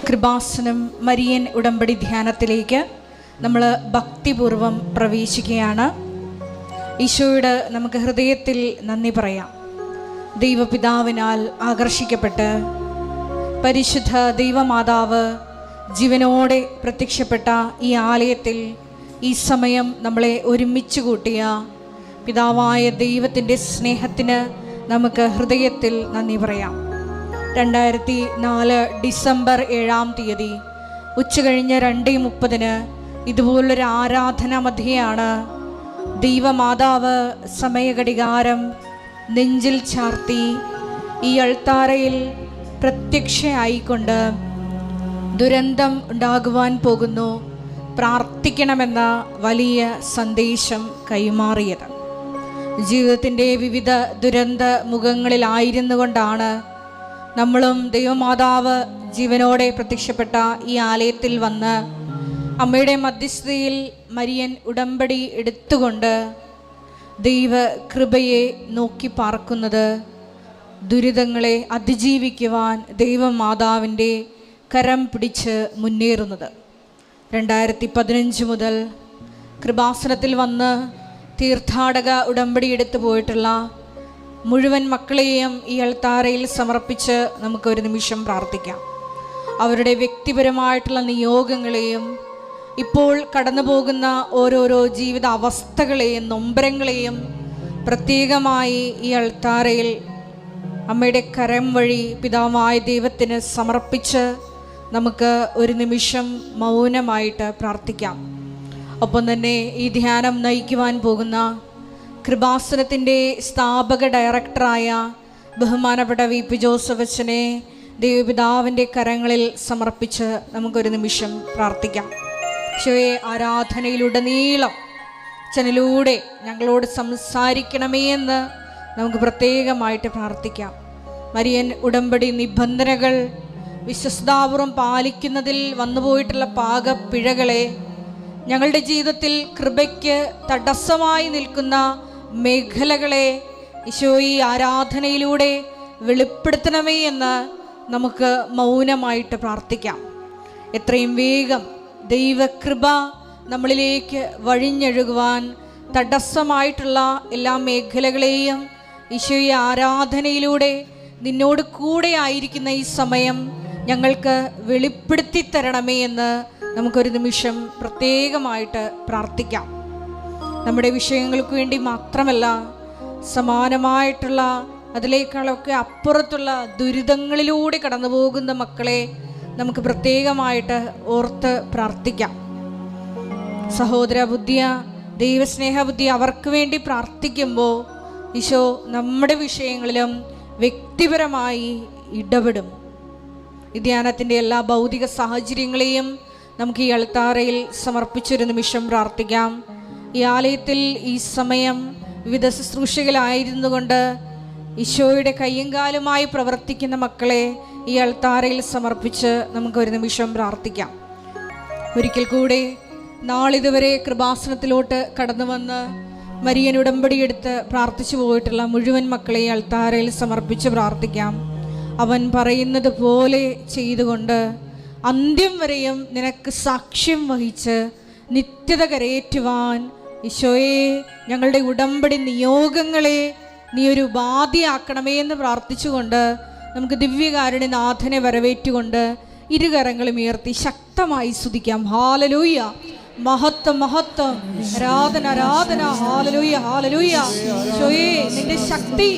Kripasanam Marian ഉടമ്പടി ധ്യാനത്തിലേക്ക് നമ്മൾ ഭക്തിപൂർവം പ്രവേശിക്കുകയാണ്. ഈശോയോട് നമുക്ക് ഹൃദയത്തിൽ നന്ദി പറയാം. ദൈവപിതാവിനാൽ ആകർഷിക്കപ്പെട്ട് പരിശുദ്ധ ദൈവമാതാവ് ജീവനോടെ പ്രത്യക്ഷപ്പെട്ട ഈ ആലയത്തിൽ ഈ സമയം നമ്മളെ ഒരുമിച്ച് കൂട്ടിയ പിതാവായ ദൈവത്തിൻ്റെ സ്നേഹത്തിന് നമുക്ക് ഹൃദയത്തിൽ നന്ദി പറയാം. 2004 ഡിസംബർ 7-ാം തീയതി ഉച്ചകഴിഞ്ഞ് 2:30 ഇതുപോലൊരു ആരാധന മധ്യയാണ് ദൈവമാതാവ് സമയഘടികാരം നെഞ്ചിൽ ചാർത്തി ഈ അൾത്താരയിൽ പ്രത്യക്ഷയായിക്കൊണ്ട് ദുരന്തം ഉണ്ടാകുവാൻ പോകുന്നു, പ്രാർത്ഥിക്കണമെന്ന വലിയ സന്ദേശം കൈമാറിയത്. ജീവിതത്തിൻ്റെ വിവിധ ദുരന്ത മുഖങ്ങളിലായിരുന്നു കൊണ്ടാണ് നമ്മളും ദൈവമാതാവ് ജീവനോടെ പ്രത്യക്ഷപ്പെട്ട ഈ ആലയത്തിൽ വന്ന് അമ്മയുടെ മധ്യസ്ഥതയിൽ മരിയൻ ഉടമ്പടി എടുത്തുകൊണ്ട് ദൈവ കൃപയെ നോക്കി പാർക്കുന്നത്. ദുരിതങ്ങളെ അതിജീവിക്കുവാൻ ദൈവമാതാവിൻ്റെ കരം പിടിച്ച് മുന്നേറുന്നത്. 2015 മുതൽ കൃപാസനത്തിൽ വന്ന് തീർത്ഥാടക ഉടമ്പടി എടുത്തു പോയിട്ടുള്ള മുഴുവൻ മക്കളെയും ഈ അൾത്താരയിൽ സമർപ്പിച്ച് നമുക്കൊരു നിമിഷം പ്രാർത്ഥിക്കാം. അവരുടെ വ്യക്തിപരമായിട്ടുള്ള നിയോഗങ്ങളെയും ഇപ്പോൾ കടന്നു പോകുന്ന ഓരോരോ ജീവിത അവസ്ഥകളെയും നൊമ്പരങ്ങളെയും പ്രത്യേകമായി ഈ അൾത്താരയിൽ അമ്മയുടെ കരം വഴി പിതാവായ ദൈവത്തിന് സമർപ്പിച്ച് നമുക്ക് ഒരു നിമിഷം മൗനമായിട്ട് പ്രാർത്ഥിക്കാം. ഒപ്പം തന്നെ ഈ ധ്യാനം നയിക്കുവാൻ പോകുന്ന കൃപാസനത്തിൻ്റെ സ്ഥാപക ഡയറക്ടറായ ബഹുമാനപ്പെട്ട VP ജോസഫ് അച്ഛനെ ദൈവപിതാവിൻ്റെ കരങ്ങളിൽ സമർപ്പിച്ച് നമുക്കൊരു നിമിഷം പ്രാർത്ഥിക്കാം. ഈശോയെ, ആരാധനയിലുടനീളം അച്ഛനിലൂടെ ഞങ്ങളോട് സംസാരിക്കണമേ എന്ന് നമുക്ക് പ്രത്യേകമായിട്ട് പ്രാർത്ഥിക്കാം. മരിയൻ ഉടമ്പടി നിബന്ധനകൾ വിശ്വസ്താപൂർവം പാലിക്കുന്നതിൽ വന്നുപോയിട്ടുള്ള പാകപ്പിഴകളെ, ഞങ്ങളുടെ ജീവിതത്തിൽ കൃപയ്ക്ക് തടസ്സമായി നിൽക്കുന്ന മേഖലകളെ ഈശോ ഈ ആരാധനയിലൂടെ വെളിപ്പെടുത്തണമേ എന്ന് നമുക്ക് മൗനമായിട്ട് പ്രാർത്ഥിക്കാം. എത്രയും വേഗം ദൈവകൃപ നമ്മളിലേക്ക് വഴിഞ്ഞൊഴുകുവാൻ തടസ്സമായിട്ടുള്ള എല്ലാ മേഖലകളെയും ഈശോ ഈ ആരാധനയിലൂടെ നിന്നോട് കൂടെ ആയിരിക്കുന്ന ഈ സമയം ഞങ്ങൾക്ക് വെളിപ്പെടുത്തി തരണമേ എന്ന് നമുക്കൊരു നിമിഷം പ്രത്യേകമായിട്ട് പ്രാർത്ഥിക്കാം. നമ്മുടെ വിഷയങ്ങൾക്ക് വേണ്ടി മാത്രമല്ല, സമാനമായിട്ടുള്ള അതിലേക്കാളൊക്കെ അപ്പുറത്തുള്ള ദുരിതങ്ങളിലൂടെ കടന്നു പോകുന്ന മക്കളെ നമുക്ക് പ്രത്യേകമായിട്ട് ഓർത്ത് പ്രാർത്ഥിക്കാം. സഹോദര ബുദ്ധിയ, ദൈവസ്നേഹബുദ്ധി അവർക്ക് വേണ്ടി പ്രാർത്ഥിക്കുമ്പോൾ ഈശോ നമ്മുടെ വിഷയങ്ങളിലും വ്യക്തിപരമായി ഇടപെടും. ഈ ധ്യാനത്തിൻ്റെ എല്ലാ ഭൗതിക സാഹചര്യങ്ങളെയും നമുക്ക് ഈ അൾത്താരയിൽ സമർപ്പിച്ചൊരു നിമിഷം പ്രാർത്ഥിക്കാം. ഈ ആലയത്തിൽ ഈ സമയം വിവിധ ശുശ്രൂഷകളായിരുന്നു കൊണ്ട് ഈശോയുടെ കയ്യും കാലുമായി പ്രവർത്തിക്കുന്ന മക്കളെ ഈ അൾത്താരയിൽ സമർപ്പിച്ച് നമുക്കൊരു നിമിഷം പ്രാർത്ഥിക്കാം. ഒരിക്കൽ കൂടെ നാളിതുവരെ കൃപാസനത്തിലോട്ട് കടന്നു വന്ന് മരിയൻ ഉടമ്പടിയെടുത്ത് പ്രാർത്ഥിച്ചു പോയിട്ടുള്ള മുഴുവൻ മക്കളെ ഈ അൾത്താരയിൽ സമർപ്പിച്ച് പ്രാർത്ഥിക്കാം. അവൻ പറയുന്നത് പോലെ ചെയ്തുകൊണ്ട് അന്ത്യം വരെയും നിനക്ക് സാക്ഷ്യം വഹിച്ച് നിത്യത കരയേറ്റുവാൻ ഈശോയെ ഞങ്ങളുടെ ഉടമ്പടി നിയോഗങ്ങളെ നീ ഒരു ഉപാധിയാക്കണമേ എന്ന് പ്രാർത്ഥിച്ചുകൊണ്ട് നമുക്ക് ദിവ്യകാരുണ്യനാഥനെ വരവേറ്റുകൊണ്ട് ഇരുകരങ്ങളും ഉയർത്തി ശക്തമായി സ്തുതിക്കാം. ഹല്ലേലൂയ, മഹത്വം മഹത്വം, ആരാധന ആരാധന, ഹല്ലേലൂയ ഹല്ലേലൂയ. ഈശോയെ, നിന്റെ ശക്തി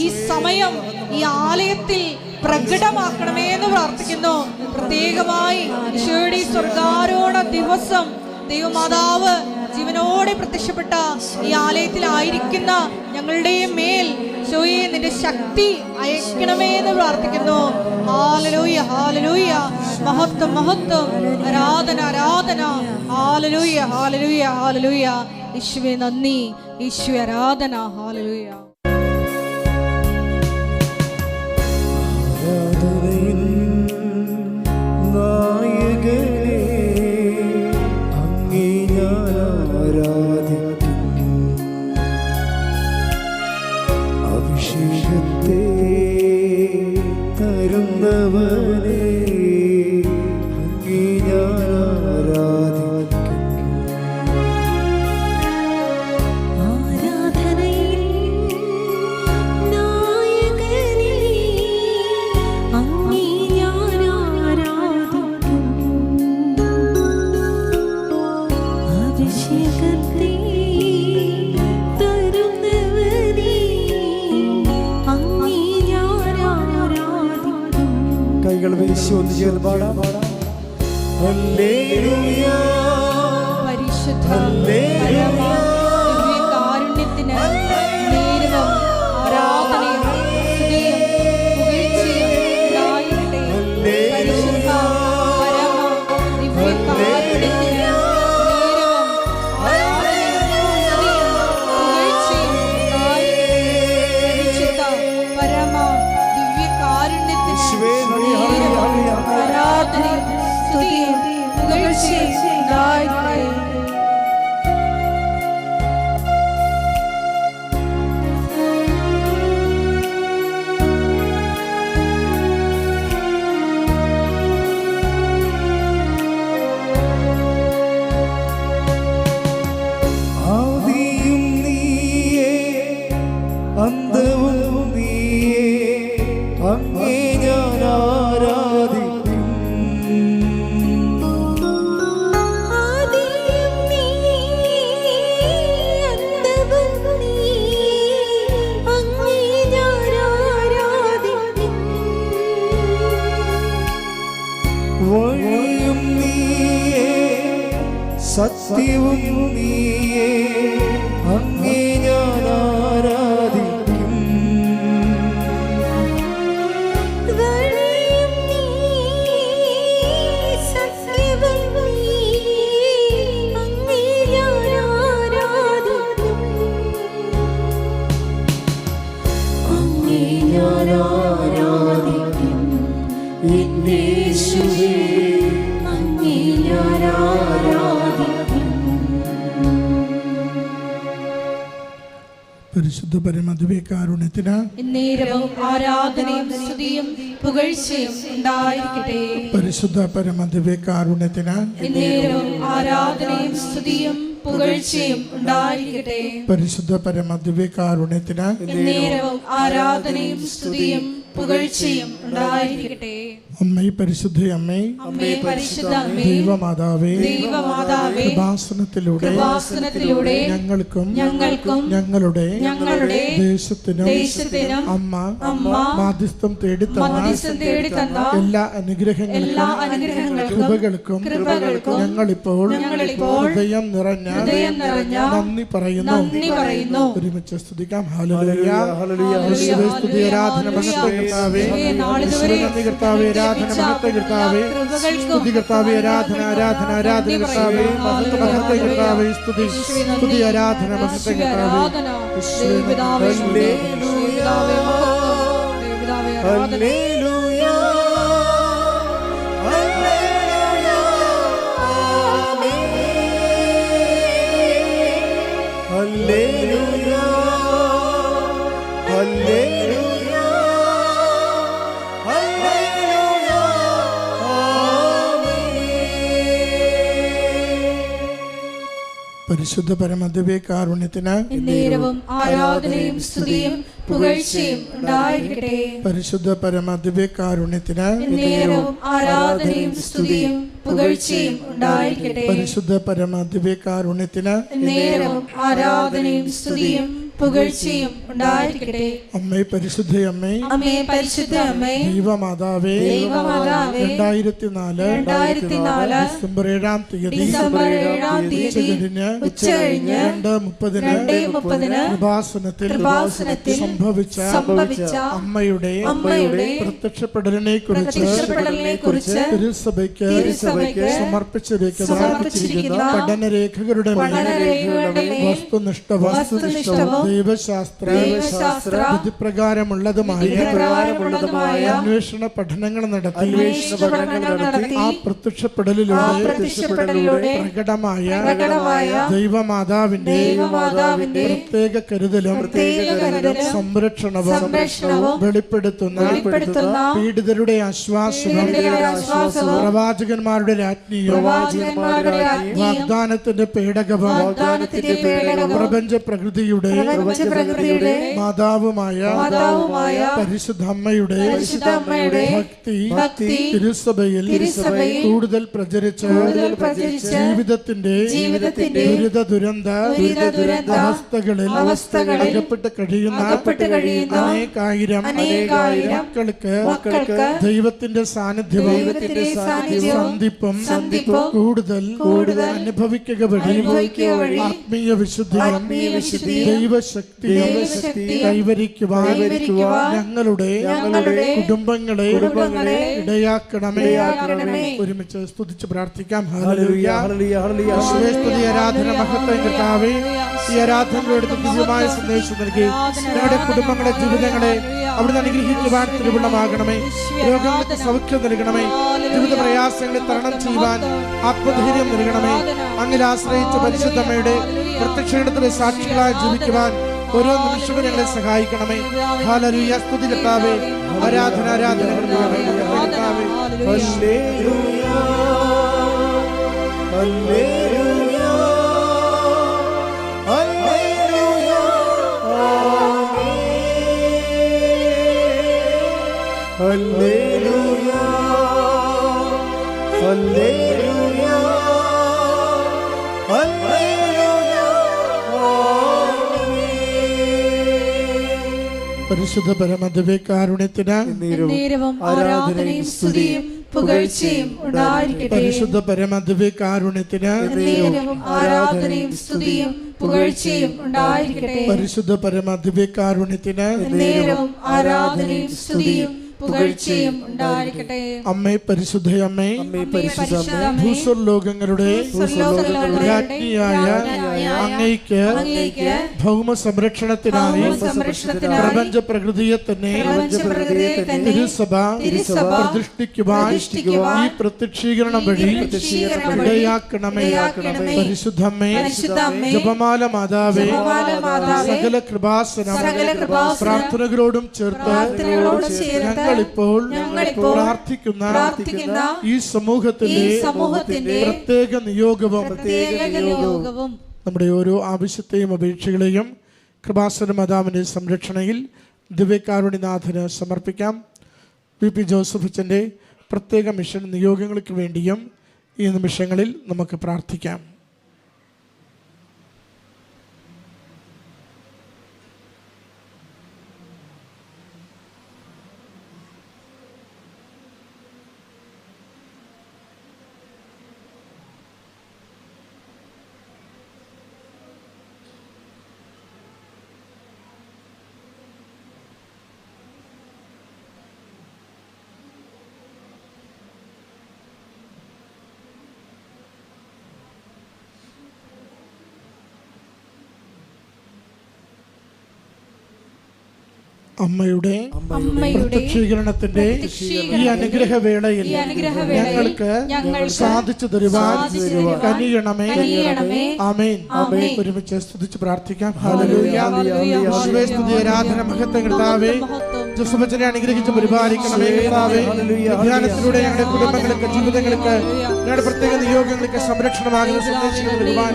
ഈ സമയം ഈ ആലയത്തിൽ പ്രകടമാക്കണമേ എന്ന് പ്രാർത്ഥിക്കുന്നു. പ്രത്യേകമായി ഈശോയുടെ സ്വർഗാരോഹണ ദിവസം ദൈവമാതാവ് ജീവനോടെ പ്രത്യക്ഷപ്പെട്ട ഈ ആലയത്തിലായിരിക്കുന്ന ഞങ്ങളുടെ മേൽ ഈശോയെ നിന്റെ ശക്തി അയക്കണമേ എന്ന് പ്രാർത്ഥിക്കുന്നു. ഹല്ലേലൂയ ഹല്ലേലൂയ, മഹത്വം മഹത്വം, ആരാധന ആരാധന, ഹല്ലേലൂയ ഹല്ലേലൂയ ഹല്ലേലൂയ. ഈശോയെ നന്ദി, ഈശോയെ ആരാധന, ഹല്ലേലൂയ. അഭിഷേകത്തെ തരുന്നവനേ കൈകൾ വീശി ഒന്ന് ചേർന്ന് പാടാം. ഹല്ലേലൂയ പരിശുദ്ധ പരമ ദിവ്യകാരുണ്യത്തിന് നേരവും ആരാധനയും സ്തുതിയും പുകഴ്ചയും ഉണ്ടായിരിക്കട്ടെ. പരിശുദ്ധ പരമ ദിവ്യകാരുണ്യത്തിന് നേരവും ആരാധനയും സ്തുതിയും പുകഴ്ചയും ഉണ്ടായിരിക്കട്ടെ. പരിശുദ്ധ പരമ ദിവ്യകാരുണ്യത്തിന് നേരവും ആരാധനയും സ്തുതിയും പുകഴ്ചയും ഉണ്ടായിരിക്കട്ടെ. ആദിയും നീയേ അന്തവും നീയേ അങ്ങേ ഞാൻ ആരാധിക്കും. വഴിയും നീയേ സത്യവും നീയേ അങ്ങേ ഞാൻ ആരാധിക്കും. യേശുവേ അങ്ങേ ഞാൻ ആരാധിക്കും. പരിശുദ്ധ പരമദിവ്യകാരുണ്യത്തിന് നേരവും ആരാധനയും സ്തുതിയും പുകഴ്ചയും ഉണ്ടായിരിക്കട്ടെ. പരിശുദ്ധ പരമദിവ്യകാരുണ്യത്തിന് നേരവും ആരാധനയും സ്തുതിയും പുകഴ്ചയും ഉണ്ടായിരിക്കട്ടെ. പരിശുദ്ധ പരമദിവ്യകാരുണ്യത്തിന് നേരവും ആരാധനയും സ്തുതിയും പുകഴ്ചയും ഉണ്ടായിരിക്കട്ടെ. അമ്മേ പരിശുദ്ധ അമ്മേ, അമ്മേ പരിശുദ്ധ അമ്മേ, ദൈവമാതാവേ, ദൈവമാതാവേ, കൃപാസനത്തിലൂടെ ഞങ്ങൾക്കും ഞങ്ങളുടെ ദേശത്തിനും അമ്മ മാധ്യസ്ഥം തേടിത്തന്ന എല്ലാ അനുഗ്രഹങ്ങൾക്കും കൃപകൾക്കും ഞങ്ങളിപ്പോൾ ഹൃദയം നിറഞ്ഞ നന്ദി പറയുന്നു. ഒരുമിച്ച് സ്തുതിക്കാം. ഹല്ലേലൂയ യേശുവേ സ്തുതി ആരാധന മഹത്വം കർത്താവേ, യേശുവേ നന്ദി കർത്താവേ, ആരാധന മഹത്വം കർത്താവേ, സ്തുതി കർത്താവേ, ആരാധന കർത്താവേ, മഹത്വം കർത്താവേ, സ്തുതി ആരാധന മഹത്വം കർത്താവേ. ഹല്ലേലൂയ ഹല്ലേലൂയ ആമേൻ. ഹല്ലേലൂയ ഹല്ലേലൂയ ഹല്ലേലൂയ ആമേൻ. പരിശുദ്ധ പരമദിവ്യകാരുണ്യത്തിന് നേരവും ആരാധനയും സ്തുതിയും പുകഴ്ചയും ഉണ്ടായിരിക്കട്ടെ. പരിശുദ്ധ പരമദിവ്യകാരുണ്യത്തിന് നേരവും ആരാധനയും സ്തുതിയും പുകഴ്ചയും ഉണ്ടായിരിക്കട്ടെ. പരിശുദ്ധ പരമദിവ്യകാരുണ്യത്തിന് നേരവും ആരാധനയും സ്തുതിയും പുകഴ്ചയും ഉണ്ടായിരിക്കട്ടെ. അമ്മേ പരിശുദ്ധ അമ്മേ, അമ്മേ പരിശുദ്ധ അമ്മേ, ദൈവമാതാവേ, 2004 ഡിസംബർ 7-ാം തീയതി ഉച്ചകഴിഞ്ഞ് 2:30 കൃപാസനത്തിൽ സംഭവിച്ച അമ്മയുടെ പ്രത്യക്ഷപ്പെടലിനെ കുറിച്ച് തിരുസഭയ്ക്ക് സമർപ്പിച്ചിരിക്കുന്ന പഠനരേഖകളുടെ വസ്തുനിഷ്ഠവും ദൈവശാസ്ത്ര വിധിപ്രകാരമുള്ളതുമായ അന്വേഷണ പഠനങ്ങൾ നടത്തി ആ പ്രത്യക്ഷപ്പെടലിലൂടെ പ്രകടമായ ദൈവമാതാവിന്റെ പ്രത്യേക കരുതലും സംരക്ഷണവും വെളിപ്പെടുത്തുന്ന പീഡിതരുടെ ആശ്വാസവും പ്രവാചകന്മാരുടെ രാജ്ഞിയും വാഗ്ദാനത്തിന്റെ പേടകവും പ്രപഞ്ച പ്രകൃതിയുടെ പ്രപഞ്ചപ്രകൃതിയുടെ മാതാവുമായ പരിശുദ്ധ അമ്മയുടെ ഭക്തി തിരുസഭയിൽ കൂടുതൽ പ്രചരിച്ച് ജീവിതത്തിന്റെ ദുരിത ദുരന്ത അവസ്ഥകളിൽ അകപ്പെട്ട് കഴിയുന്ന അനേകായിരം മക്കൾക്ക് ദൈവത്തിന്റെ സാന്നിധ്യവും സന്ധിപ്പും കൂടുതൽ അനുഭവിക്കുക വഴി ആത്മീയ വിശുദ്ധിയും ദൈവശക്തിയും കൈവരിക്കുവാൻ ഞങ്ങളുടെ കുടുംബങ്ങളെ ഇടയാക്കണമേ. ഒരുമിച്ച് സ്തുതിച്ച് പ്രാർത്ഥിക്കാം. ഹല്ലേലൂയ, യേശുവേ, സ്തുതി, ആരാധന, മഹത്വം കർത്താവേ. ഈ ആരാധനയുടെ ദിവ്യമായ സന്ദേശം നൽകി ഞങ്ങളുടെ കുടുംബങ്ങളെ, ജീവിതങ്ങളെ അവിടുന്ന് അനുഗ്രഹിക്കുവാൻ തിരുവുള്ളമാകണമേ. രോഗങ്ങൾക്ക് സൗഖ്യം നൽകണമേ. ജീവിത പ്രയാസങ്ങളെ തരണം ചെയ്യുവാൻ ആത്മധൈര്യം നൽകണമേ. അങ്ങിൽ ആശ്രയിച്ച പരിശുദ്ധമ്മയുടെ പ്രത്യക്ഷത്തിന്റെ സാക്ഷികളായി ജീവിക്കുവാൻ ഓരോ നിമിഷവും ഞങ്ങളെ സഹായിക്കണമേ. ഹല്ലേലൂയ, സ്തുതി കർത്താവേ. ആരാധന കർത്താവേ. ഹല്ലേലൂയ, ഹല്ലേലൂയ, ഹല്ലേലൂയ, ആമേൻ. ഹല്ലേലൂയ, ഹല്ലേലൂയ, ഹല്ലേലൂയ, ആമേൻ. പരിശുദ്ധ പരമദിവ്യകാരുണ്യത്തിന് നേരവും ആരാധനയും സ്തുതിയും പുകഴ്ചയും ഉണ്ടായിരിക്കട്ടെ. പരിശുദ്ധ പരമദിവ്യകാരുണ്യത്തിന് നേരവും ആരാധനയും സ്തുതിയും പുകഴ്ചയും ഉണ്ടായിരിക്കട്ടെ. പരിശുദ്ധ പരമദിവ്യകാരുണ്യത്തിന് നേരവും ആരാധനയും സ്തുതിയും പുകഴ്ചയും ഉണ്ടായിരിക്കട്ടെ. അമ്മേ, പരിശുദ്ധയമ്മേ, ഭൂസ്വർലോകങ്ങളുടെ രാജ്ഞിയായ അങ്ങയ്ക്ക് ഭൗമ സംരക്ഷണത്തിനായി പ്രപഞ്ച പ്രകൃതിയെ തന്നെ തിരുസഭ പ്രതിഷ്ഠിക്കുവാൻ ഈ പ്രത്യക്ഷീകരണം വഴി ഇടയാക്കണമേ. പരിശുദ്ധമ്മേ, ജപമാല മാതാവേ, സകല കൃപാസനം പ്രാർത്ഥനകളോടും ചേർത്ത് ഞങ്ങളിപ്പോൾ പ്രാർത്ഥിക്കുന്ന ഈ സമൂഹത്തിന്റെ പ്രത്യേക നിയോഗവും നമ്മുടെ ഓരോ ആവശ്യത്തെയും അപേക്ഷകളെയും കൃപാസന മാതാവിന്റെ സംരക്ഷണയിൽ ദിവ്യകാരുണ്യനാഥന് സമർപ്പിക്കാം. പി ജോസഫ് അച്ഛൻ്റെ പ്രത്യേക മിഷൻ നിയോഗങ്ങൾക്ക് വേണ്ടിയും ഈ നിമിഷങ്ങളിൽ നമുക്ക് പ്രാർത്ഥിക്കാം. അമ്മയുടെ പ്രത്യക്ഷീകരണത്തിന്റെ ഈ അനുഗ്രഹവേളയിൽ ഞങ്ങൾക്ക് സാധിച്ചു തരുവാൻ കനിയണമേ. ആമേൻ. ഒരുമിച്ച് സ്തുതിച്ച് പ്രാർത്ഥിക്കാം. ഹല്ലേലൂയ, യേശുവേ, സ്തുതി, ആരാധന, മഹത്വം കർത്താവേ. ജോസഫച്ചനെ അനുഗ്രഹിച്ച് പരിപാലിക്കണമേ കർത്താവേ. ധ്യാനത്തിലൂടെ ഞങ്ങളുടെ കുടുംബങ്ങൾക്ക്, ജീവിതങ്ങൾക്ക്, ഞങ്ങളുടെ പ്രത്യേക നിയോഗങ്ങൾക്ക് സംരക്ഷണമാകുന്ന സന്ദേശങ്ങൾ നൽകുവാൻ,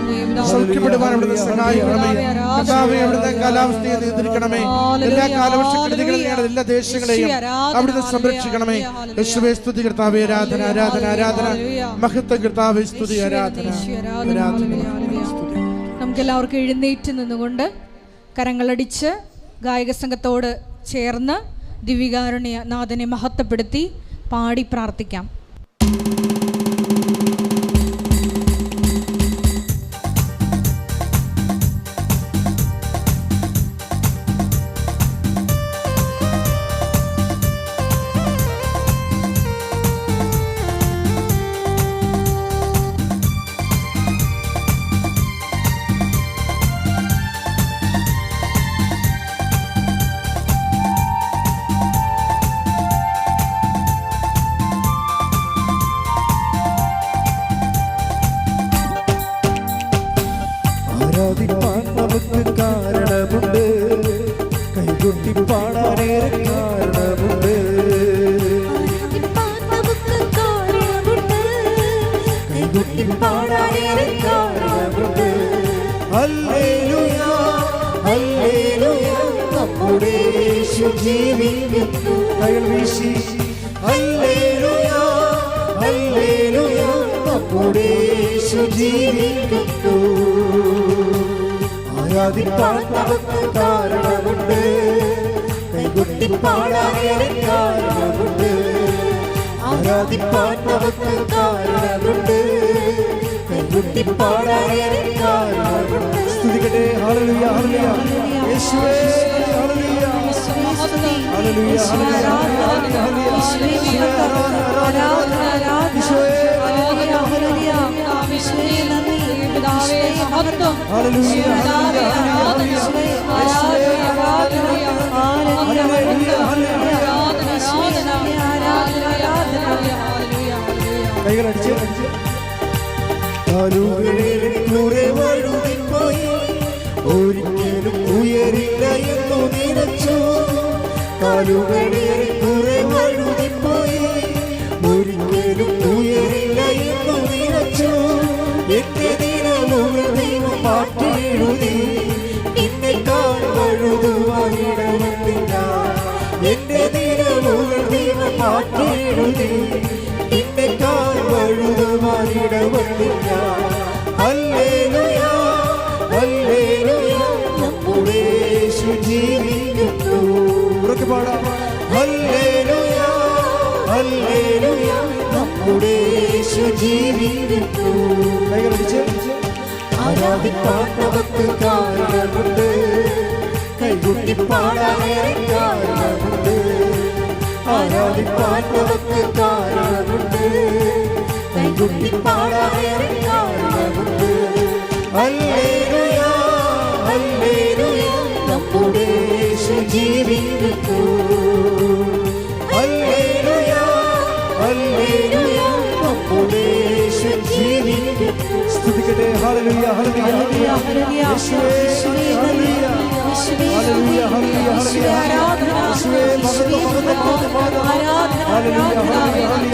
സൗഖ്യപ്പെടുവാൻ അവിടുന്ന് സഹായിക്കണമേ കർത്താവേ. അവിടുന്ന് കാലാവസ്ഥയെ നിയന്ത്രിക്കണമേ. എല്ലാ കാലവർഷക്കെടുതികളും ഞങ്ങളുടെ എല്ലാ ദേശങ്ങളെയും അവിടുന്ന് സംരക്ഷിക്കണമേ. യേശുവേ, സ്തുതി കർത്താവേ. ആരാധന, ആരാധന, ആരാധന, മഹത്വം കർത്താവേ. സ്തുതി, ആരാധന, ആരാധന. നമുക്കെല്ലാവർക്കും എഴുന്നേറ്റ് നിന്നുകൊണ്ട് കരങ്ങളടിച്ച് ഗായക സംഘത്തോട് ചേർന്ന് ദിവ്യകാരുണ്യ നാഥനെ മഹത്വപ്പെടുത്തി പാടി പ്രാർത്ഥിക്കാം. നമ്മുടെ യേശു ജീവിക്കുന്നു. കൈകൾ വീശി ഹല്ലേലൂയ ഹല്ലേലൂയ, നമ്മുടെ യേശു ജീവിക്കുന്നു. ആരാധിക്കാൻ നമുക്ക് കാരണമുണ്ട്, കൈകൊട്ടി പാടാൻ കാരണമുണ്ട്. ആരാധിക്കാൻ നമുക്ക് കാരണമുണ്ട്, കൈകൊട്ടി പാടാൻ കാരണമുണ്ട്. സ്തുതിക്കട്ടെ. ഹല്ലേലൂയ ഹല്ലേലൂയ യേശുവേ ഹല്ലേലൂയ ഹല്ലേലൂയ കൈകളടിച്ച് കാലുകളെ വഴുതിപ്പോയി, ഒരിക്കലും ഉയരില്ല എന്നു നിനച്ചു. കാലുകളെ വഴുതിപ്പോയി, ഒരിക്കലും ഉയരില്ല എന്നു നിനച്ചു. എന്റെ ദിനമുകൾ ദൈവം മാറ്റിയെഴുതി, നിന്നെക്കാൾ വഴുതുവാനിടവന്നില്ല. എന്റെ ദിനമുകൾ ദൈവം മാറ്റിയെഴുതി, നിന്നെക്കാൾ വഴുതുവാനിടവന്നില്ല. ഹല്ലേലൂയ ഹല്ലേലൂയ, നമ്മുടെ യേശു ജീവിക്കുന്നു. ഉറക്കെ പാടാം. ഹല്ലേലൂയ ഹല്ലേലൂയ, നമ്മുടെ യേശു ജീവിക്കുന്നു. കൈകളടിച്ച് ആരാധിക്കാൻ നമുക്ക് കാരണമുണ്ട്, കൈകൊട്ടി പാടാൻ കാരണമുണ്ട്. ആരാധിക്കാൻ നമുക്ക് കാരണമുണ്ട്, കൈകൊട്ടി പാടാൻ കാരണമുണ്ട്. ഹല്ലേലൂയ ഹല്ലേലൂയ, നമ്മുടെ യേശു ജീവിക്കുന്നു. ഹല്ലേലൂയ ഹല്ലേലൂയ, നമ്മുടെ യേശു ജീവിക്കുന്നു. സ്തുതിക്കട്ടെ. ഹല്ലേലൂയ ഹല്ലേലൂയ യേശുവേ ഹല്ലേലൂയ ഹല്ലേലൂയ ഹല്ലേലൂയ യേശുവേ മഹത്വം മഹത്വം മഹത്വം. ഹല്ലേലൂയ ഹല്ലേലൂയ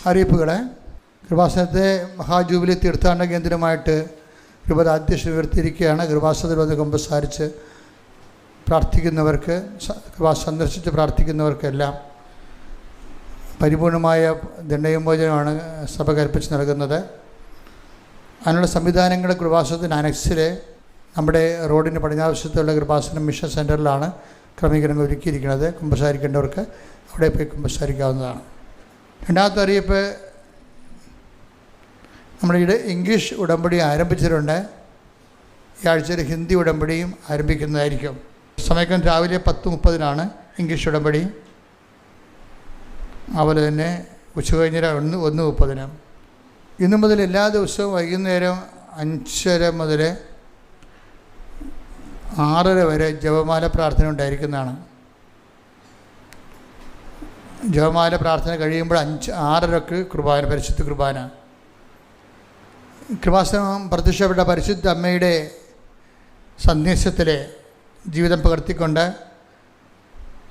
അറിയിപ്പുകളെ കൃപാസനത്തെ മഹാജൂബിലി തീർത്ഥാടന കേന്ദ്രമായിട്ട് രൂപത അധ്യക്ഷൻ ഉയർത്തിയിരിക്കുകയാണ്. കൃപാസനത്തിൽ വന്ന് കുമ്പസാരിച്ച് പ്രാർത്ഥിക്കുന്നവർക്ക്, സന്ദർശിച്ച് പ്രാർത്ഥിക്കുന്നവർക്കെല്ലാം പരിപൂർണമായ ദണ്ഡവിമോചനമാണ് സഭ കൽപ്പിച്ച് നൽകുന്നത്. അതിനുള്ള സംവിധാനങ്ങൾ കൃപാസനത്തിന് അനക്സിലെ നമ്മുടെ റോഡിന് പടിഞ്ഞാറുവശത്തുള്ള കൃപാസനം മിഷൻ സെൻറ്ററിലാണ് ക്രമീകരണങ്ങൾ ഒരുക്കിയിരിക്കുന്നത്. കുമ്പസാരിക്കേണ്ടവർക്ക് അവിടെ പോയി കുമ്പസാരിക്കാവുന്നതാണ്. രണ്ടാമത്തെ അറിയിപ്പ്, നമ്മുടെ ഇംഗ്ലീഷ് ഉടമ്പടി ആരംഭിച്ചിട്ടുണ്ട്. ഈ ആഴ്ചയിൽ ഹിന്ദി ഉടമ്പടിയും ആരംഭിക്കുന്നതായിരിക്കും. സമയം രാവിലെ 10:30 ഇംഗ്ലീഷ് ഉടമ്പടി. അതുപോലെ തന്നെ ഉച്ചകഴിഞ്ഞ് 1:30. ഇന്നു മുതൽ എല്ലാ ദിവസവും വൈകുന്നേരം 5:30 മുതൽ 6:30 വരെ ജപമാല പ്രാർത്ഥന ഉണ്ടായിരിക്കുന്നതാണ്. ജപമാല പ്രാർത്ഥന കഴിയുമ്പോൾ 6:30 കുർബാന, പരിശുദ്ധ കുർബാന. കൃപാസനം പ്രത്യക്ഷപ്പെട്ട പരിശുദ്ധ അമ്മയുടെ സന്ദേശത്തിലെ ജീവിതം പകർത്തിക്കൊണ്ട്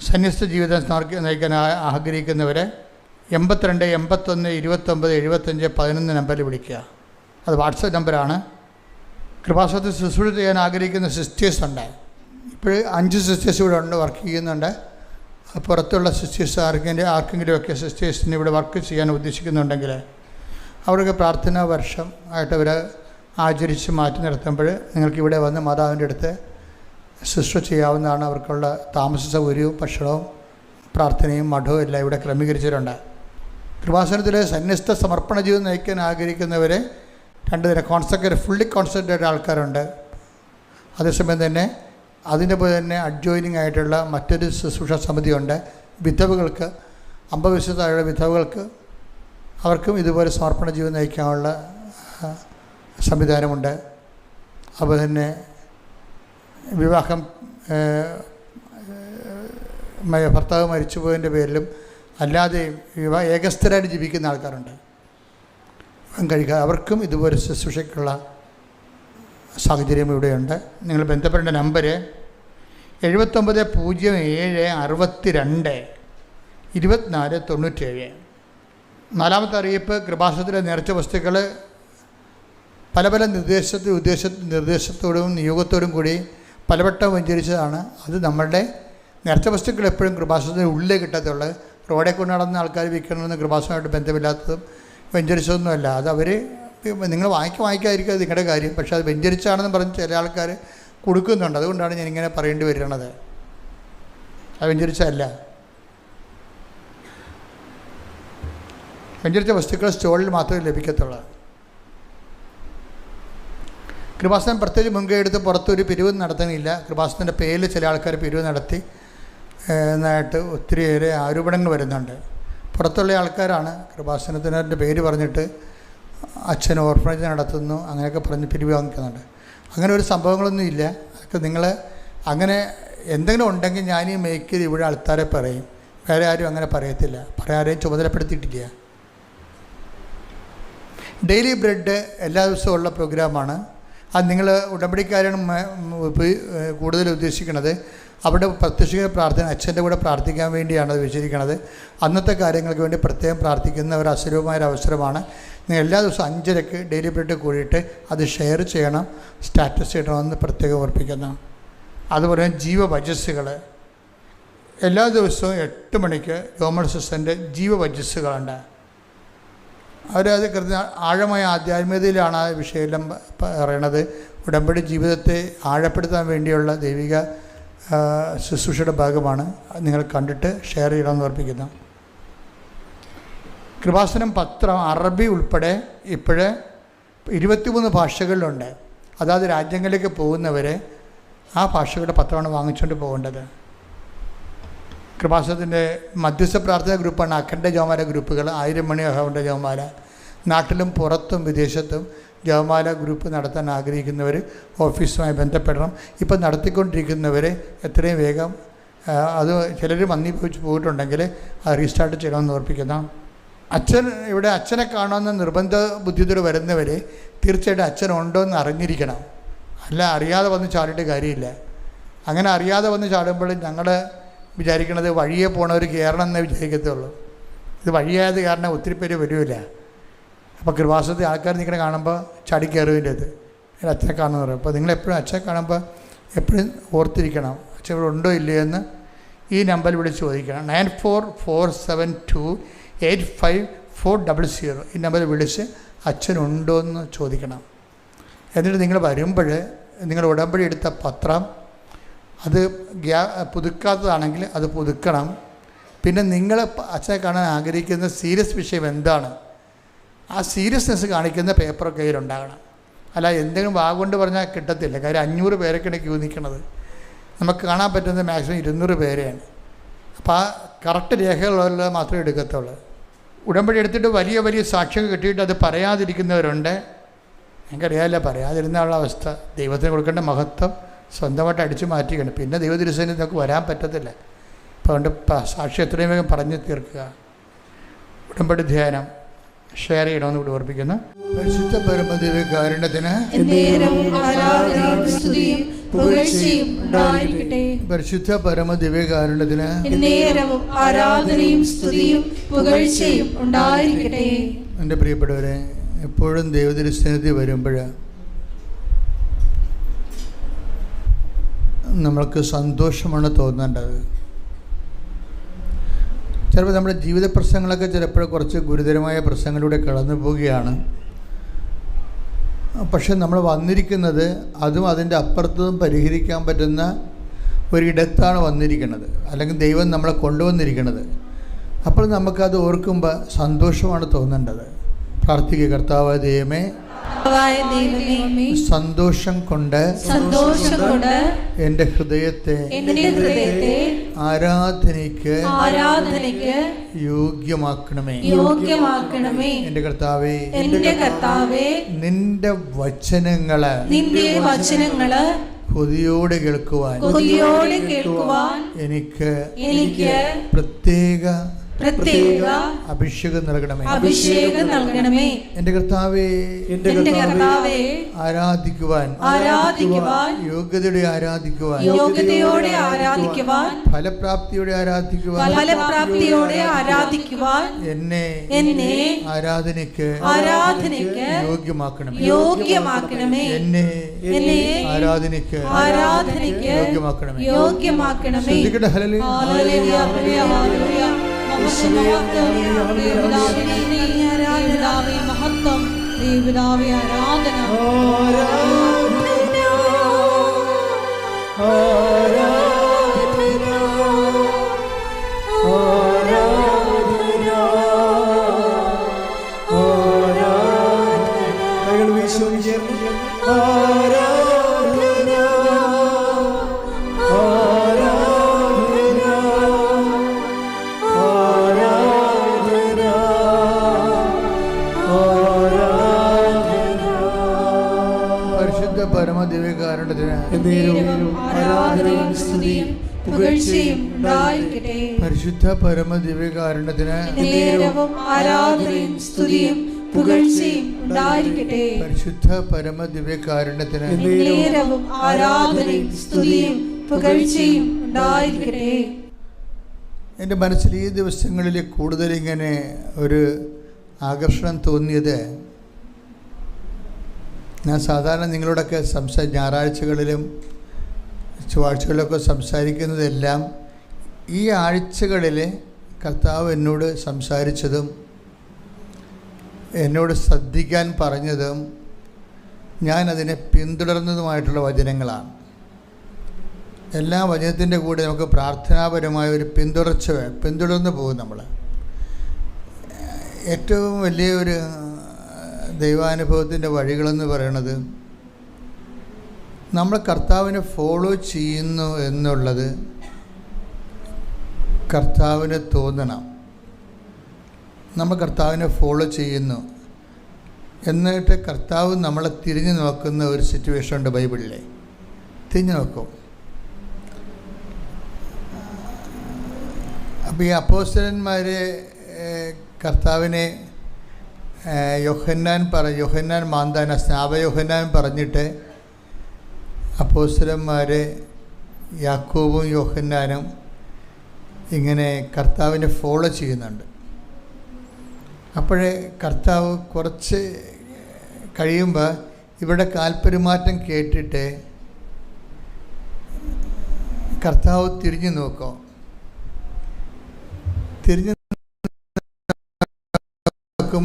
സന്യസ്ത ജീവിതം നയിക്കാൻ ആഗ്രഹിക്കുന്നവരെ 82 81 29 75 11 നമ്പറിൽ വിളിക്കുക. അത് വാട്സപ്പ് നമ്പറാണ്. കൃപാസനത്തിൽ ശുശ്രൂഷ ചെയ്യാൻ ആഗ്രഹിക്കുന്ന സിസ്റ്റേഴ്സ് ഉണ്ട്. ഇപ്പോൾ 5 സിസ്റ്റേഴ്സ് ഇവിടെ ഉണ്ട്, വർക്ക് ചെയ്യുന്നുണ്ട്. പുറത്തുള്ള സിസ്റ്റേഴ്സ് ആർക്കെങ്കിലുമൊക്കെ സിസ്റ്റേഴ്സിന് ഇവിടെ വർക്ക് ചെയ്യാൻ ഉദ്ദേശിക്കുന്നുണ്ടെങ്കിൽ അവർക്ക് പ്രാർത്ഥനാ വർഷം ആയിട്ട് അവർ ആചരിച്ച് മാറ്റി നിർത്തുമ്പോൾ നിങ്ങൾക്കിവിടെ വന്ന് മാതാവിൻ്റെ അടുത്ത് ശുശ്രൂഷ ചെയ്യാവുന്നതാണ്. അവർക്കുള്ള താമസ സൗകര്യവും ഭക്ഷണവും പ്രാർത്ഥനയും മഠവും എല്ലാം ഇവിടെ ക്രമീകരിച്ചിട്ടുണ്ട്. കൃപാസനത്തിലെ സന്യസ്ത സമർപ്പണ ജീവിതം നയിക്കാൻ ആഗ്രഹിക്കുന്നവരെ 2 തരം ഫുള്ളി കോൺസെൻട്രേറ്റഡ് ആൾക്കാരുണ്ട്. അതേസമയം തന്നെ അതിൻ്റെ പോലെ തന്നെ അഡ്ജോയിനിങ് ആയിട്ടുള്ള മറ്റൊരു ശുശ്രൂഷ സമിതിയുണ്ട്. വിധവകൾക്ക് 50 വയസ്സിൽ താഴെയുള്ള വിധവകൾക്ക് അവർക്കും ഇതുപോലെ സമർപ്പണ ജീവിതം നയിക്കാനുള്ള സംവിധാനമുണ്ട്. അപ്പോൾ തന്നെ വിവാഹം ഭർത്താവ് മരിച്ചു പോയതിൻ്റെ പേരിലും അല്ലാതെയും ഏകസ്ഥരായിട്ട് ജീവിക്കുന്ന ആൾക്കാരുണ്ട്. വിവാഹം കഴിക്കാതെ അവർക്കും ഇതുപോലെ ശുശ്രൂഷയ്ക്കുള്ള സാഹചര്യം ഇവിടെയുണ്ട്. നിങ്ങൾ ബന്ധപ്പെടേണ്ട നമ്പർ 7907622497. നാലാമത്തെ അറിയിപ്പ്, കൃപാസനത്തിലെ നേർച്ച വസ്തുക്കൾ പല പല നിർദ്ദേശത്തോടും നിയോഗത്തോടും കൂടി പലവട്ടം വെഞ്ചരിച്ചതാണ്. അത് നമ്മളുടെ നേർച്ച വസ്തുക്കൾ എപ്പോഴും കൃപാസനത്തിന് ഉള്ളിലേ കിട്ടത്തുള്ളൂ. റോഡിൽ കൊണ്ട് നടന്ന ആൾക്കാർ വിൽക്കണമെന്ന് കൃപാസനമായിട്ട് ബന്ധമില്ലാത്തതും വെഞ്ചരിച്ചതൊന്നുമല്ല. അത് അവർ നിങ്ങൾ വാങ്ങിക്കാതിരിക്കുക നിങ്ങളുടെ കാര്യം. പക്ഷേ അത് വെഞ്ചരിച്ചാണെന്ന് പറഞ്ഞ് ചില ആൾക്കാർ കൊടുക്കുന്നുണ്ട്. അതുകൊണ്ടാണ് ഞാനിങ്ങനെ പറയേണ്ടി വരുന്നത്. അത് വെഞ്ചരിച്ചതല്ല. വെഞ്ചരിച്ച വസ്തുക്കൾ സ്റ്റോളിൽ മാത്രമേ ലഭിക്കത്തുള്ളൂ. കൃപാസനം പ്രത്യേകിച്ച് മുൻകൈ എടുത്ത് പുറത്തൊരു പിരിവ് നടത്തുന്നില്ല. കൃപാസനത്തിൻ്റെ പേരിൽ ചില ആൾക്കാർ പിരിവ് നടത്തി എന്നായിട്ട് ഒത്തിരിയേറെ ആരോപണങ്ങൾ വരുന്നുണ്ട്. പുറത്തുള്ള ആൾക്കാരാണ് കൃപാസനത്തിൻ്റെ പേര് പറഞ്ഞിട്ട് അച്ഛൻ ഓർഫനേജ് നടത്തുന്നു അങ്ങനെയൊക്കെ പറഞ്ഞ് പിരിവ് വാങ്ങിക്കുന്നുണ്ട്. അങ്ങനെ ഒരു സംഭവങ്ങളൊന്നും ഇല്ല. അതൊക്കെ നിങ്ങൾ അങ്ങനെ എന്തെങ്കിലും ഉണ്ടെങ്കിൽ ഞാൻ ഈ മേക്കിൽ ഇവിടെ ആൾക്കാരെ പറയും. വേറെ ആരും അങ്ങനെ പറയത്തില്ല. ആരെയും ചുമതലപ്പെടുത്തിയിട്ടില്ല. ഡെയിലി ബ്രെഡ് എല്ലാ ദിവസവും ഉള്ള പ്രോഗ്രാമാണ്. അത് നിങ്ങൾ ഉടമ്പടിക്കാരാണ് കൂടുതൽ ഉദ്ദേശിക്കുന്നത്. അവിടെ പ്രത്യക്ഷിക പ്രാർത്ഥന അച്ഛൻ്റെ കൂടെ പ്രാർത്ഥിക്കാൻ വേണ്ടിയാണ് അത് വെച്ചിരിക്കുന്നത്. അന്നത്തെ കാര്യങ്ങൾക്ക് വേണ്ടി പ്രത്യേകം പ്രാർത്ഥിക്കുന്ന ഒരു അസുലഭമായൊരു അവസരമാണ്. നിങ്ങൾ എല്ലാ ദിവസവും 5:30 ഡെയിലി ബ്രെഡ് കൂടിയിട്ട് അത് ഷെയർ ചെയ്യണം, സ്റ്റാറ്റസ് ഇടണമെന്ന് പ്രത്യേകം ഓർപ്പിക്കുന്നു. അതുപോലെ ജീവവചസ്സുകൾ എല്ലാ ദിവസവും 8 മണിക്ക് ജോമൺ സിസ്റ്ററിൻ്റെ ജീവവചസ്സുകളുണ്ട്. അവരത് ആഴമായ ആധ്യാത്മികതയിലാണ് ആ വിഷയമെല്ലാം പറയണത്. ഉടമ്പടി ജീവിതത്തെ ആഴപ്പെടുത്താൻ വേണ്ടിയുള്ള ദൈവിക ശുശ്രൂഷയുടെ ഭാഗമാണ്. നിങ്ങൾ കണ്ടിട്ട് ഷെയർ ചെയ്യണമെന്ന് ഓർപ്പിക്കുന്നു. കൃപാസനം പത്രം അറബി ഉൾപ്പെടെ ഇപ്പോഴേ 23 ഭാഷകളിലുണ്ട്. അതായത് രാജ്യങ്ങളിലേക്ക് പോകുന്നവർ ആ ഭാഷകളുടെ പത്രമാണ് വാങ്ങിച്ചുകൊണ്ട് പോകേണ്ടത്. കൃപാസനത്തിൻ്റെ മധ്യസ്ഥ പ്രാർത്ഥന ഗ്രൂപ്പാണ് അഖണ്ഡ ജപമാല ഗ്രൂപ്പുകൾ. 1000 മണി അഖണ്ഡ ജപമാല. നാട്ടിലും പുറത്തും വിദേശത്തും ജപമാല ഗ്രൂപ്പ് നടത്താൻ ആഗ്രഹിക്കുന്നവർ ഓഫീസുമായി ബന്ധപ്പെടണം. ഇപ്പം നടത്തിക്കൊണ്ടിരിക്കുന്നവർ എത്രയും വേഗം അത് ചിലർ മന്ദിഭവിച്ച് പോയിട്ടുണ്ടെങ്കിൽ അത് റീസ്റ്റാർട്ട് ചെയ്യണമെന്ന് ഓർപ്പിക്കുന്നു. ഇവിടെ അച്ഛനെ കാണുമെന്ന നിർബന്ധ ബുദ്ധിയോട് വരുന്നവർ തീർച്ചയായിട്ടും അച്ഛനുണ്ടോ എന്ന് അറിഞ്ഞിരിക്കണം. അല്ല അറിയാതെ വന്ന് ചാടിയിട്ട് കാര്യമില്ല. അങ്ങനെ അറിയാതെ വന്ന് ചാടുമ്പോൾ ഞങ്ങൾ വിചാരിക്കണത് വഴിയെ പോണവർ കയറണം എന്നേ വിചാരിക്കത്തുള്ളൂ. ഇത് വഴിയായത് കാരണം ഒത്തിരി പേര് വരില്ല. അപ്പോൾ കൃപാസനത്തിൽ ആൾക്കാർ നിൽക്കണ കാണുമ്പോൾ ചാടി കയറുവിൻ്റെ അത് അച്ഛനെ കാണുമെന്ന് പറയും. അപ്പോൾ നിങ്ങളെപ്പോഴും അച്ഛനെ കാണുമ്പോൾ എപ്പോഴും ഓർത്തിരിക്കണം അച്ഛൻ ഇവിടെ ഉണ്ടോ ഇല്ലയോ എന്ന് ഈ നമ്പറിൽ വിളിച്ച് ചോദിക്കണം. 9447285400 ഈ നമ്പറിൽ വിളിച്ച് അച്ഛനുണ്ടോ എന്ന് ചോദിക്കണം. എന്നിട്ട് നിങ്ങൾ വരുമ്പോൾ നിങ്ങൾ ഉടമ്പടി എടുത്ത പത്രം അത് പുതുക്കാത്തതാണെങ്കിൽ അത് പുതുക്കണം. പിന്നെ നിങ്ങൾ അച്ഛനെ കാണാൻ ആഗ്രഹിക്കുന്ന സീരിയസ് വിഷയം എന്താണ്, ആ സീരിയസ്നെസ് കാണിക്കുന്ന പേപ്പർ കയ്യിലുണ്ടാകണം. അല്ല എന്തെങ്കിലും വാഗുകൊണ്ട് പറഞ്ഞാൽ കിട്ടത്തില്ല. കാര്യം 500 പേരൊക്കെയാണ് ക്യൂ നിൽക്കുന്നത്. നമുക്ക് കാണാൻ പറ്റുന്നത് മാക്സിമം 200 പേരെയാണ്. അപ്പോൾ ആ കറക്റ്റ് രേഖകളുള്ള മാത്രമേ എടുക്കത്തുള്ളൂ. ഉടമ്പടി എടുത്തിട്ട് വലിയ വലിയ സാക്ഷികൾ കിട്ടിയിട്ട് അത് പറയാതിരിക്കുന്നവരുണ്ട്. എനിക്കറിയാമല്ല, പറയാതിരുന്നുള്ള അവസ്ഥ. ദൈവത്തിന് കൊടുക്കേണ്ട മഹത്വം സ്വന്തമായിട്ട് അടിച്ചു മാറ്റിക്കണം. പിന്നെ ദൈവതിരുസേന നമുക്ക് വരാൻ പറ്റത്തില്ല. അപ്പോൾ അതുകൊണ്ട് സാക്ഷി എത്രയും വേഗം പറഞ്ഞു തീർക്കുക. ഉടമ്പടി ധ്യാനം ഷെയർ ചെയ്യണമെന്ന് കൂടി ഓർപ്പിക്കുന്നു. പരിശുദ്ധ പരമദിവ്യകാരുണ്യത്തിന് പരിശുദ്ധ പരമദിവ്യകാരുണ്യത്തിന് എൻ്റെ പ്രിയപ്പെട്ടവരെ, എപ്പോഴും ദൈവതിരുസന്നിധി വരുമ്പോൾ നമ്മൾക്ക് സന്തോഷമാണ് തോന്നേണ്ടത്. ചിലപ്പോൾ നമ്മുടെ ജീവിത പ്രശ്നങ്ങളൊക്കെ ചിലപ്പോൾ കുറച്ച് ഗുരുതരമായ പ്രശ്നങ്ങളിലൂടെ കടന്നു പോവുകയാണ്. പക്ഷെ നമ്മൾ വന്നിരിക്കുന്നത് അതും അതിൻ്റെ അപ്പുറത്തും പരിഹരിക്കാൻ പറ്റുന്ന ഒരിടത്താണ് വന്നിരിക്കുന്നത്, അല്ലെങ്കിൽ ദൈവം നമ്മളെ കൊണ്ടുവന്നിരിക്കുന്നത്. അപ്പോൾ നമുക്കത് ഓർക്കുമ്പോൾ സന്തോഷമാണ് തോന്നേണ്ടത്. പ്രാർത്ഥിക്കുക. കർത്താവായ ദൈവമേ, ദൈവമേ, സന്തോഷം കൊണ്ട് എൻ്റെ ഹൃദയത്തെ ആരാധനയ്ക്ക് യോഗ്യമാക്കണമേ. എൻ്റെ കർത്താവേ, നിന്റെ വചനങ്ങള് കൊതിയോടെ കേൾക്കുവാൻ എനിക്ക് പ്രത്യേക അഭിഷേകം നൽകണമേ. എൻ്റെ കർത്താവേ, ആരാധിക്കുവാൻ യോഗ്യതയോടെ ആരാധിക്കുവാൻ ഫലപ്രാപ്തിയോടെ ആരാധിക്കുവാൻ എന്നെ ആരാധനയ്ക്ക് യോഗ്യമാക്കണമേ. എന്നെ ആരാധനയ്ക്ക് യോഗ്യമാക്കണമേ. ശ്രദ്ധിക്കട്ടെ. ഹല്ലേലൂയ. മഹത്വം ദേവപിതാവേ, ആരാധന. പരിശുദ്ധ പരമദിവ്യകാരുണ്യത്തിന് പരിശുദ്ധ പരമദിവ്യകാരുണ്യത്തിന് എൻ്റെ മനസ്സിൽ ഈ ദിവസങ്ങളിൽ കൂടുതൽ ഇങ്ങനെ ഒരു ആകർഷണം തോന്നിയത്, ഞാൻ സാധാരണ നിങ്ങളോടൊക്കെ ഞായറാഴ്ചകളിലും ചൊവ്വാഴ്ചകളിലൊക്കെ സംസാരിക്കുന്നതെല്ലാം ഈ ആഴ്ചകളിൽ കർത്താവ് എന്നോട് സംസാരിച്ചതും എന്നോട് ശ്രദ്ധിക്കാൻ പറഞ്ഞതും ഞാനതിനെ പിന്തുടർന്നതുമായിട്ടുള്ള വചനങ്ങളാണ്. എല്ലാ വചനത്തിൻ്റെ കൂടെ നമുക്ക് പ്രാർത്ഥനാപരമായ ഒരു പിന്തുടർന്ന് പോകും. നമ്മൾ ഏറ്റവും വലിയൊരു ദൈവാനുഭവത്തിൻ്റെ വഴികളെന്ന് പറയണത് നമ്മൾ കർത്താവിനെ ഫോളോ ചെയ്യുന്നു എന്നുള്ളത് കർത്താവിന് തോന്നണം. നമ്മൾ കർത്താവിനെ ഫോളോ ചെയ്യുന്നു എന്നിട്ട് കർത്താവ് നമ്മളെ തിരിഞ്ഞു നോക്കുന്ന ഒരു സിറ്റുവേഷൻ ഉണ്ട് ബൈബിളിലെ. തിരിഞ്ഞു നോക്കും. അപ്പോൾ ഈ അപ്പോസ്തലന്മാർ കർത്താവിനെ യോഹന്നാൻ മാന്താന സ്നാപയോഹന്നാൻ പറഞ്ഞിട്ട് അപ്പോസ്തലന്മാർ യാക്കോബും യോഹന്നാനും ഇങ്ങനെ കർത്താവിനെ ഫോളോ ചെയ്യുന്നുണ്ട്. അപ്പോഴേ കർത്താവ് കുറച്ച് കഴിയുമ്പോൾ ഇവിടെ കാൽപെരുമാറ്റം കേട്ടിട്ട് കർത്താവ് തിരിഞ്ഞു നോക്കും. തിരിഞ്ഞു നോക്കും,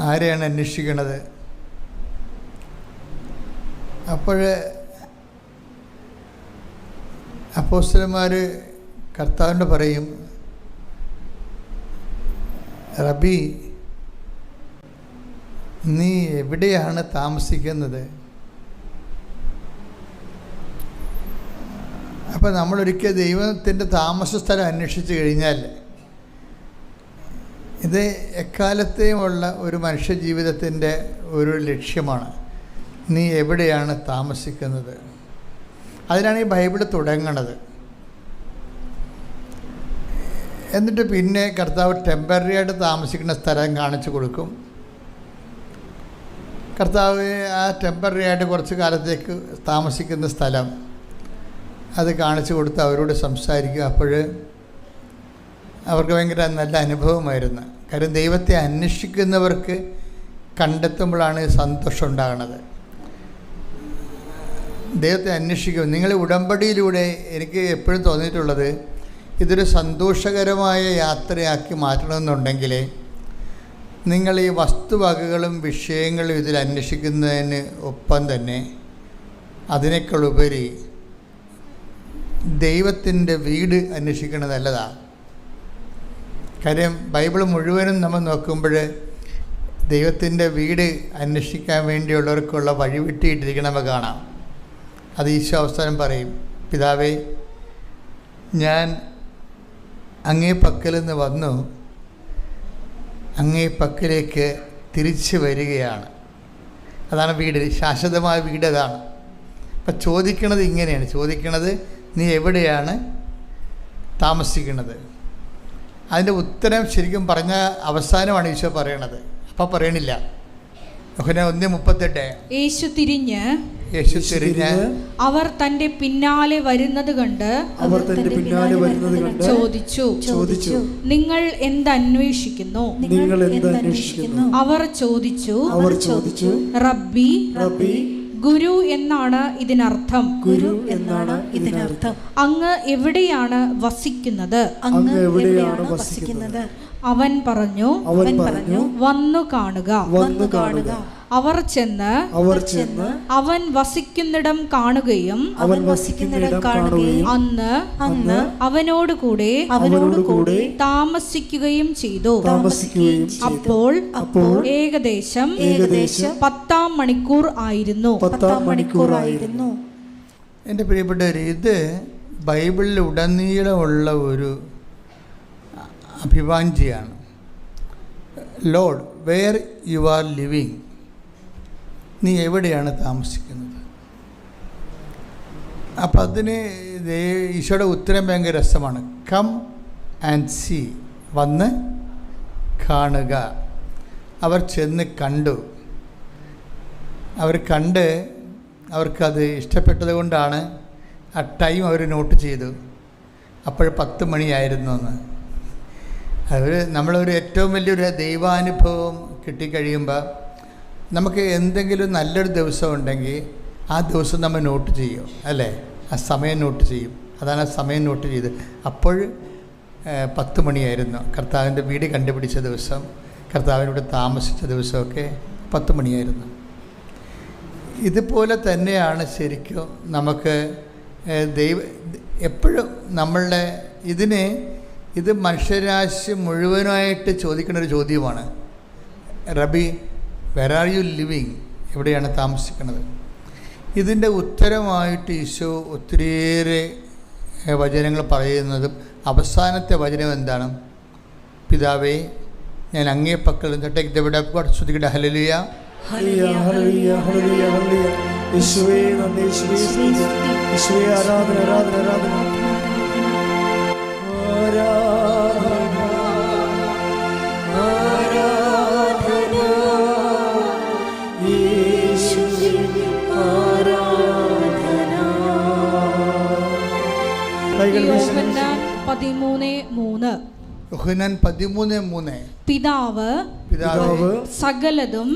ആരെയാണ് അന്വേഷിക്കണത്? അപ്പോൾ അപ്പോസ്തലന്മാർ കർത്താവിനോട് പറയും, റബി, നീ എവിടെയാണ് താമസിക്കുന്നത്? അപ്പോൾ നമ്മളൊരിക്കൽ ദൈവത്തിൻ്റെ താമസ സ്ഥലം അന്വേഷിച്ച് കഴിഞ്ഞാൽ ഇത് എക്കാലത്തെയുമുള്ള ഒരു മനുഷ്യ ജീവിതത്തിൻ്റെ ഒരു ലക്ഷ്യമാണ്. നീ എവിടെയാണ് താമസിക്കുന്നത്? അതിനാണ് ഈ ബൈബിൾ തുടങ്ങണത്. എന്നിട്ട് പിന്നെ കർത്താവ് ടെമ്പററി ആയിട്ട് താമസിക്കുന്ന സ്ഥലം കാണിച്ചു കൊടുക്കും. കർത്താവ് ആ ടെമ്പററി ആയിട്ട് കുറച്ച് കാലത്തേക്ക് താമസിക്കുന്ന സ്ഥലം അത് കാണിച്ചു കൊടുത്ത് അവരോട് സംസാരിക്കുക. അപ്പോൾ അവർക്ക് ഭയങ്കര നല്ല അനുഭവമായിരുന്നു. കാര്യം ദൈവത്തെ അന്വേഷിക്കുന്നവർക്ക് കണ്ടെത്തുമ്പോഴാണ് സന്തോഷം ഉണ്ടാകുന്നത്. ദൈവത്തെ അന്വേഷിക്കും. നിങ്ങൾ ഉടമ്പടിയിലൂടെ എനിക്ക് എപ്പോഴും തോന്നിയിട്ടുള്ളത്, ഇതൊരു സന്തോഷകരമായ യാത്രയാക്കി മാറ്റണമെന്നുണ്ടെങ്കിൽ നിങ്ങൾ ഈ വസ്തുവകകളും വിഷയങ്ങളും ഇതിൽ അന്വേഷിക്കുന്നതിന് ഒപ്പം തന്നെ അതിനേക്കാളുപരി ദൈവത്തിൻ്റെ വീട് അന്വേഷിക്കുന്നത് നല്ലതാണ്. കാര്യം ബൈബിൾ മുഴുവനും നമ്മൾ നോക്കുമ്പോൾ ദൈവത്തിൻ്റെ വീട് അന്വേഷിക്കാൻ വേണ്ടിയുള്ളവർക്കുള്ള വഴി വെട്ടിയിട്ടിരിക്കണമെന്ന് കാണാം. അത് ഈശോ അവസാനം പറയും, പിതാവേ, ഞാൻ അങ്ങേ പക്കൽ നിന്ന് വന്നു, അങ്ങേ പക്കലേക്ക് തിരിച്ചു വരികയാണ്. അതാണ് വീട്, ശാശ്വതമായ വീട് അതാണ്. അപ്പം ചോദിക്കണത് ഇങ്ങനെയാണ്, ചോദിക്കണത് നീ എവിടെയാണ് താമസിക്കുന്നത്? അതിൻ്റെ ഉത്തരം ശരിക്കും പറഞ്ഞ അവസാനമാണ് ഈശോ പറയണത്. അപ്പം പറയണില്ല. യോഹന്നാൻ 1:38 യേശു തിരിഞ്ഞ് അവർ തന്റെ പിന്നാലെ വരുന്നത് കണ്ട് ചോദിച്ചു, നിങ്ങൾ എന്തന്വേഷിക്കുന്നു? അവർ ചോദിച്ചു, റബ്ബി, ഗുരു എന്നാണ് ഇതിനർത്ഥം. അങ്ങ് എവിടെയാണ് വസിക്കുന്നത്? അവൻ പറഞ്ഞു, വന്നു കാണുക. അവർ ചെന്ന് അവൻ വസിക്കുന്നിടം കാണുകയും അന്ന് അവനോട് കൂടെ താമസിക്കുകയും ചെയ്തു. അപ്പോൾ ഏകദേശം 10-ാം മണിക്കൂർ ആയിരുന്നു. എൻ്റെ പ്രിയപ്പെട്ടവർ, ഇത് ബൈബിളിൽ ഉടനീളമുള്ള ഒരു അഭിവാഞ്ചിയാണ്. Lord, where you are living, നീ എവിടെയാണ് താമസിക്കുന്നത്? അപ്പം അതിന് ഈശോയുടെ ഉത്തരം ഭയങ്കര രസമാണ്. കം ആൻഡ് സീ, വന്ന് കാണുക. അവർ ചെന്ന് കണ്ടു. അവർ കണ്ട് അവർക്കത് ഇഷ്ടപ്പെട്ടത് കൊണ്ടാണ് ആ ടൈം അവർ നോട്ട് ചെയ്തു. അപ്പോൾ 10 മണിയായിരുന്നു എന്ന്. നമ്മളൊരു ഏറ്റവും വലിയൊരു ദൈവാനുഭവം കിട്ടിക്കഴിയുമ്പോൾ നമുക്ക് എന്തെങ്കിലും നല്ലൊരു ദിവസം ഉണ്ടെങ്കിൽ ആ ദിവസം നമ്മൾ നോട്ട് ചെയ്യും, അല്ലേ? ആ സമയം നോട്ട് ചെയ്യും. അതാണ് ആ സമയം നോട്ട് ചെയ്ത്. അപ്പോൾ 10 മണിയായിരുന്നു. കർത്താവിൻ്റെ വീട് കണ്ടുപിടിച്ച ദിവസം, കർത്താവിനോട് താമസിച്ച ദിവസമൊക്കെ 10 മണിയായിരുന്നു. ഇതുപോലെ തന്നെയാണ് ശരിക്കും നമുക്ക് എപ്പോഴും നമ്മളുടെ ഇത് മനുഷ്യരാശി മുഴുവനായിട്ട് ചോദിക്കുന്ന ഒരു ചോദ്യമാണ്. റബി, വെർ ആർ യു ലിവിങ്, എവിടെയാണ് താമസിക്കുന്നത്? ഇതിൻ്റെ ഉത്തരമായിട്ട് ഈശോ ഒത്തിരിയേറെ വചനങ്ങൾ പറയുന്നതും അവസാനത്തെ വചനം എന്താണ്? പിതാവേ, ഞാൻ അങ്ങേ പക്കൽ ശ്രദ്ധിക്കട്ടെ. ഹല്ലേലൂയ, യേശുവേ നന്ദി, യേശുവേ ആരാധന, ആരാധന, ആരാധന, യോഹന്നാൻ 13:3 പിതാവ് സകലതും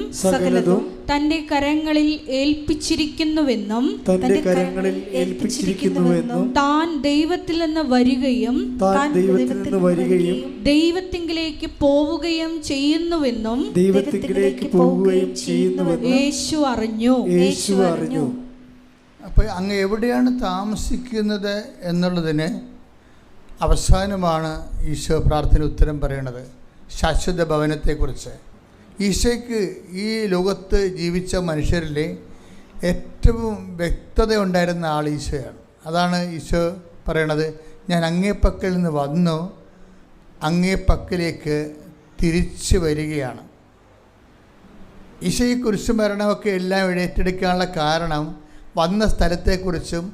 തന്റെ കരങ്ങളിൽ ഏൽപ്പിച്ചിരിക്കുന്നുവെന്നും താൻ ദൈവത്തിൽ നിന്ന് വരികയും ദൈവത്തിങ്കിലേക്ക് പോവുകയും ചെയ്യുന്നുവെന്നും യേശു അറിഞ്ഞു. അപ്പോൾ അങ്ങ് എവിടെയാണ് താമസിക്കുന്നത് എന്നുള്ളതിന് അവസാനമാണ് ഈശോ പ്രാർത്ഥന ഉത്തരം പറയണത്. ശാശ്വത ഭവനത്തെക്കുറിച്ച്. ഈശോയ്ക്ക് ഈ ലോകത്ത് ജീവിച്ച മനുഷ്യരിൽ ഏറ്റവും വ്യക്തത ഉണ്ടായിരുന്ന ആൾ ഈശോയാണ്. അതാണ് ഈശോ പറയണത്, ഞാൻ അങ്ങേ പക്കൽ നിന്ന് വന്നു, അങ്ങേ പക്കലേക്ക് തിരിച്ചു വരികയാണ്. ഈശോ ഈ കുരിശുമരണമൊക്കെ എല്ലാം ഏറ്റെടുക്കാനുള്ള കാരണം വന്ന സ്ഥലത്തെക്കുറിച്ചും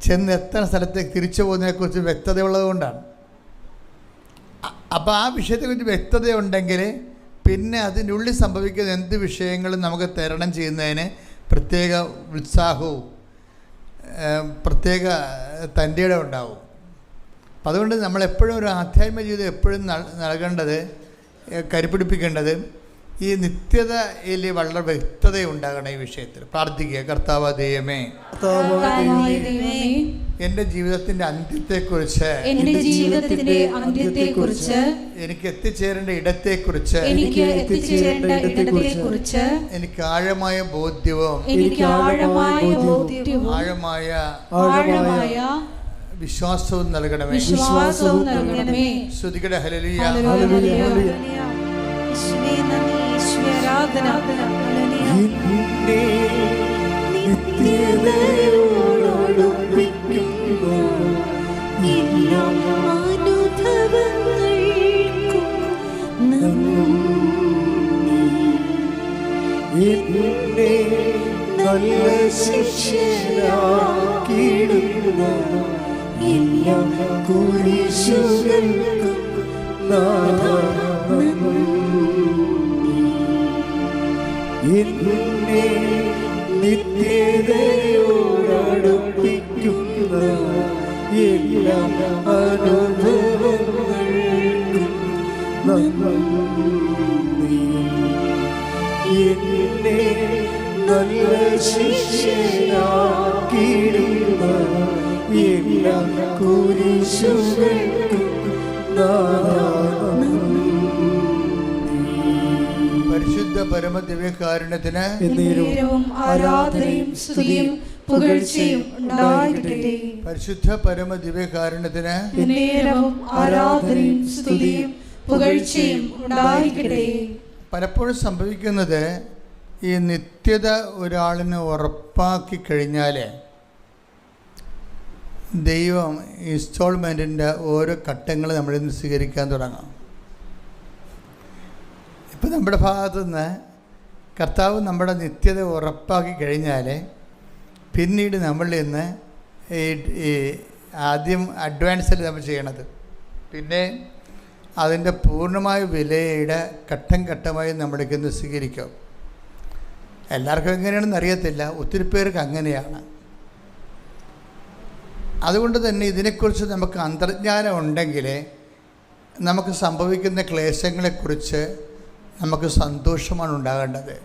ചെന്നെത്തുന്ന സ്ഥലത്തേക്ക് തിരിച്ചു പോകുന്നതിനെക്കുറിച്ചും വ്യക്തതയുള്ളതുകൊണ്ടാണ്. അപ്പോൾ ആ വിഷയത്തെക്കുറിച്ച് വ്യക്തതയുണ്ടെങ്കിൽ പിന്നെ അതിനുള്ളിൽ സംഭവിക്കുന്ന എന്ത് വിഷയങ്ങളും നമുക്ക് തരണം ചെയ്യുന്നതിന് പ്രത്യേക ഉത്സാഹവും പ്രത്യേക തൻ്റെ ഇടം ഉണ്ടാവും. അപ്പം അതുകൊണ്ട് നമ്മളെപ്പോഴും ഒരു ആധ്യാത്മിക ജീവിതം എപ്പോഴും നൽകേണ്ടത്, കരുപിടിപ്പിക്കേണ്ടത് ഈ നിത്യതയിൽ വളരെ വ്യക്തതയുണ്ടാകണം. ഈ വിഷയത്തിൽ പ്രാർത്ഥിക്കുക. കർത്താവ് ദൈവമേ, എൻ്റെ ജീവിതത്തിൻ്റെ അന്ത്യത്തെക്കുറിച്ച്, എനിക്ക് എത്തിച്ചേരേണ്ട ഇടത്തെക്കുറിച്ച് എനിക്ക് ആഴമായ ബോധ്യവും ആഴമായ വിശ്വാസവും നൽകണമേ. ശ്രുതികട ഹല്ലേലൂയ. എന്നെ നിത്യതയോടടുപ്പിക്കുന്നു എല്ലാ അനുഭവങ്ങൾക്കും നന്ദി. എന്നെ നല്ല ശിഷ്യനാക്കിയിടുന്ന എല്ലാ കുരിശുകൾക്കും നാഥാ നന്ദി. എന്നെ നിത്യതയോടടുപ്പിക്കുന്ന എല്ലാ അനുഭവങ്ങൾക്കും നന്ദി. എന്നെ നല്ല ശിഷ്യനാക്കിയിടുന്ന എല്ലാ കുരിശുകൾക്കും നാഥാ പരിശുദ്ധ പരമദിവ്യകാരുണ്യത്തിന് എന്നേരവും ആരാധനയും സ്തുതിയും പുകഴ്ചയും ഉണ്ടായിരിക്കട്ടെ. പരിശുദ്ധ പരമദിവ്യകാരുണ്യത്തിന് എന്നേരവും ആരാധനയും സ്തുതിയും പുകഴ്ചയും ഉണ്ടായിരിക്കട്ടെ. പലപ്പോഴും സംഭവിക്കുന്നത് ഈ നിത്യത ഒരാളിന് ഉറപ്പാക്കി കഴിഞ്ഞാൽ ദൈവം ഇൻസ്റ്റാൾമെൻറ്റിൻ്റെ ഓരോ ഘട്ടങ്ങൾ നമ്മളിൽ നിന്ന് സ്വീകരിക്കാൻ തുടങ്ങും. ഇപ്പം നമ്മുടെ ഭാഗത്തു നിന്ന് കർത്താവ് നമ്മുടെ നിത്യത ഉറപ്പാക്കി കഴിഞ്ഞാൽ പിന്നീട് നമ്മളിൽ നിന്ന് ഈ ആദ്യം അഡ്വാൻസിൽ നമ്മൾ ചെയ്യണത്, പിന്നെ അതിൻ്റെ പൂർണ്ണമായ വിലയുടെ ഘട്ടം ഘട്ടമായി നമ്മളിലേക്ക് ഇന്ന് സ്വീകരിക്കും. എല്ലാവർക്കും എങ്ങനെയാണെന്ന് അറിയത്തില്ല, ഒത്തിരി പേർക്ക് അങ്ങനെയാണ്. അതുകൊണ്ട് തന്നെ ഇതിനെക്കുറിച്ച് നമുക്ക് അന്തർജ്ഞാനം ഉണ്ടെങ്കിൽ നമുക്ക് സംഭവിക്കുന്ന ക്ലേശങ്ങളെക്കുറിച്ച് നമുക്ക് സന്തോഷമാണ് ഉണ്ടാകേണ്ടത്.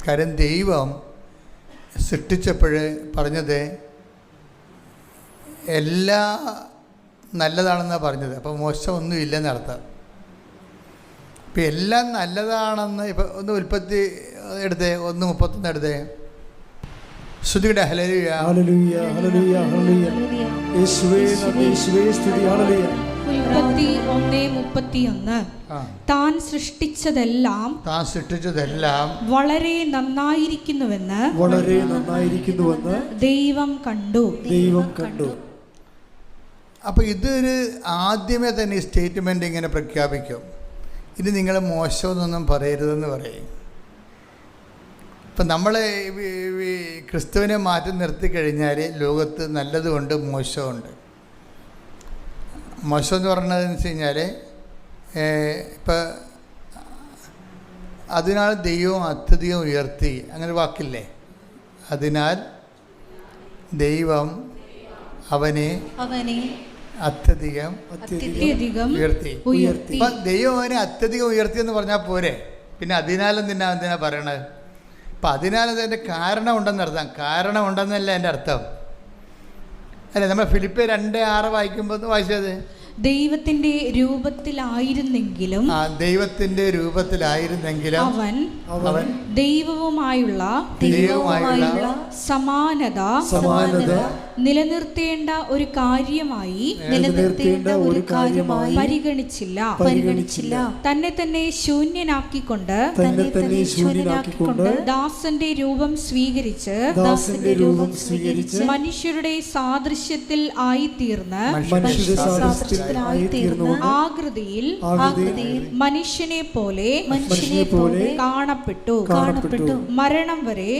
കാര്യം ദൈവം സൃഷ്ടിച്ചപ്പോൾ പറഞ്ഞത് എല്ലാ നല്ലതാണെന്നാണ് പറഞ്ഞത്. അപ്പോൾ മോശമൊന്നും ഇല്ലെന്നർത്ഥം. ഇപ്പം എല്ലാം നല്ലതാണെന്ന് ഇപ്പം ഒന്ന് ഉൽപ്പത്തി എടുത്തേ, 1:31 എടുത്തേ. സ്തുതിയുടെ ഹല്ലേലൂയ ഹല്ലേലൂയ ഹല്ലേലൂയ ഹല്ലേലൂയ. യേശുവേ നന്ദി, യേശുവേ സ്തുതി. ഹല്ലേലൂയ. ഉൽപ്പത്തി 1:31 താൻ സൃഷ്ടിച്ചതെല്ലാം വളരെ നന്നായിരിക്കുന്നുവെന്ന് ദൈവം കണ്ടു. അപ്പോൾ ഇതൊരു ആദ്യമേ തന്നെ ഈ സ്റ്റേറ്റ്മെൻ്റ് ഇങ്ങനെ പ്രഖ്യാപിക്കും, ഇത് നിങ്ങൾ മോശമെന്നൊന്നും പറയരുതെന്ന് പറയും. ഇപ്പം നമ്മൾ ക്രിസ്തുവിനെ മാറ്റി നിർത്തി കഴിഞ്ഞാൽ ലോകത്ത് നല്ലതുമുണ്ട് മോശമുണ്ട്. മോശം എന്ന് പറഞ്ഞതെന്ന് വെച്ച് കഴിഞ്ഞാൽ ഇപ്പം അതിനാൽ ദൈവം അത്യധികം ഉയർത്തി, അങ്ങനെ വാക്കില്ലേ? അതിനാൽ ദൈവം അവനെ അത്യധികം ഉയർത്തി. അപ്പം ദൈവം അവനെ അത്യധികം ഉയർത്തി എന്ന് പറഞ്ഞാൽ പോരെ, പിന്നെ എന്തിനാ പറയണത്? അപ്പം അതിൻ്റെ കാരണം ഉണ്ടെന്നർത്ഥം. കാരണം ഉണ്ടെന്നല്ല എൻ്റെ അർത്ഥം. അല്ലേ, നമ്മൾ ഫിലിപ്പിയർ 2:6 വായിക്കുമ്പോൾ വായിച്ചത് ദൈവത്തിന്റെ രൂപത്തിലായിരുന്നെങ്കിലും അവൻ ദൈവവുമായുള്ള സമാനത നിലനിർത്തേണ്ട ഒരു കാര്യമായി പരിഗണിച്ചില്ല. തന്നെ തന്നെ ശൂന്യനാക്കിക്കൊണ്ട് ദാസന്റെ രൂപം സ്വീകരിച്ച് മനുഷ്യരുടെ സാദൃശ്യത്തിൽ ആയിത്തീർന്ന് ആകൃതിയിൽ മനുഷ്യനെ പോലെ കാണപ്പെട്ടു. മരണം വരെ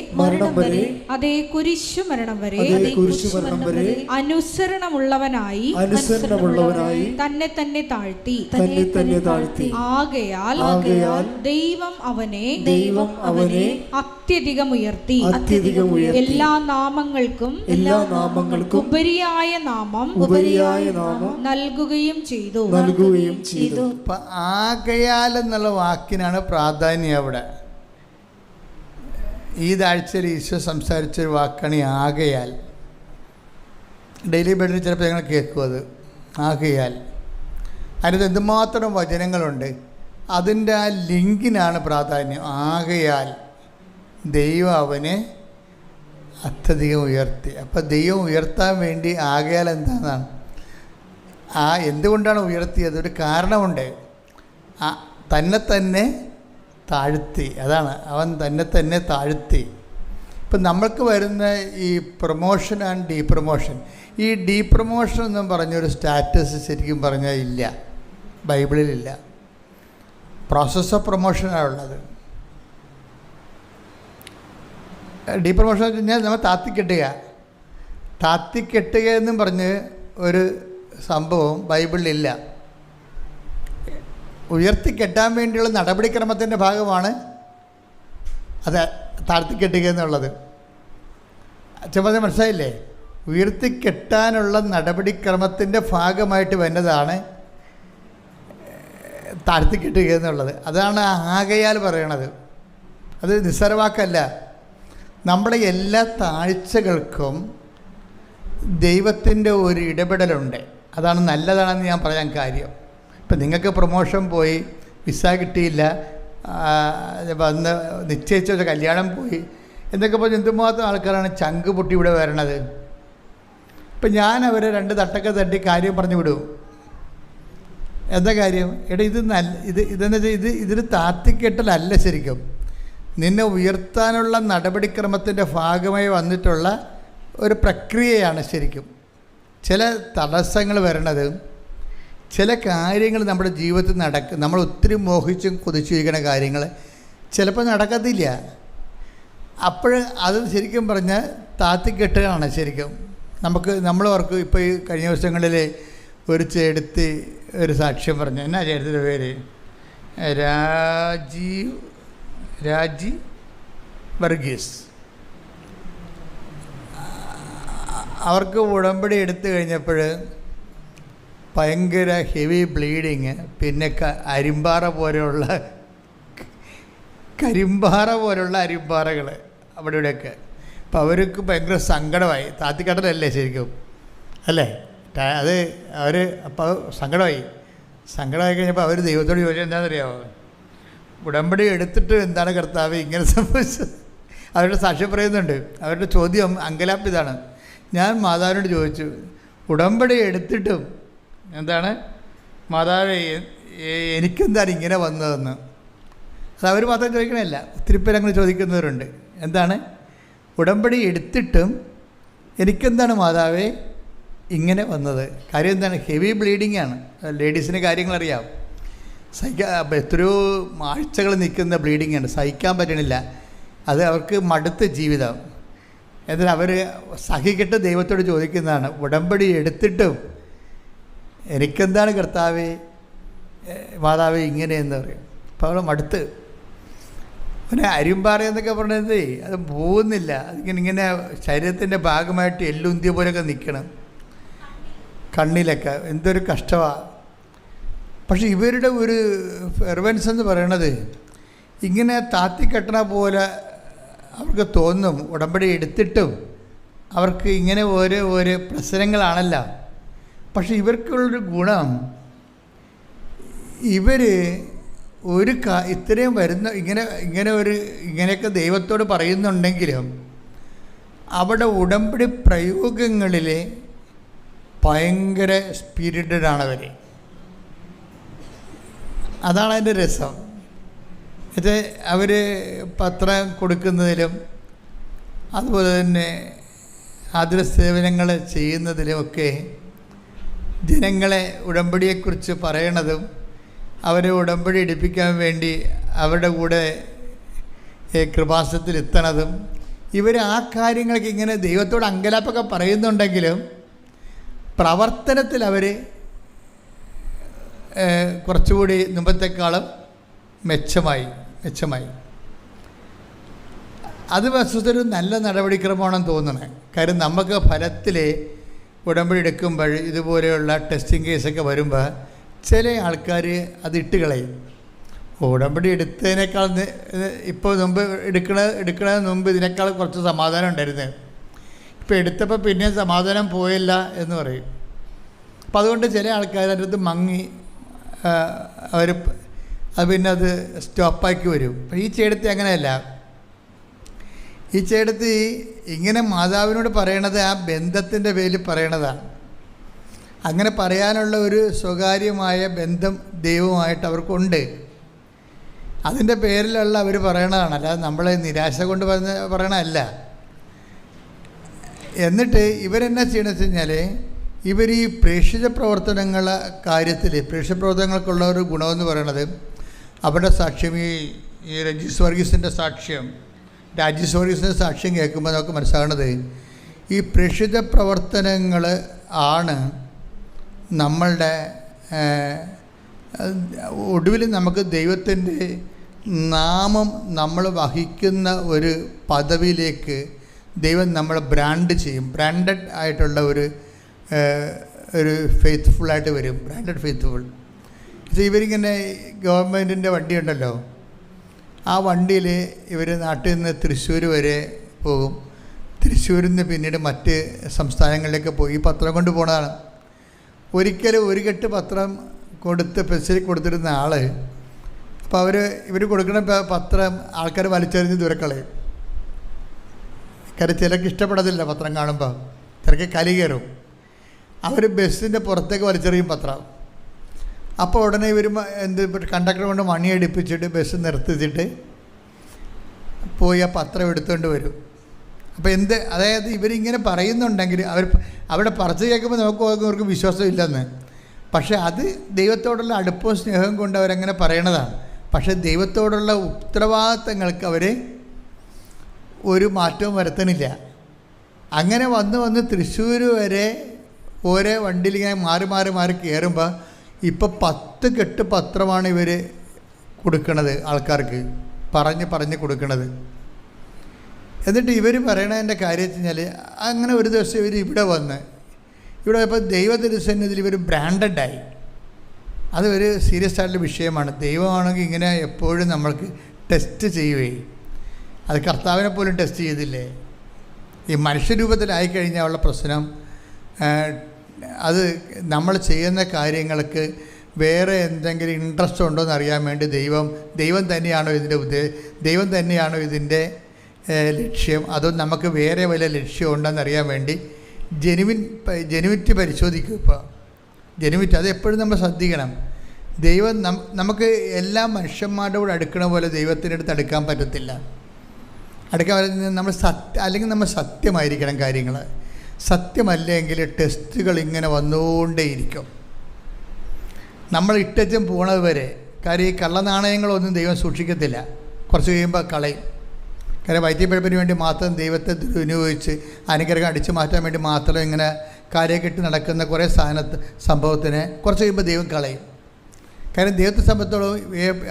അതേ കുരിശു മരണം വരെ അനുസരണമുള്ളവനായി തന്നെ തന്നെ താഴ്ത്തി. ആകയാൽ ദൈവം അവനെ അത്യധികം ഉയർത്തി എല്ലാ നാമങ്ങൾക്കും ഉപരിയായ നാമം നൽകുകയും ചെയ്തു. ആകയാൽ എന്നുള്ള വാക്കിനാണ് പ്രാധാന്യം അവിടെ. ഈ താഴ്ചയിൽ ഈശോ സംസാരിച്ചൊരു വാക്കാണ് ഈ ആകയാൽ. ഡെയിലി ബെഡിൽ ചിലപ്പോൾ ഞങ്ങൾ കേൾക്കും അത്. ആകയാൽ അതിനകത്ത് എന്തുമാത്രം വചനങ്ങളുണ്ട്, അതിൻ്റെ ആ ലിങ്കിനാണ് പ്രാധാന്യം. ആകയാൽ ദൈവം അവനെ അത്യധികം ഉയർത്തി. അപ്പം ദൈവം ഉയർത്താൻ വേണ്ടി ആകയാൽ എന്താണെന്നാണ്. എന്തുകൊണ്ടാണ് ഉയർത്തിയത്? ഒരു കാരണമുണ്ട്. തന്നെ താഴ്ത്തി. അതാണ്, അവൻ തന്നെ താഴ്ത്തി. ഇപ്പം നമ്മൾക്ക് വരുന്ന ഈ പ്രൊമോഷൻ ആൻഡ് ഡീപ്രൊമോഷൻ, ഈ ഡീപ്രൊമോഷൻ എന്നും പറഞ്ഞൊരു സ്റ്റാറ്റസ് ശരിക്കും പറഞ്ഞാൽ ഇല്ല, ബൈബിളിലില്ല. പ്രോസസ് ഓഫ് പ്രൊമോഷനാണ് ഉള്ളത്. ഡീപ്രൊമോഷൻ എന്ന് വെച്ച് കഴിഞ്ഞാൽ നമ്മൾ താത്തിക്കെട്ടുക എന്നും പറഞ്ഞ് ഒരു സംഭവം ബൈബിളിലില്ല. ഉയർത്തിക്കെട്ടാൻ വേണ്ടിയുള്ള നടപടിക്രമത്തിൻ്റെ ഭാഗമാണ് അത് താഴ്ത്തിക്കെട്ടുക എന്നുള്ളത്. ചെറുപ്പം മനസ്സിലായില്ലേ? ഉയർത്തിക്കെട്ടാനുള്ള നടപടിക്രമത്തിൻ്റെ ഭാഗമായിട്ട് വരുന്നതാണ് താഴ്ത്തിക്കെട്ടുക എന്നുള്ളത്. അതാണ് ആകയാൽ പറയണത്. അത് നിസ്സാരവാക്കല്ല. നമ്മുടെ എല്ലാ താഴ്ചകൾക്കും ദൈവത്തിൻ്റെ ഒരു ഇടപെടലുണ്ട്. അതാണ് നല്ലതാണെന്ന് ഞാൻ പറയാൻ കാര്യം. ഇപ്പം നിങ്ങൾക്ക് പ്രൊമോഷൻ പോയി, വിസ കിട്ടിയില്ല, വന്ന് നിശ്ചയിച്ച ഒരു കല്യാണം പോയി എന്നൊക്കെ പറഞ്ഞ് എന്തുമാത്രം ആൾക്കാരാണ് ചങ്ക് പൊട്ടി ഇവിടെ വരണത്. ഇപ്പം ഞാൻ അവരെ 2 തട്ടൊക്കെ തട്ടി കാര്യം പറഞ്ഞു വിടും. എന്താ കാര്യം? എടാ ഇതെന്ന് വെച്ചാൽ ഇതിന് താത്തിക്കെട്ടലല്ല, ശരിക്കും നിന്നെ ഉയർത്താനുള്ള നടപടിക്രമത്തിൻ്റെ ഭാഗമായി വന്നിട്ടുള്ള ഒരു പ്രക്രിയയാണ്. ശരിക്കും ചില തടസ്സങ്ങൾ വരണത്, ചില കാര്യങ്ങൾ നമ്മുടെ ജീവിതത്തിൽ നമ്മൾ ഒത്തിരി മോഹിച്ചും കൊതിച്ചിരിക്കുന്ന കാര്യങ്ങൾ ചിലപ്പോൾ നടക്കത്തില്ല. അപ്പോൾ അത് ശരിക്കും പറഞ്ഞാൽ താത്തിക്കെട്ടുകയാണ്. ശരിക്കും നമ്മളവർക്ക് ഇപ്പോൾ ഈ കഴിഞ്ഞ ദിവസങ്ങളിൽ ഒരു ചേട്ടത്തി ഒരു സാക്ഷ്യം പറഞ്ഞു. എന്നാ ചേട്ടത്തിൻ്റെ പേര്? രാജി വർഗീസ്. അവർക്ക് ഉടമ്പടി എടുത്തു കഴിഞ്ഞപ്പോൾ ഭയങ്കര ഹെവി ബ്ലീഡിങ്, പിന്നെ കരിമ്പാറ പോലെയുള്ള അരിമ്പാറകൾ അവിടെ ഇവിടെയൊക്കെ. അപ്പോൾ അവർക്ക് ഭയങ്കര സങ്കടമായി. താത്തിക്കടലല്ലേ ശരിക്കും, അല്ലേ? അത് അപ്പോൾ സങ്കടമായി കഴിഞ്ഞപ്പോൾ അവർ ദൈവത്തോട് ചോദിച്ചാൽ എന്താണെന്നറിയാമോ? ഉടമ്പടി എടുത്തിട്ട് എന്താണ് കർത്താവ് ഇങ്ങനെ സംഭവിച്ചത്? അവരുടെ സാക്ഷ്യം പറയുന്നുണ്ട്. അവരുടെ ചോദ്യം അങ്കലാപ്പ് ഇതാണ്. ഞാൻ മാതാവിനോട് ചോദിച്ചു, ഉടമ്പടി എടുത്തിട്ടും എന്താണ് മാതാവ് എനിക്കെന്താണ് ഇങ്ങനെ വന്നതെന്ന്. അത് അവർ മാത്രം ചോദിക്കണമല്ല, ഒത്തിരി പേര് അങ്ങനെ ചോദിക്കുന്നവരുണ്ട്. എന്താണ് ഉടമ്പടി എടുത്തിട്ടും എനിക്കെന്താണ് മാതാവേ ഇങ്ങനെ വന്നത്? കാര്യം എന്താണ്? ഹെവി ബ്ലീഡിങ് ആണ്. ലേഡീസിന് കാര്യങ്ങളറിയാം. എത്രയോ ആഴ്ചകൾ നിൽക്കുന്ന ബ്ലീഡിങ് ആണ്, സഹിക്കാൻ പറ്റണില്ല. അത് അവർക്ക് മടുത്ത ജീവിതം. എന്നാൽ അവർ സഹിക്കിട്ട് ദൈവത്തോട് ചോദിക്കുന്നതാണ്, ഉടമ്പടി എടുത്തിട്ടും എനിക്കെന്താണ് കർത്താവേ മാതാവേ ഇങ്ങനെയെന്ന് പറയും. അപ്പോൾ അവൾ മടുത്ത്. പിന്നെ അരിമ്പാറ എന്നൊക്കെ പറഞ്ഞത് അത് പോകുന്നില്ല. ഇങ്ങനെ ശരീരത്തിൻ്റെ ഭാഗമായിട്ട് എല്ലുന്തിയ പോലെയൊക്കെ നിൽക്കണം, കണ്ണിലൊക്കെ. എന്തൊരു കഷ്ടമാണ്. പക്ഷെ ഇവരുടെ ഒരു ഫെർവൻസ് എന്ന് പറയണത് ഇങ്ങനെ താത്തിക്കെട്ടണ പോലെ അവർക്ക് തോന്നും. ഉടമ്പടി എടുത്തിട്ടും അവർക്ക് ഇങ്ങനെ ഓരോ പ്രശ്നങ്ങളാണല്ലോ. പക്ഷെ ഇവർക്കുള്ളൊരു ഗുണം, ഇവർ ഇത്രയും വരുന്ന ഇങ്ങനെയൊക്കെ ദൈവത്തോട് പറയുന്നുണ്ടെങ്കിലും അവിടെ ഉടമ്പടി പ്രയോഗങ്ങളിൽ ഭയങ്കര സ്പിരിറ്റഡാണവർ. അതാണ് അതിൻ്റെ രസം. ഇത് അവർ പത്രം കൊടുക്കുന്നതിലും അതുപോലെ തന്നെ ആതുര സേവനങ്ങൾ ചെയ്യുന്നതിലുമൊക്കെ ജനങ്ങളെ ഉടമ്പടിയെക്കുറിച്ച് പറയണതും അവരെ ഉടമ്പടി എടുപ്പിക്കാൻ വേണ്ടി അവരുടെ കൂടെ കൃപാസനത്തിലെത്തണതും, ഇവർ ആ കാര്യങ്ങൾക്ക് ഇങ്ങനെ ദൈവത്തോട് അങ്കലാപ്പൊക്കെ പറയുന്നുണ്ടെങ്കിലും പ്രവർത്തനത്തിൽ അവർ കുറച്ചുകൂടി മുമ്പത്തെക്കാളും മെച്ചമായി. അത് വസ്തുതൊരു നല്ല നടപടിക്രമമാണെന്ന് തോന്നണേ. കാര്യം നമുക്ക് ഫലത്തിൽ ഉടമ്പടി എടുക്കുമ്പോൾ ഇതുപോലെയുള്ള ടെസ്റ്റിംഗ് കേസൊക്കെ വരുമ്പോൾ ചില ആൾക്കാർ അത് ഇട്ട് കളയും. ഉടമ്പടി എടുത്തതിനേക്കാൾ ഇപ്പോൾ മുമ്പ് എടുക്കണതിന് മുമ്പ് ഇതിനേക്കാൾ കുറച്ച് സമാധാനം ഉണ്ടായിരുന്നു, ഇപ്പോൾ എടുത്തപ്പോൾ പിന്നെയും സമാധാനം പോയില്ല എന്ന് പറയും. അപ്പം അതുകൊണ്ട് ചില ആൾക്കാർ അതിൻ്റെ അടുത്ത് മങ്ങി അത് പിന്നെ അത് സ്റ്റോപ്പാക്കി വരും. അപ്പം ഈ ചേട്ടത്തി അങ്ങനെയല്ല. ഈ ചേട്ടത്തി ഇങ്ങനെ മാതാവിനോട് പറയണത് ആ ബന്ധത്തിൻ്റെ പേരിൽ പറയണതാണ്. അങ്ങനെ പറയാനുള്ള ഒരു സ്വകാര്യമായ ബന്ധം ദൈവമായിട്ട് അവർക്കുണ്ട്. അതിൻ്റെ പേരിലുള്ള അവർ പറയണതാണ്, അല്ലാതെ നമ്മളെ നിരാശ കൊണ്ട് പറയണതല്ല. എന്നിട്ട് ഇവരെന്നാ ചെയ്യണമെന്ന് വെച്ച് കഴിഞ്ഞാൽ, ഇവർ ഈ പ്രേക്ഷിത പ്രവർത്തനങ്ങളെ കാര്യത്തിൽ, പ്രേക്ഷിത പ്രവർത്തനങ്ങൾക്കുള്ള ഒരു ഗുണമെന്ന് പറയണത്, അവരുടെ സാക്ഷ്യം ഈ രഞ്ജിസ് വർഗീസിൻ്റെ സാക്ഷ്യം, രാജീസ് വർഗീസിൻ്റെ സാക്ഷ്യം കേൾക്കുമ്പോൾ നമുക്ക് മനസ്സിലാകണത്, ഈ പ്രേക്ഷിത പ്രവർത്തനങ്ങൾ ആണ് നമ്മളുടെ ഒടുവിൽ നമുക്ക് ദൈവത്തിൻ്റെ നാമം നമ്മൾ വഹിക്കുന്ന ഒരു പദവിയിലേക്ക് ദൈവം നമ്മളെ ബ്രാൻഡ് ചെയ്യും. ബ്രാൻഡഡ് ആയിട്ടുള്ള ഒരു ഫെയ്ത്ത്ഫുള്ളായിട്ട് വരും. Branded faithful. ഇവരിങ്ങനെ ഗവൺമെൻറ്റിൻ്റെ വണ്ടിയുണ്ടല്ലോ, ആ വണ്ടിയിൽ ഇവർ നാട്ടിൽ നിന്ന് തൃശ്ശൂർ വരെ പോകും. തൃശ്ശൂരിൽ നിന്ന് പിന്നീട് മറ്റ് സംസ്ഥാനങ്ങളിലേക്ക് പോയി ഈ പത്രം കൊണ്ട് പോണതാണ്. ഒരിക്കലും ഒരു കെട്ട് പത്രം കൊടുത്ത് പെൻസിൽ കൊടുത്തിരുന്ന ആൾ, അപ്പോൾ ഇവർ കൊടുക്കുന്ന പത്രം ആൾക്കാർ വലിച്ചെറിഞ്ഞ് ദൂരക്കളയും. കാര്യം ചിലർക്ക് ഇഷ്ടപ്പെടത്തില്ല പത്രം കാണുമ്പോൾ, ചിലർക്ക് കലി കയറും. അവർ ബസ്സിൻ്റെ പുറത്തേക്ക് വലിച്ചെറിയും പത്രം. അപ്പോൾ ഉടനെ ഇവർ കണ്ടക്ടർ കൊണ്ട് മണിയടിപ്പിച്ചിട്ട് ബസ് നിർത്തിച്ചിട്ട് പോയി ആ പത്രം എടുത്തുകൊണ്ട് വരും. അപ്പോൾ അതായത് ഇവരിങ്ങനെ പറയുന്നുണ്ടെങ്കിൽ അവിടെ പറച്ച് കേൾക്കുമ്പോൾ അവർക്ക് വിശ്വാസം ഇല്ലെന്ന്. പക്ഷേ അത് ദൈവത്തോടുള്ള അടുപ്പവും സ്നേഹവും കൊണ്ട് അവരങ്ങനെ പറയണതാണ്. പക്ഷേ ദൈവത്തോടുള്ള ഉത്തരവാദിത്തങ്ങൾക്ക് അവർ ഒരു മാറ്റവും വരുത്തണില്ല. അങ്ങനെ വന്ന് തൃശ്ശൂർ വരെ ഓരോ വണ്ടിയിൽ ഇങ്ങനെ മാറി കയറുമ്പോൾ ഇപ്പോൾ 10 കെട്ട് പത്രമാണ് ഇവർ കൊടുക്കണത് ആൾക്കാർക്ക്, പറഞ്ഞ് കൊടുക്കണത്. എന്നിട്ട് ഇവർ പറയണതിൻ്റെ കാര്യം വെച്ച് കഴിഞ്ഞാൽ, അങ്ങനെ ഒരു ദിവസം ഇവർ ഇവിടെ ഇപ്പോൾ ദൈവത്തിരുസന്നിധിയിൽ ഇവർ ബ്രാൻഡഡായി. അത് ഒരു സീരിയസ് ആയിട്ടുള്ള വിഷയമാണ്. ദൈവമാണെങ്കിൽ ഇങ്ങനെ എപ്പോഴും നമ്മൾക്ക് ടെസ്റ്റ് ചെയ്യുകയും, അത് കർത്താവിനെ പോലും ടെസ്റ്റ് ചെയ്തില്ലേ. ഈ മനുഷ്യരൂപത്തിലായിക്കഴിഞ്ഞാൽ ഉള്ള പ്രശ്നം, അത് നമ്മൾ ചെയ്യുന്ന കാര്യങ്ങൾക്ക് വേറെ എന്തെങ്കിലും ഇൻട്രസ്റ്റ് ഉണ്ടോ എന്ന് അറിയാൻ വേണ്ടി ദൈവം തന്നെയാണോ ദൈവം തന്നെയാണോ ഇതിൻ്റെ ലക്ഷ്യം, അതോ നമുക്ക് വേറെ വല്ല ലക്ഷ്യം ഉണ്ടെന്നറിയാൻ വേണ്ടി ജെനുവിറ്റി പരിശോധിക്കും. ഇപ്പോൾ ജെനുവിറ്റി അത് എപ്പോഴും നമ്മൾ ശ്രദ്ധിക്കണം. ദൈവം നമുക്ക് എല്ലാ മനുഷ്യന്മാരുടെ കൂടെ അടുക്കണ പോലെ ദൈവത്തിൻ്റെ അടുത്ത് അടുക്കാൻ പറ്റത്തില്ല. നമ്മൾ അല്ലെങ്കിൽ നമ്മൾ സത്യമായിരിക്കണം കാര്യങ്ങൾ. സത്യമല്ലെങ്കിൽ ടെസ്റ്റുകൾ ഇങ്ങനെ വന്നുകൊണ്ടേയിരിക്കും, നമ്മൾ ഇട്ടച്ചും പോണത് വരെ. കാര്യം ഈ കള്ളനാണയങ്ങളൊന്നും ദൈവം സൂക്ഷിക്കത്തില്ല, കുറച്ച് കഴിയുമ്പോൾ കളയും. കാര്യം വൈദ്യപ്പിഴപ്പിന് വേണ്ടി മാത്രം ദൈവത്തെ വിനിയോഗിച്ച് അനുഗ്രഹം അടിച്ചു മാറ്റാൻ വേണ്ടി മാത്രം ഇങ്ങനെ കാര്യക്കെട്ട് നടക്കുന്ന കുറേ സംഭവത്തിന് കുറച്ച് കഴിയുമ്പോൾ ദൈവം കളയും. കാര്യം ദൈവത്തെ സംബന്ധിച്ചോളം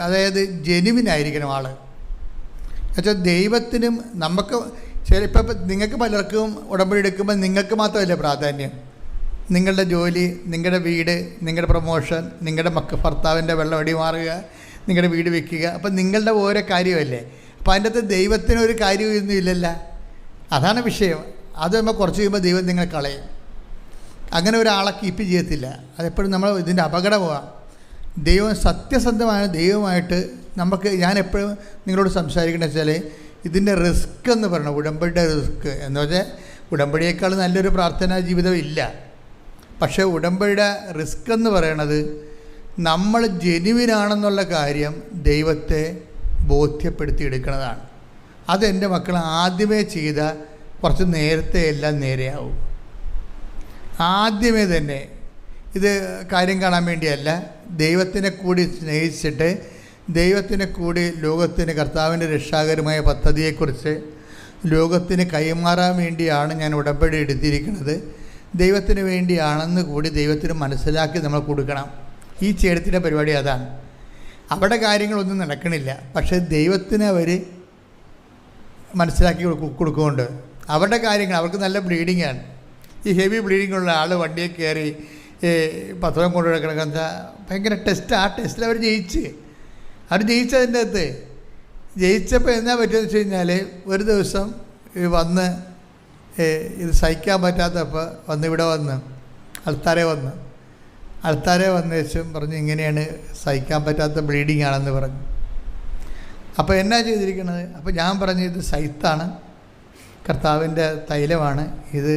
അതായത് ജെനുവിനായിരിക്കണം ആൾ. എന്നുവെച്ചാൽ ദൈവത്തിനും നമുക്ക് ചിലപ്പോൾ നിങ്ങൾക്ക് പലർക്കും ഉടമ്പടി എടുക്കുമ്പോൾ നിങ്ങൾക്ക് മാത്രമല്ല പ്രാധാന്യം. നിങ്ങളുടെ ജോലി, നിങ്ങളുടെ വീട്, നിങ്ങളുടെ പ്രൊമോഷൻ, നിങ്ങളുടെ ഭർത്താവിൻ്റെ വെള്ളമടി മാറുക, നിങ്ങളുടെ വീട് വയ്ക്കുക, അപ്പം നിങ്ങളുടെ ഓരോ കാര്യമല്ലേ. അപ്പോൾ അതിൻ്റെ അകത്ത് ദൈവത്തിനൊരു കാര്യമൊന്നും ഇല്ലല്ല. അതാണ് വിഷയം. അത് നമ്മൾ കുറച്ച് കഴിയുമ്പോൾ ദൈവം നിങ്ങൾ കളയും. അങ്ങനെ ഒരാളെ കീപ്പ് ചെയ്യത്തില്ല. അതെപ്പോഴും നമ്മൾ ഇതിൻ്റെ അപകടമാണ്. ദൈവം സത്യസന്ധമായ ദൈവമായിട്ട് ഞാൻ എപ്പോഴും നിങ്ങളോട് സംസാരിക്കണമെന്ന് വെച്ചാൽ, ഇതിൻ്റെ റിസ്ക് എന്ന് പറയണം, ഉടമ്പടിയുടെ റിസ്ക് എന്ന് വെച്ചാൽ ഉടമ്പടിയേക്കാൾ നല്ലൊരു പ്രാർത്ഥനാ ജീവിതം ഇല്ല. പക്ഷേ ഉടമ്പടിയുടെ റിസ്ക് എന്ന് പറയണത് നമ്മൾ ജെനുവിനാണെന്നുള്ള കാര്യം ദൈവത്തെ ബോധ്യപ്പെടുത്തി എടുക്കുന്നതാണ്. അതെൻ്റെ മക്കൾ ആദ്യമേ ചെയ്ത കുറച്ച് നേരത്തെ എല്ലാം നേരെയാവും. ആദ്യമേ തന്നെ ഇത് കാര്യം കാണാൻ വേണ്ടിയല്ല, ദൈവത്തിനെ കൂടി സ്നേഹിച്ചിട്ട് ദൈവത്തിനെ കൂടി ലോകത്തിന് കർത്താവിൻ്റെ രക്ഷാകരമായ പദ്ധതിയെക്കുറിച്ച് ലോകത്തിന് കൈമാറാൻ വേണ്ടിയാണ് ഞാൻ ഉടമ്പടി എടുത്തിരിക്കുന്നത്. ദൈവത്തിന് വേണ്ടിയാണെന്ന് കൂടി ദൈവത്തിന് മനസ്സിലാക്കി നമ്മൾ കൊടുക്കണം. ഈ ചേടത്തിൻ്റെ പരിപാടി അതാണ്. അവിടെ കാര്യങ്ങളൊന്നും നടക്കണില്ല, പക്ഷേ ദൈവത്തിന് അവർ മനസ്സിലാക്കി കൊടുക്കുന്നുണ്ട്. അവരുടെ കാര്യങ്ങൾ അവർക്ക് നല്ല ബ്ലീഡിങ്ങാണ്. ഈ ഹെവി ബ്ലീഡിങ്ങുള്ള ആൾ വണ്ടിയിൽ കയറി പത്രം കൊണ്ടു കിടക്കുന്ന ഭയങ്കര ടെസ്റ്റ്. ആ ടെസ്റ്റിൽ അവർ ജയിച്ചതിൻ്റെ അകത്ത് ജയിച്ചപ്പോൾ എന്നാ പറ്റുമെന്ന് വെച്ച് കഴിഞ്ഞാൽ, ഒരു ദിവസം വന്ന് ഇത് സഹിക്കാൻ പറ്റാത്തപ്പോൾ ഇവിടെ വന്ന് അൾത്താരെ വന്ന് വെച്ചും പറഞ്ഞു ഇങ്ങനെയാണ്, സഹിക്കാൻ പറ്റാത്ത ബ്ലീഡിങ് ആണെന്ന് പറഞ്ഞു. അപ്പോൾ എന്നാ ചെയ്തിരിക്കുന്നത്? അപ്പോൾ ഞാൻ പറഞ്ഞു ഇത് സൈത്താണ്, കർത്താവിൻ്റെ തൈലമാണ്, ഇത്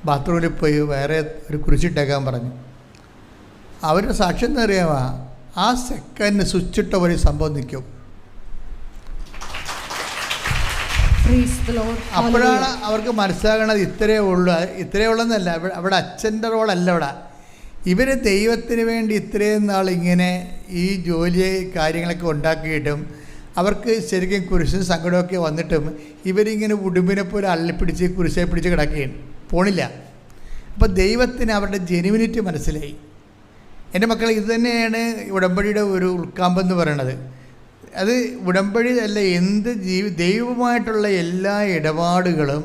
ബാത്റൂമിൽ പോയി വേറെ ഒരു കുരിശിട്ടേക്കാൻ പറഞ്ഞു. അവരുടെ സാക്ഷ്യം എന്ന് അറിയാമോ, ആ സെക്കൻഡ് സ്വിച്ചിട്ട ഒരു സംഭവം നിൽക്കും. Praise the Lord. അപ്പോഴാണ് അവർക്ക് മനസ്സിലാകണത് ഇത്രയേ ഉള്ളെന്നല്ല. അവിടെ അച്ഛൻ്റെ റോളല്ല. ഇവർ ദൈവത്തിന് വേണ്ടി ഇത്രയും നാൾ ഇങ്ങനെ ഈ ജോലി കാര്യങ്ങളൊക്കെ ഉണ്ടാക്കിയിട്ടും അവർക്ക് ശരിക്കും കുരിശും സങ്കടമൊക്കെ വന്നിട്ടും ഇവരിങ്ങനെ ഉടുമ്പിനെ പോലെ അള്ളിപ്പിടിച്ച് കുരിശെ പിടിച്ച് കിടക്കുകയാണ്, പോണില്ല. അപ്പോൾ ദൈവത്തിന് അവരുടെ ജെനുവിനിറ്റി മനസ്സിലായി. എൻ്റെ മക്കൾ, ഇത് തന്നെയാണ് ഉടമ്പടിയുടെ ഒരു ഉൾക്കാമ്പെന്ന് പറയണത്. അത് ഉടമ്പടി അല്ല, എന്ത് ദൈവവുമായിട്ടുള്ള എല്ലാ ഇടപാടുകളും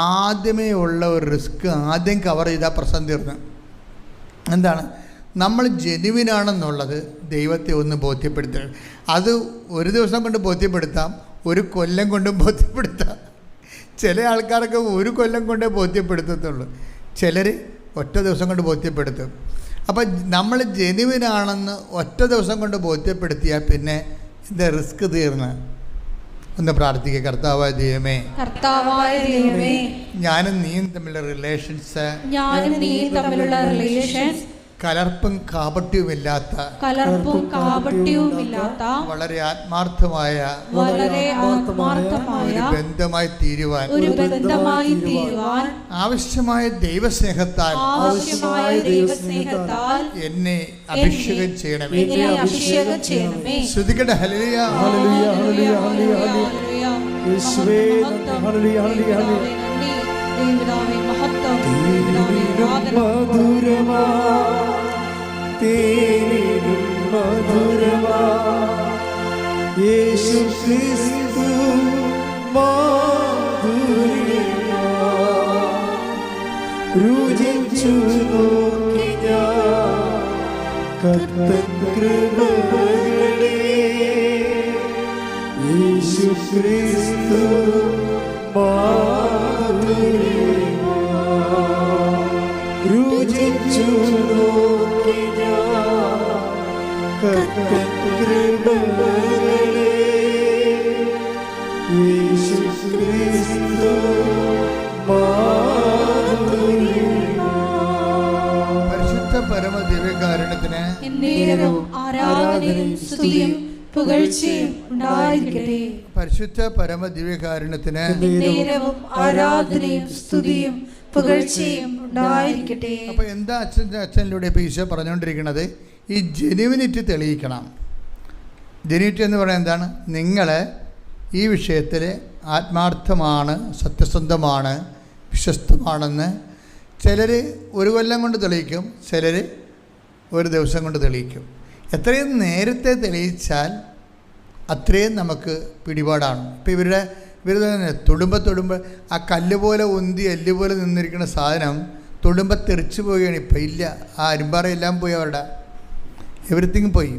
ആദ്യമേ ഉള്ള ഒരു റിസ്ക് ആദ്യം കവർ ചെയ്താൽ പ്രശ്നം തീർന്നു. എന്താണ്? നമ്മൾ ജെനുവിനാണെന്നുള്ളത് ദൈവത്തെ ഒന്ന് ബോധ്യപ്പെടുത്തുക. അത് ഒരു ദിവസം കൊണ്ട് ബോധ്യപ്പെടുത്താം, ഒരു കൊല്ലം കൊണ്ടും ബോധ്യപ്പെടുത്താം. ചില ആൾക്കാരൊക്കെ ഒരു കൊല്ലം കൊണ്ടേ ബോധ്യപ്പെടുത്തത്തുള്ളൂ, ചിലർ ഒറ്റ ദിവസം കൊണ്ട് ബോധ്യപ്പെടുത്തും. അപ്പം നമ്മൾ ജെനുവിനാണെന്ന് ഒറ്റ ദിവസം കൊണ്ട് ബോധ്യപ്പെടുത്തിയാൽ പിന്നെ ഇതിൻ്റെ റിസ്ക് തീർന്ന്. ഒന്ന് പ്രാർത്ഥിക്കുക. കർത്താവായ ദൈവമേ, ഞാനും നീയും തമ്മിലുള്ള റിലേഷൻസ് കലർപ്പും കാപട്യവുമില്ലാത്ത വളരെ ആത്മാർത്ഥമായ ഒരു ബന്ധമായി തീരുവാൻ ആവശ്യമായ ദൈവസ്നേഹത്താൽ എന്നെ അഭിഷേകം ചെയ്യണമേ. ശ്രുതിക്കട്ടെ. ഹല്ലേലൂയ, ഹല്ലേലൂയ, ഹല്ലേലൂയ, ഹല്ലേലൂയ. യേശുവേ ഹല്ലേലൂയ, ഹല്ലേലൂയ, ഹല്ലേലൂയ. മധുരമാ തേനിലും മധുരമാ യേശു ക്രിസ്തു മാധുര്യമാ രുചിച്ചു നോക്കി ഞാൻ കർത്തൻ കൃപകളെ യേശു ക്രിസ്തു മാധുര്യമാ രുചിച്ചു നോക്കി ഞാൻ കർത്തൻ കൃപകളെ യേശു ക്രിസ്തു മാധുര്യമാ. പരിശുദ്ധ പരമ ദിവ്യകാരുണ്യത്തിന് ആരാധനയും സ്തുതിയും പുകഴ്ചയും ഉണ്ടായിരിക്കട്ടെ. പരിശുദ്ധ പരമ ദിവ്യകാരുണ്യത്തിന് ആരാധനയും സ്തുതിയും പുകഴ്ചയും ഉണ്ടായിരിക്കട്ടെ. അപ്പോൾ എന്താ അച്ഛനിലൂടെ ഇപ്പോൾ ഈശോ പറഞ്ഞുകൊണ്ടിരിക്കുന്നത്? ഈ ജെനുവിനിറ്റി തെളിയിക്കണം. ജെനുവിനിറ്റി എന്ന് പറയുന്നത് എന്താണ്? നിങ്ങൾ ഈ വിഷയത്തിൽ ആത്മാർത്ഥമാണ്, സത്യസന്ധമാണ്, വിശ്വസ്തമാണെന്ന് ചിലർ ഒരു കൊല്ലം കൊണ്ട് തെളിയിക്കും, ചിലർ ഒരു ദിവസം കൊണ്ട് തെളിയിക്കും. എത്രയും നേരത്തെ തെളിയിച്ചാൽ അത്രയും നമുക്ക് പിടിപാടാണ്. ഇപ്പോൾ ഇവർ തന്നെ തൊടുമ്പോൾ ആ കല്ല് പോലെ ഉന്തി എല്ല് പോലെ നിന്നിരിക്കുന്ന സാധനം തൊടുമ്പോൾ തെറിച്ച് പോവുകയാണ്. ഇപ്പം ഇല്ല, ആ അരുമ്പാറയെല്ലാം പോയി, അവരുടെ എവറിത്തിങ് പോയി.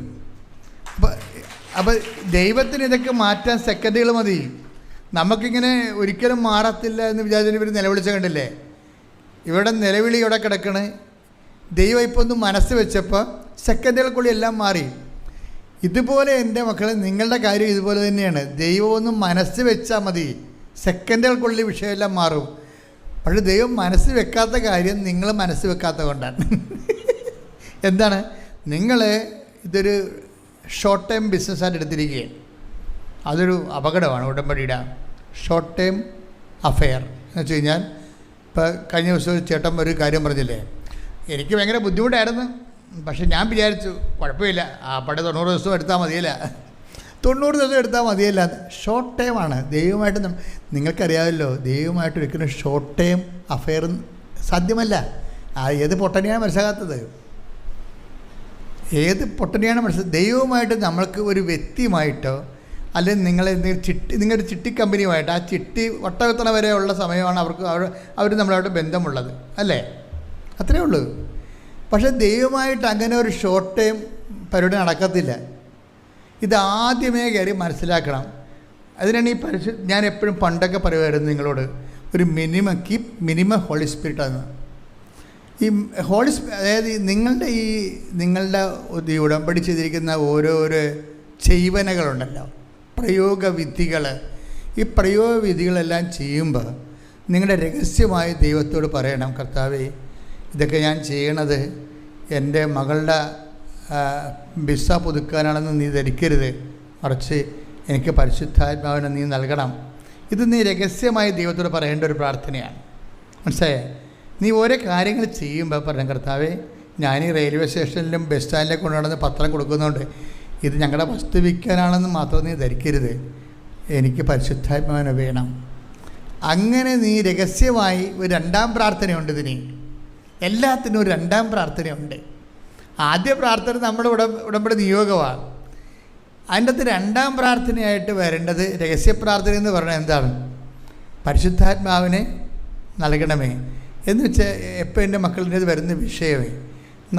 അപ്പോൾ ദൈവത്തിന് ഇതൊക്കെ മാറ്റാൻ സെക്കൻഡുകൾ മതി. നമുക്കിങ്ങനെ ഒരിക്കലും മാറത്തില്ല എന്ന് വിചാരിച്ചു ഇവർ നിലവിളിച്ച കണ്ടില്ലേ? ഇവിടെ നിലവിളി ഇവിടെ കിടക്കണേ. ദൈവം ഇപ്പോൾ ഒന്ന് മനസ്സ് വെച്ചപ്പോൾ സെക്കൻഡുകൾക്കുള്ളിൽ എല്ലാം മാറി. ഇതുപോലെ എൻ്റെ മക്കളെ, നിങ്ങളുടെ കാര്യം ഇതുപോലെ തന്നെയാണ്. ദൈവം ഒന്ന് മനസ്സ് വെച്ചാൽ മതി, സെക്കൻഡുകൾക്കുള്ളിൽ വിഷയമെല്ലാം മാറും. പക്ഷേ ദൈവം മനസ്സ് വെക്കാത്ത കാര്യം നിങ്ങൾ മനസ്സ് വെക്കാത്ത കൊണ്ടാണ്. എന്താണ്? നിങ്ങൾ ഇതൊരു ഷോർട്ട് ടൈം ബിസിനസ്സായിട്ട് എടുത്തിരിക്കുകയാണ്. അതൊരു അപകടമാണ് ഉടമ്പടിയുടെ. ഷോർട്ട് ടൈം അഫെയർ എന്ന് വെച്ച് കഴിഞ്ഞാൽ, ഇപ്പോൾ കഴിഞ്ഞ ദിവസം ചേട്ടൻ ഒരു കാര്യം പറഞ്ഞില്ലേ, എനിക്ക് ഭയങ്കര ബുദ്ധിമുട്ടായിരുന്നു, പക്ഷെ ഞാൻ വിചാരിച്ചു കുഴപ്പമില്ല, ആ പടം 90 ദിവസം എടുത്താൽ മതിയല്ല, 90 ദിവസം എടുത്താൽ മതിയല്ല. ഷോർട്ട് ടൈമാണ്. ദൈവമായിട്ട് നിങ്ങൾക്കറിയാമല്ലോ, ദൈവമായിട്ട് ഒരിക്കലും ഷോർട്ട് ടൈം അഫെയർ സാധ്യമല്ല. ഏത് പൊട്ടനെയാണ് മനസ്സിലാകാത്തത്? ഏത് പൊട്ടനെയാണ് ദൈവവുമായിട്ട് നമ്മൾക്ക് ഒരു വ്യക്തിയുമായിട്ടോ അല്ലെങ്കിൽ നിങ്ങളുടെ ചിട്ടി കമ്പനിയുമായിട്ട് ആ ചിട്ടി വട്ടവെത്തണ വരെയുള്ള സമയമാണ് അവർ നമ്മളായിട്ട് ബന്ധമുള്ളത്, അല്ലേ? അത്രയേ ഉള്ളൂ. പക്ഷേ ദൈവമായിട്ട് അങ്ങനെ ഒരു ഷോർട്ട് ടൈം പരിപാടി നടക്കത്തില്ല. ഇതാദ്യമേ കയറി മനസ്സിലാക്കണം. അതിനാണ് ഞാൻ എപ്പോഴും പണ്ടൊക്കെ പറയുമായിരുന്നു നിങ്ങളോട്, ഒരു മിനിമം ഹോളി സ്പിരിറ്റാണ്. ഈ ഹോളി അതായത് നിങ്ങളുടെ ഉടമ്പടി ചെയ്തിരിക്കുന്ന ഓരോരോ ചെയ്വനകളുണ്ടല്ലോ, പ്രയോഗവിധികൾ. ഈ പ്രയോഗവിധികളെല്ലാം ചെയ്യുമ്പോൾ നിങ്ങളുടെ രഹസ്യമായി ദൈവത്തോട് പറയണം, കർത്താവേ, ഇതൊക്കെ ഞാൻ ചെയ്യണത് എൻ്റെ മകളുടെ വിസ പുതുക്കാനാണെന്ന് നീ ധരിക്കരുത്, മറിച്ച് എനിക്ക് പരിശുദ്ധാത്മാവിനെ നീ നൽകണം. ഇത് നീ രഹസ്യമായി ദൈവത്തോട് പറയേണ്ട ഒരു പ്രാർത്ഥനയാണ്. മനസ്സിലായേ? നീ ഓരോ കാര്യങ്ങൾ ചെയ്യുമ്പോൾ പറയാം, കർത്താവേ, ഞാൻ ഈ റെയിൽവേ സ്റ്റേഷനിലും ബസ് സ്റ്റാൻഡിലേക്ക് കൊണ്ടുവന്ന് പത്രം കൊടുക്കുന്നുണ്ട്, ഇത് ഞങ്ങളുടെ വസ്തു വിൽക്കാനാണെന്ന് മാത്രം നീ ധരിക്കരുത്, എനിക്ക് പരിശുദ്ധാത്മാവിനെ വേണം. അങ്ങനെ നീ രഹസ്യമായി ഒരു രണ്ടാം പ്രാർത്ഥനയുണ്ട്. ഇതിന് എല്ലാത്തിനും ഒരു രണ്ടാം പ്രാർത്ഥനയുണ്ട്. ആദ്യ പ്രാർത്ഥന നമ്മുടെ ഉടമ്പടി നിയോഗമാണ്. അതിൻ്റെ അകത്ത് രണ്ടാം പ്രാർത്ഥനയായിട്ട് വരേണ്ടത് രഹസ്യ പ്രാർത്ഥന എന്ന് പറഞ്ഞാൽ എന്താണ്? പരിശുദ്ധാത്മാവിനെ നൽകണമേ എന്ന് വെച്ചാൽ എപ്പോൾ എൻ്റെ മക്കളുടെ വരുന്ന വിഷയമേ,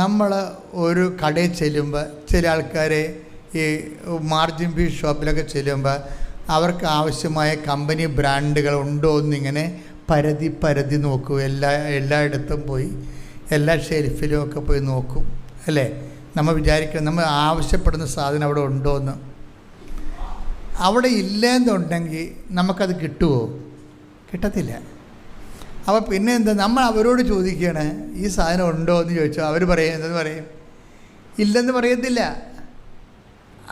നമ്മൾ ഒരു കടയിൽ ചെല്ലുമ്പോൾ ചില ആൾക്കാരെ ഈ മാർജിൻ ഫീ ഷോപ്പിലൊക്കെ ചെല്ലുമ്പോൾ അവർക്ക് ആവശ്യമായ കമ്പനി ബ്രാൻഡുകൾ ഉണ്ടോ എന്നിങ്ങനെ പരതി നോക്കും. എല്ലായിടത്തും പോയി എല്ലാ ഷെൽഫിലും ഒക്കെ പോയി നോക്കും, അല്ലേ? നമ്മൾ വിചാരിക്കണം നമ്മൾ ആവശ്യപ്പെടുന്ന സാധനം അവിടെ ഉണ്ടോ എന്ന്. അവിടെ ഇല്ലെന്നുണ്ടെങ്കിൽ നമുക്കത് കിട്ടുമോ? കിട്ടത്തില്ല. അപ്പോൾ പിന്നെ എന്താ, നമ്മൾ അവരോട് ചോദിക്കുകയാണ് ഈ സാധനം ഉണ്ടോ എന്ന് ചോദിച്ചാൽ അവർ പറയും, എന്തെന്ന് പറയും? ഇല്ലെന്ന് പറയത്തില്ല.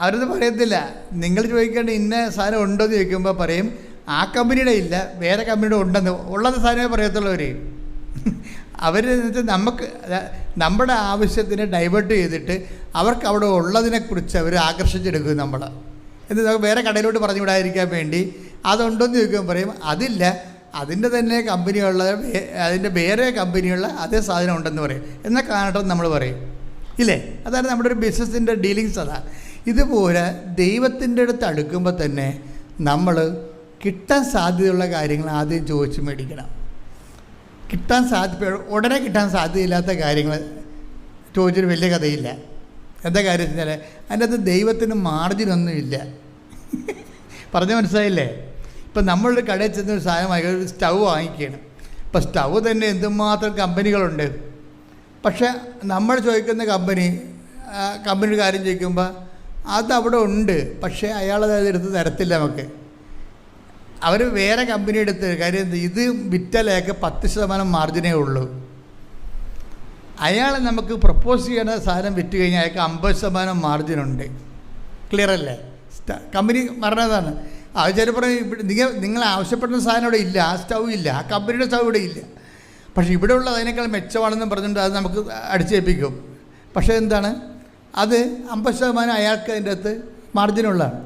അവരത് പറയത്തില്ല. നിങ്ങൾ ചോദിക്കേണ്ട ഇന്ന സാധനം ഉണ്ടോ എന്ന് ചോദിക്കുമ്പോൾ പറയും ആ കമ്പനിയുടെ ഇല്ല, വേറെ കമ്പനിയുടെ ഉണ്ടെന്ന്. ഉള്ളത് സാധനമേ പറയത്തുള്ളവർ. അവർ നമുക്ക് നമ്മുടെ ആവശ്യത്തിന് ഡൈവേർട്ട് ചെയ്തിട്ട് അവർക്ക് അവിടെ ഉള്ളതിനെക്കുറിച്ച് അവർ ആകർഷിച്ചെടുക്കും നമ്മൾ. എന്നിട്ട് നമുക്ക് വേറെ കടയിലോട്ട് പറഞ്ഞു വിടാതിരിക്കാൻ വേണ്ടി അതുണ്ടോയെന്ന് ചോദിക്കുമ്പോൾ പറയും അതില്ല, അതിൻ്റെ തന്നെ കമ്പനിയുള്ള അതിൻ്റെ വേറെ കമ്പനിയുള്ള അതേ സാധനം ഉണ്ടെന്ന് പറയും. എന്നാൽ കാണട്ടെന്ന് നമ്മൾ പറയും, ഇല്ലേ? അതാണ് നമ്മുടെ ഒരു ബിസിനസ്സിൻ്റെ ഡീലിങ്സ്. അതാണ്. ഇതുപോലെ ദൈവത്തിൻ്റെ അടുത്ത് അടുക്കുമ്പോൾ തന്നെ നമ്മൾ കിട്ടാൻ സാധ്യതയുള്ള കാര്യങ്ങൾ ആദ്യം ചോദിച്ച് മേടിക്കണം. ഉടനെ കിട്ടാൻ സാധ്യതയില്ലാത്ത കാര്യങ്ങൾ ചോദിച്ചൊരു വലിയ കഥയില്ല. എന്താ കാര്യം വെച്ചാൽ അതിൻ്റെ അകത്ത് ദൈവത്തിന് മാർജിനൊന്നുമില്ല. പറഞ്ഞ മനസ്സിലായില്ലേ? ഇപ്പം നമ്മളൊരു കടയിൽ ചെന്ന ഒരു സാധനം വാങ്ങിക്കുക, ഒരു സ്റ്റൗ വാങ്ങിക്കുകയാണ്. ഇപ്പം സ്റ്റൗ തന്നെ എന്തുമാത്രം കമ്പനികളുണ്ട്. പക്ഷേ നമ്മൾ ചോദിക്കുന്ന കമ്പനിയുടെ കാര്യം ചോദിക്കുമ്പോൾ അതവിടെ ഉണ്ട്, പക്ഷേ അയാളത് എടുത്ത് തരത്തില്ല നമുക്ക്. അവർ വേറെ കമ്പനി എടുത്ത് കാര്യം ഇത് വിറ്റലേക്ക് 10% മാർജിനേ ഉള്ളൂ. അയാൾ നമുക്ക് പ്രപ്പോസ് ചെയ്യുന്ന സാധനം വിറ്റ് കഴിഞ്ഞാൽ അയാൾക്ക് 50% മാർജിനുണ്ട്. ക്ലിയർ അല്ലേ? കമ്പനി പറഞ്ഞതാണ്. അത് ചിലപ്പോൾ നിങ്ങൾ ആവശ്യപ്പെടുന്ന സാധനം ഇവിടെ ഇല്ല, ആ സ്റ്റൗ ഇല്ല, ആ കമ്പനിയുടെ സ്റ്റൗ ഇവിടെ ഇല്ല, പക്ഷേ ഇവിടെ ഉള്ള അതിനേക്കാൾ മെച്ചമാണെന്ന് പറഞ്ഞിട്ട് അത് നമുക്ക് അടിച്ചേൽപ്പിക്കും. പക്ഷേ എന്താണ്, അത് 50% അയാൾക്ക് അതിൻ്റെ അകത്ത് മാർജിനുള്ളതാണ്.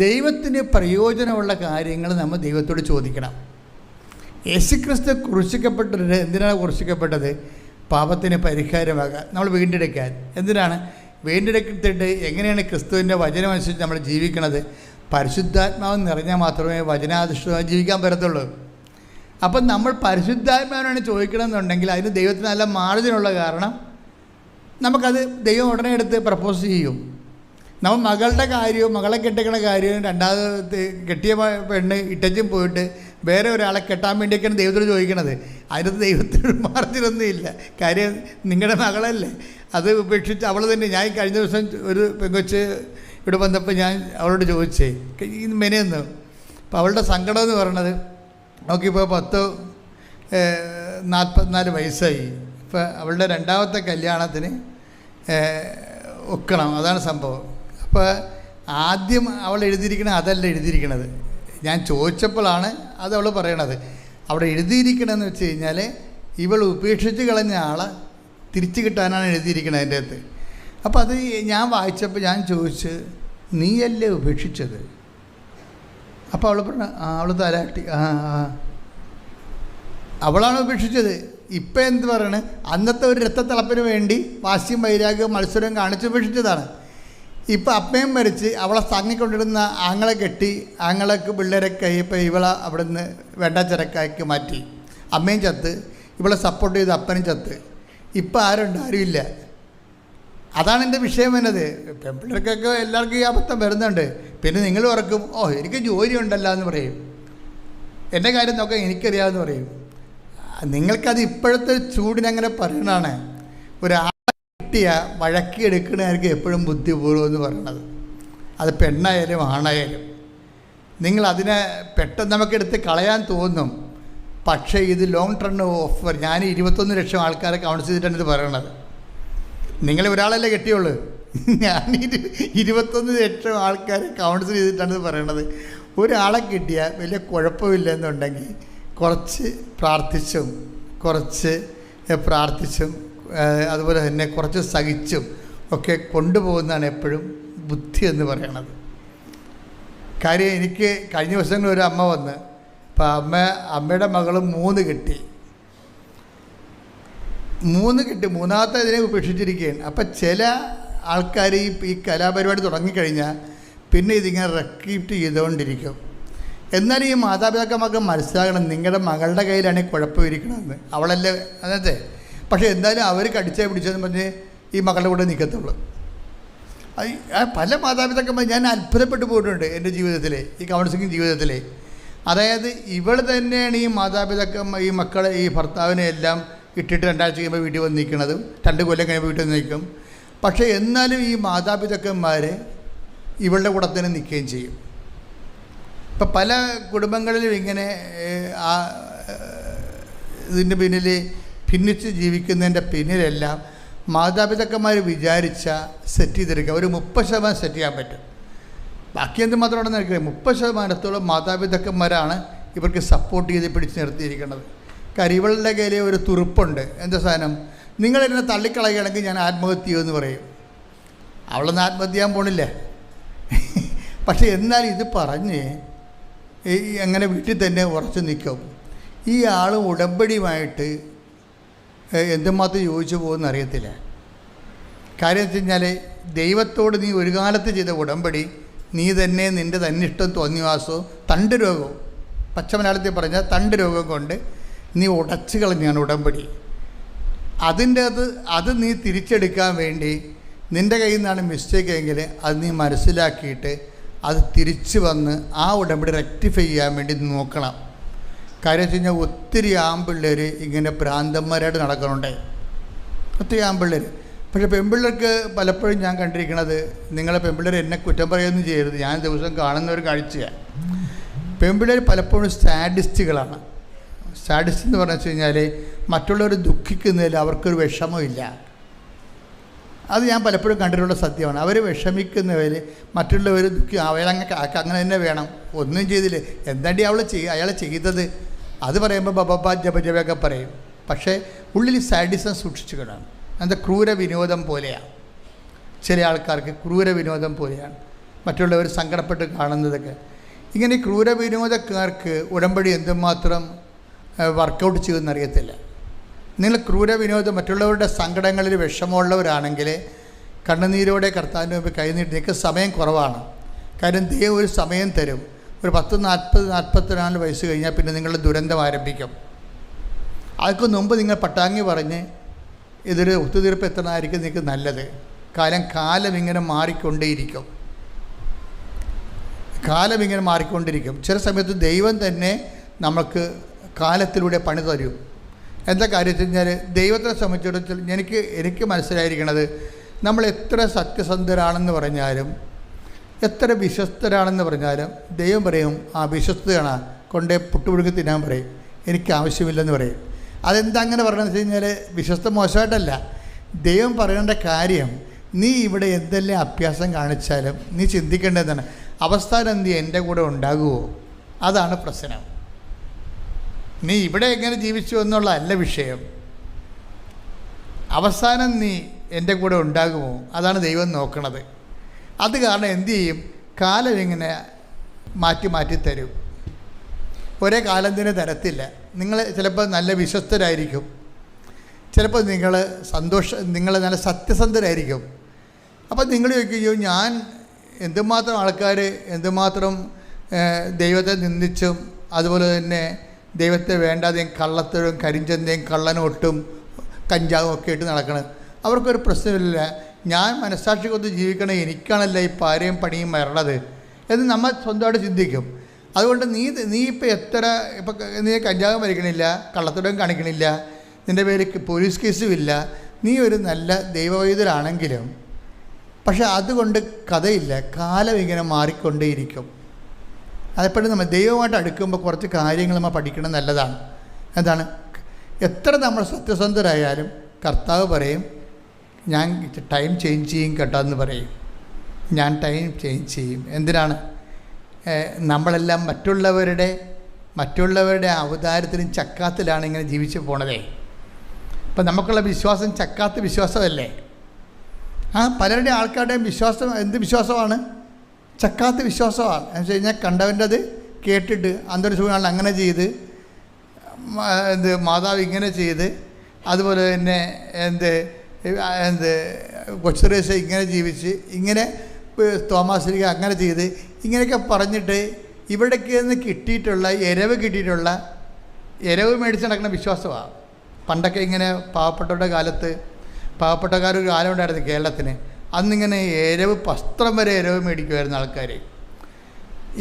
ദൈവത്തിന് പ്രയോജനമുള്ള കാര്യങ്ങൾ നമ്മൾ ദൈവത്തോട് ചോദിക്കണം. യേശുക്രിസ്തു ക്രൂശിക്കപ്പെട്ടത് എന്തിനാണ് ക്രൂശിക്കപ്പെട്ടത്? പാപത്തിന് പരിഹാരമാകാൻ, നമ്മൾ വീണ്ടെടുക്കാൻ. എന്തിനാണ് വീണ്ടെടുത്തിട്ട് എങ്ങനെയാണ് ക്രിസ്തുവിൻ്റെ വചനമനുസരിച്ച് നമ്മൾ ജീവിക്കണത്? പരിശുദ്ധാത്മാവ് നിറഞ്ഞാൽ മാത്രമേ വചനാധിഷ്ഠിതമായി ജീവിക്കാൻ പറ്റത്തുള്ളൂ. അപ്പം നമ്മൾ പരിശുദ്ധാത്മാവിനാണ് ചോദിക്കണമെന്നുണ്ടെങ്കിൽ അതിന് ദൈവത്തിന് നല്ല മാർജിനുള്ള കാരണം നമുക്കത് ദൈവം ഉടനെ എടുത്ത് പ്രപ്പോസ് ചെയ്യും. നമ്മൾ മകളുടെ കാര്യവും മകളെ കെട്ടിക്കണ കാര്യവും രണ്ടാമത് കെട്ടിയ പെണ്ണ് ഇട്ടച്ചും പോയിട്ട് വേറെ ഒരാളെ കെട്ടാൻ വേണ്ടിയൊക്കെയാണ് ദൈവത്തോട് ചോദിക്കണത്. അതിനകത്ത് ദൈവത്തിന് മാർജിനൊന്നും ഇല്ല. കാര്യം നിങ്ങളുടെ മകളല്ലേ, അത് ഉപേക്ഷിച്ച് അവൾ തന്നെ. ഞാൻ കഴിഞ്ഞ ദിവസം ഒരു പെങ്കൊച്ച് ഇവിടെ വന്നപ്പോൾ ഞാൻ അവളോട് ചോദിച്ചേ ഈ മെനയെന്ന്. അപ്പോൾ അവളുടെ സങ്കടം എന്ന് പറയണത് നോക്കിയപ്പോൾ 44 വയസ്സായി. ഇപ്പോൾ അവളുടെ രണ്ടാമത്തെ കല്യാണത്തിന് ഒക്കണം, അതാണ് സംഭവം. അപ്പോൾ ആദ്യം അവൾ എഴുതിയിരിക്കണത് അതല്ല എഴുതിയിരിക്കണത്. ഞാൻ ചോദിച്ചപ്പോഴാണ് അത് അവൾ പറയണത്. അവിടെ എഴുതിയിരിക്കണമെന്ന് വെച്ച് കഴിഞ്ഞാൽ ഇവൾ ഉപേക്ഷിച്ച് കളഞ്ഞ ആളെ തിരിച്ചു കിട്ടാനാണ് എഴുതിയിരിക്കണത് അതിൻ്റെ അകത്ത്. അപ്പോൾ അത് ഞാൻ വായിച്ചപ്പോൾ ഞാൻ ചോദിച്ച് നീയല്ലേ ഉപേക്ഷിച്ചത്? അപ്പോൾ അവൾ പറഞ്ഞ അവൾ തലാട്ടി അവളാണ് ഉപേക്ഷിച്ചത്. ഇപ്പം എന്ത് പറയണേ, അന്നത്തെ ഒരു രക്തത്തിളപ്പിന് വേണ്ടി വാശിയും വൈരാഗ്യവും മത്സരവും കാണിച്ച് ഉപേക്ഷിച്ചതാണ്. ഇപ്പം അപ്പയും മരിച്ച് അവളെ തങ്ങിക്കൊണ്ടിരുന്ന ആങ്ങളെ കെട്ടി, ആങ്ങളക്ക് പിള്ളേരൊക്കെ ഇപ്പോൾ ഇവളെ അവിടെ നിന്ന് വേണ്ടാച്ചിരക്കാക്കി മാറ്റി. അമ്മയും ചത്ത്, ഇവളെ സപ്പോർട്ട് ചെയ്ത് അപ്പനും ചത്ത്. ഇപ്പം ആരുമില്ല. അതാണ് എൻ്റെ വിഷയം വരുന്നത്. പെൺപിള്ളേർക്കൊക്കെ എല്ലാവർക്കും ഈ അബദ്ധം വരുന്നുണ്ട്. പിന്നെ നിങ്ങൾ ഓർക്കും, എനിക്ക് ജോലി ഉണ്ടല്ലോ എന്ന് പറയും. എൻ്റെ കാര്യം നോക്കാൻ എനിക്കറിയാമെന്ന് പറയും. നിങ്ങൾക്കത് ഇപ്പോഴത്തെ ചൂടിനങ്ങനെ പറയണതാണ്. ഒരാളെ കിട്ടിയ വഴക്കിയെടുക്കണവർക്ക് എപ്പോഴും ബുദ്ധിപൂർവ്വം എന്ന് പറയണത്. അത് പെണ്ണായാലും ആണായാലും നിങ്ങളതിനെ പെട്ടെന്ന് നമുക്കെടുത്ത് കളയാൻ തോന്നും. പക്ഷേ ഇത് ലോങ് ടേം ഓഫർ. ഞാൻ 21 ലക്ഷം ആൾക്കാരെ കൗൺസ് ചെയ്തിട്ടാണ് ഇത് പറയണത്. നിങ്ങൾ ഒരാളല്ലേ കെട്ടിയുള്ളൂ, ഞാൻ 21 ലക്ഷം ആൾക്കാരെ കൗൺസിൽ ചെയ്തിട്ടാണ് ഇത് പറയണത്. ഒരാളെ കിട്ടിയാൽ വലിയ കുഴപ്പമില്ലെന്നുണ്ടെങ്കിൽ കുറച്ച് പ്രാർത്ഥിച്ചും അതുപോലെ തന്നെ കുറച്ച് സഹിച്ചും ഒക്കെ കൊണ്ടുപോകുന്നതാണ് എപ്പോഴും ബുദ്ധി എന്ന് പറയണത്. കാര്യം എനിക്ക് കഴിഞ്ഞ ദിവസങ്ങളിൽ ഒരു അമ്മ വന്ന്, അപ്പം അമ്മയുടെ മകൾ 3 കെട്ടി, മൂന്നാമത്തെ ഇതിനെ ഉപേക്ഷിച്ചിരിക്കുകയാണ്. അപ്പം ചില ആൾക്കാർ ഈ കലാപരിപാടി തുടങ്ങിക്കഴിഞ്ഞാൽ പിന്നെ ഇതിങ്ങനെ റെക്കീപ്റ്റ് ചെയ്തുകൊണ്ടിരിക്കും. എന്നാൽ ഈ മാതാപിതാക്കന്മാർക്ക് മനസ്സിലാകണം, നിങ്ങളുടെ മകളുടെ കയ്യിലാണ് കുഴപ്പമിരിക്കണമെന്ന്. അവളല്ലേ അന്നത്തെ. പക്ഷേ എന്തായാലും അവർ പിടിച്ചതെന്ന് പറഞ്ഞ് ഈ മകളുടെ കൂടെ നിൽക്കത്തുള്ളൂ. പല മാതാപിതാക്കന്മാർ ഞാൻ അത്ഭുതപ്പെട്ടു പോയിട്ടുണ്ട് എൻ്റെ ജീവിതത്തിലെ, ഈ കൗൺസിലിംഗ് ജീവിതത്തിലെ. അതായത് ഇവൾ തന്നെയാണ് ഈ മക്കളെ, ഈ ഭർത്താവിനെ എല്ലാം ഇട്ടിട്ട് 2 ആഴ്ച കഴിയുമ്പോൾ വീട്ടിൽ വന്ന് നിൽക്കുന്നതും, 2 കൊല്ലം കഴിയുമ്പോൾ വീട്ടിൽ നിൽക്കും. പക്ഷേ എന്നാലും ഈ മാതാപിതാക്കന്മാർ ഇവളുടെ കൂടെ തന്നെ നിൽക്കുകയും ചെയ്യും. ഇപ്പം പല കുടുംബങ്ങളിലും ഇങ്ങനെ ഇതിൻ്റെ പിന്നിൽ ഭിന്നിച്ച് ജീവിക്കുന്നതിൻ്റെ പിന്നിലെല്ലാം മാതാപിതാക്കന്മാർ വിചാരിച്ച സെറ്റ് ചെയ്തെടുക്കുക. ഒരു 30% സെറ്റ് ചെയ്യാൻ പറ്റും. ബാക്കി എന്തുമാത്രമാണെന്ന് എനിക്കറിയാം. 30% മാതാപിതാക്കന്മാരാണ് ഇവർക്ക് സപ്പോർട്ട് ചെയ്ത് പിടിച്ച് നിർത്തിയിരിക്കുന്നത്. കാര്യം ഇവളുടെ കയ്യിൽ ഒരു തുറുപ്പുണ്ട്. എന്താ സാധനം? നിങ്ങളെന്നെ തള്ളിക്കളയുകയാണെങ്കിൽ ഞാൻ ആത്മഹത്യ ചെയ്യുമെന്ന് പറയും. അവളൊന്നും ആത്മഹത്യ ചെയ്യാൻ പോണില്ല. പക്ഷേ എന്നാൽ ഇത് പറഞ്ഞ് അങ്ങനെ വീട്ടിൽ തന്നെ ഉറച്ചു നിൽക്കും. ഈ ആൾ ഉടമ്പടിയുമായിട്ട് എന്തുമാത്രം യോജിച്ചു പോകുമെന്ന് അറിയത്തില്ല. കാര്യം വെച്ച് കഴിഞ്ഞാൽ ദൈവത്തോട് നീ ഒരു കാലത്ത് ചെയ്ത ഉടമ്പടി നീ തന്നെ നിൻ്റെ തന്നിഷ്ടം തോന്നിവാസവും തണ്ട് രോഗവും, പച്ച മലയാളത്തിൽ പറഞ്ഞാൽ തണ്ട് രോഗം കൊണ്ട് നീ ഉടച്ചു കളഞ്ഞാണ് ഉടമ്പടി. അത് നീ തിരിച്ചെടുക്കാൻ വേണ്ടി നിൻ്റെ കയ്യിൽ നിന്നാണ് മിസ്റ്റേക്ക് എങ്കിൽ അത് നീ മനസ്സിലാക്കിയിട്ട് അത് തിരിച്ച് വന്ന് ആ ഉടമ്പടി റെക്ടിഫൈ ചെയ്യാൻ വേണ്ടി നോക്കണം. കാര്യം വെച്ച് കഴിഞ്ഞാൽ ഒത്തിരി ആൺപിള്ളേർ ഇങ്ങനെ ഭ്രാന്തന്മാരായിട്ട് നടക്കുന്നുണ്ട്, ഒത്തിരി ആൺപിള്ളേർ. പക്ഷേ പെൺപിള്ളേർക്ക് പലപ്പോഴും ഞാൻ കണ്ടിരിക്കുന്നത്, നിങ്ങളെ പെൺപിള്ളേർ എന്നെ കുറ്റം പറയുകയൊന്നും ചെയ്യരുത്, ഞാൻ ദിവസം കാണുന്ന ഒരു കാഴ്ചയാണ്. പെൺപിള്ളേർ പലപ്പോഴും സാഡിസ്റ്റുകളാണ്. സാഡിസ്റ്റ് എന്ന് പറഞ്ഞു വെച്ച് കഴിഞ്ഞാൽ മറ്റുള്ളവർ ദുഃഖിക്കുന്നതിൽ അവർക്കൊരു വിഷമമില്ല. അത് ഞാൻ പലപ്പോഴും കണ്ടിട്ടുള്ള സത്യമാണ്. അവർ വിഷമിക്കുന്നവർ മറ്റുള്ളവർ അങ്ങനെ തന്നെ വേണം, ഒന്നും ചെയ്തില്ലേ, എന്താണ്ടി അയാൾ ചെയ്തത് അത് പറയുമ്പോൾ ബബ ജപജപയൊക്കെ പറയും. പക്ഷേ ഉള്ളിൽ സാഡിസം സൂക്ഷിച്ചുകൊണ്ടാണ്. എന്താ ക്രൂര വിനോദം പോലെയാണ്. ചില ആൾക്കാർക്ക് ക്രൂര വിനോദം പോലെയാണ് മറ്റുള്ളവർ സങ്കടപ്പെട്ട് കാണുന്നതൊക്കെ. ഇങ്ങനെ ക്രൂര വിനോദക്കാർക്ക് ഉടമ്പടി എന്തുമാത്രം വർക്കൗട്ട് ചെയ്യുമെന്നറിയത്തില്ല. നിങ്ങൾ ക്രൂര വിനോദം മറ്റുള്ളവരുടെ സങ്കടങ്ങളിൽ വിഷമമുള്ളവരാണെങ്കിൽ കണ്ണുനീരോടെ കർത്താവിൻ്റെ മുമ്പ് കൈനീട്ടി. നിങ്ങൾക്ക് സമയം കുറവാണ്. കാര്യം ദൈവം ഒരു സമയം തരും. ഒരു 40-44 വയസ്സ് കഴിഞ്ഞാൽ പിന്നെ നിങ്ങളുടെ ദുരന്തം ആരംഭിക്കും. അതിന് മുമ്പ് നിങ്ങൾ പട്ടാങ്ങി പറഞ്ഞ് ഇതൊരു ഒത്തുതീർപ്പ് എത്തണമായിരിക്കും നിങ്ങൾക്ക് നല്ലത്. കാലം ഇങ്ങനെ മാറിക്കൊണ്ടേയിരിക്കും. ചില സമയത്ത് ദൈവം തന്നെ നമുക്ക് കാലത്തിലൂടെ പണി തരും. എന്താ കാര്യം വെച്ച് കഴിഞ്ഞാൽ ദൈവത്തെ സംബന്ധിച്ചിടത്തോളം എനിക്ക് മനസ്സിലായിരിക്കണത്, നമ്മൾ എത്ര സത്യസന്ധരാണെന്ന് പറഞ്ഞാലും എത്ര വിശ്വസ്തരാണെന്ന് പറഞ്ഞാലും ദൈവം പറയും ആ വിശ്വസ്തയാണ് കൊണ്ടേ പുട്ടുപുഴുക്ക് തിന്നാൻ പറയും, എനിക്ക് ആവശ്യമില്ലെന്ന് പറയും. അതെന്താ അങ്ങനെ പറയണമെന്ന് വെച്ച് കഴിഞ്ഞാൽ വിശ്വസ്ത മോശമായിട്ടല്ല, ദൈവം പറയേണ്ട കാര്യം നീ ഇവിടെ എന്തെല്ലാം അഭ്യാസം കാണിച്ചാലും നീ ചിന്തിക്കേണ്ടതാണ് അവസ്ഥാനം നീ എൻ്റെ കൂടെ ഉണ്ടാകുമോ, അതാണ് പ്രശ്നം. നീ ഇവിടെ എങ്ങനെ ജീവിച്ചു എന്നുള്ള അല്ല വിഷയം, അവസാനം നീ എൻ്റെ കൂടെ ഉണ്ടാകുമോ, അതാണ് ദൈവം നോക്കണത്. അത് കാരണം എന്തു ചെയ്യും, കാലം ഇങ്ങനെ മാറ്റി തരും. ഒരേ കാലം തന്നെ തരത്തില്ല. നിങ്ങൾ ചിലപ്പോൾ നല്ല വിശ്വസ്തരായിരിക്കും, ചിലപ്പോൾ നിങ്ങൾ നല്ല സത്യസന്ധരായിരിക്കും. അപ്പം നിങ്ങൾ ചോദിക്കുകയോ ഞാൻ എന്തുമാത്രം ആൾക്കാർ എന്തുമാത്രം ദൈവത്തെ നിന്ദിച്ചും അതുപോലെ തന്നെ ദൈവത്തെ വേണ്ടാതെയും കള്ളത്തഴും കരിഞ്ചന്തയും കള്ളനോട്ടും കഞ്ചാവും ഒക്കെ ഇട്ട് നടക്കണം. അവർക്കൊരു പ്രശ്നമില്ല. ഞാൻ മനസ്സാക്ഷിക്കൊത്ത് ജീവിക്കണേ, എനിക്കാണല്ലോ ഈ പാരയും പണിയും വരണത് എന്ന് നമ്മൾ സ്വന്തമായിട്ട് ചിന്തിക്കും. അതുകൊണ്ട് നീ ഇപ്പം നീ കഞ്ചാവും വലിക്കണില്ല, കള്ളത്തടവും കാണിക്കണില്ല, നിൻ്റെ പേര് പോലീസ് കേസും ഇല്ല, നീ ഒരു നല്ല ദൈവവൈദ്യരാണെങ്കിലും പക്ഷെ അതുകൊണ്ട് കഥയില്ല. കാലം ഇങ്ങനെ മാറിക്കൊണ്ടേയിരിക്കും. അതെപ്പോഴും നമ്മൾ ദൈവമായിട്ട് അടുക്കുമ്പോൾ കുറച്ച് കാര്യങ്ങൾ നമ്മൾ പഠിക്കണം, നല്ലതാണ്. എന്താണ്, എത്ര നമ്മൾ സത്യസന്ധരായാലും കർത്താവ് പറയും ഞാൻ ടൈം ചേഞ്ച് ചെയ്യും കേട്ടോ എന്ന് പറയും. ഞാൻ ടൈം ചേഞ്ച് ചെയ്യും. എന്തിനാണ്? നമ്മളെല്ലാം മറ്റുള്ളവരുടെ അവതാരത്തിലും ചക്കാത്തിലാണ് ഇങ്ങനെ ജീവിച്ചു പോണതേ. അപ്പം നമുക്കുള്ള വിശ്വാസം ചക്കാത്ത വിശ്വാസമല്ലേ? പലരുടെ ആൾക്കാരുടെയും വിശ്വാസം എന്ത് വിശ്വാസമാണ്? ചക്കാത്ത വിശ്വാസമാണ്. എന്ന് വെച്ച് കഴിഞ്ഞാൽ കണ്ടവൻ്റെത് കേട്ടിട്ട് അന്തരീക്ഷങ്ങൾ അങ്ങനെ ചെയ്ത്, മാതാവ് ഇങ്ങനെ ചെയ്ത്, അതുപോലെ തന്നെ കൊച്ചുറേശ ഇങ്ങനെ ജീവിച്ച്, ഇങ്ങനെ തോമാശ്രീക അങ്ങനെ ചെയ്ത്, ഇങ്ങനെയൊക്കെ പറഞ്ഞിട്ട് ഇവിടേക്ക് നിന്ന് കിട്ടിയിട്ടുള്ള എരവ് മേടിച്ച് നടക്കുന്ന വിശ്വാസമാണ്. പണ്ടൊക്കെ ഇങ്ങനെ പാവപ്പെട്ടക്കാരൊരു കാലം ഉണ്ടായിരുന്നു കേരളത്തിന്. അന്നിങ്ങനെ വസ്ത്രം വരെ എരവ് മേടിക്കുമായിരുന്നു ആൾക്കാർ.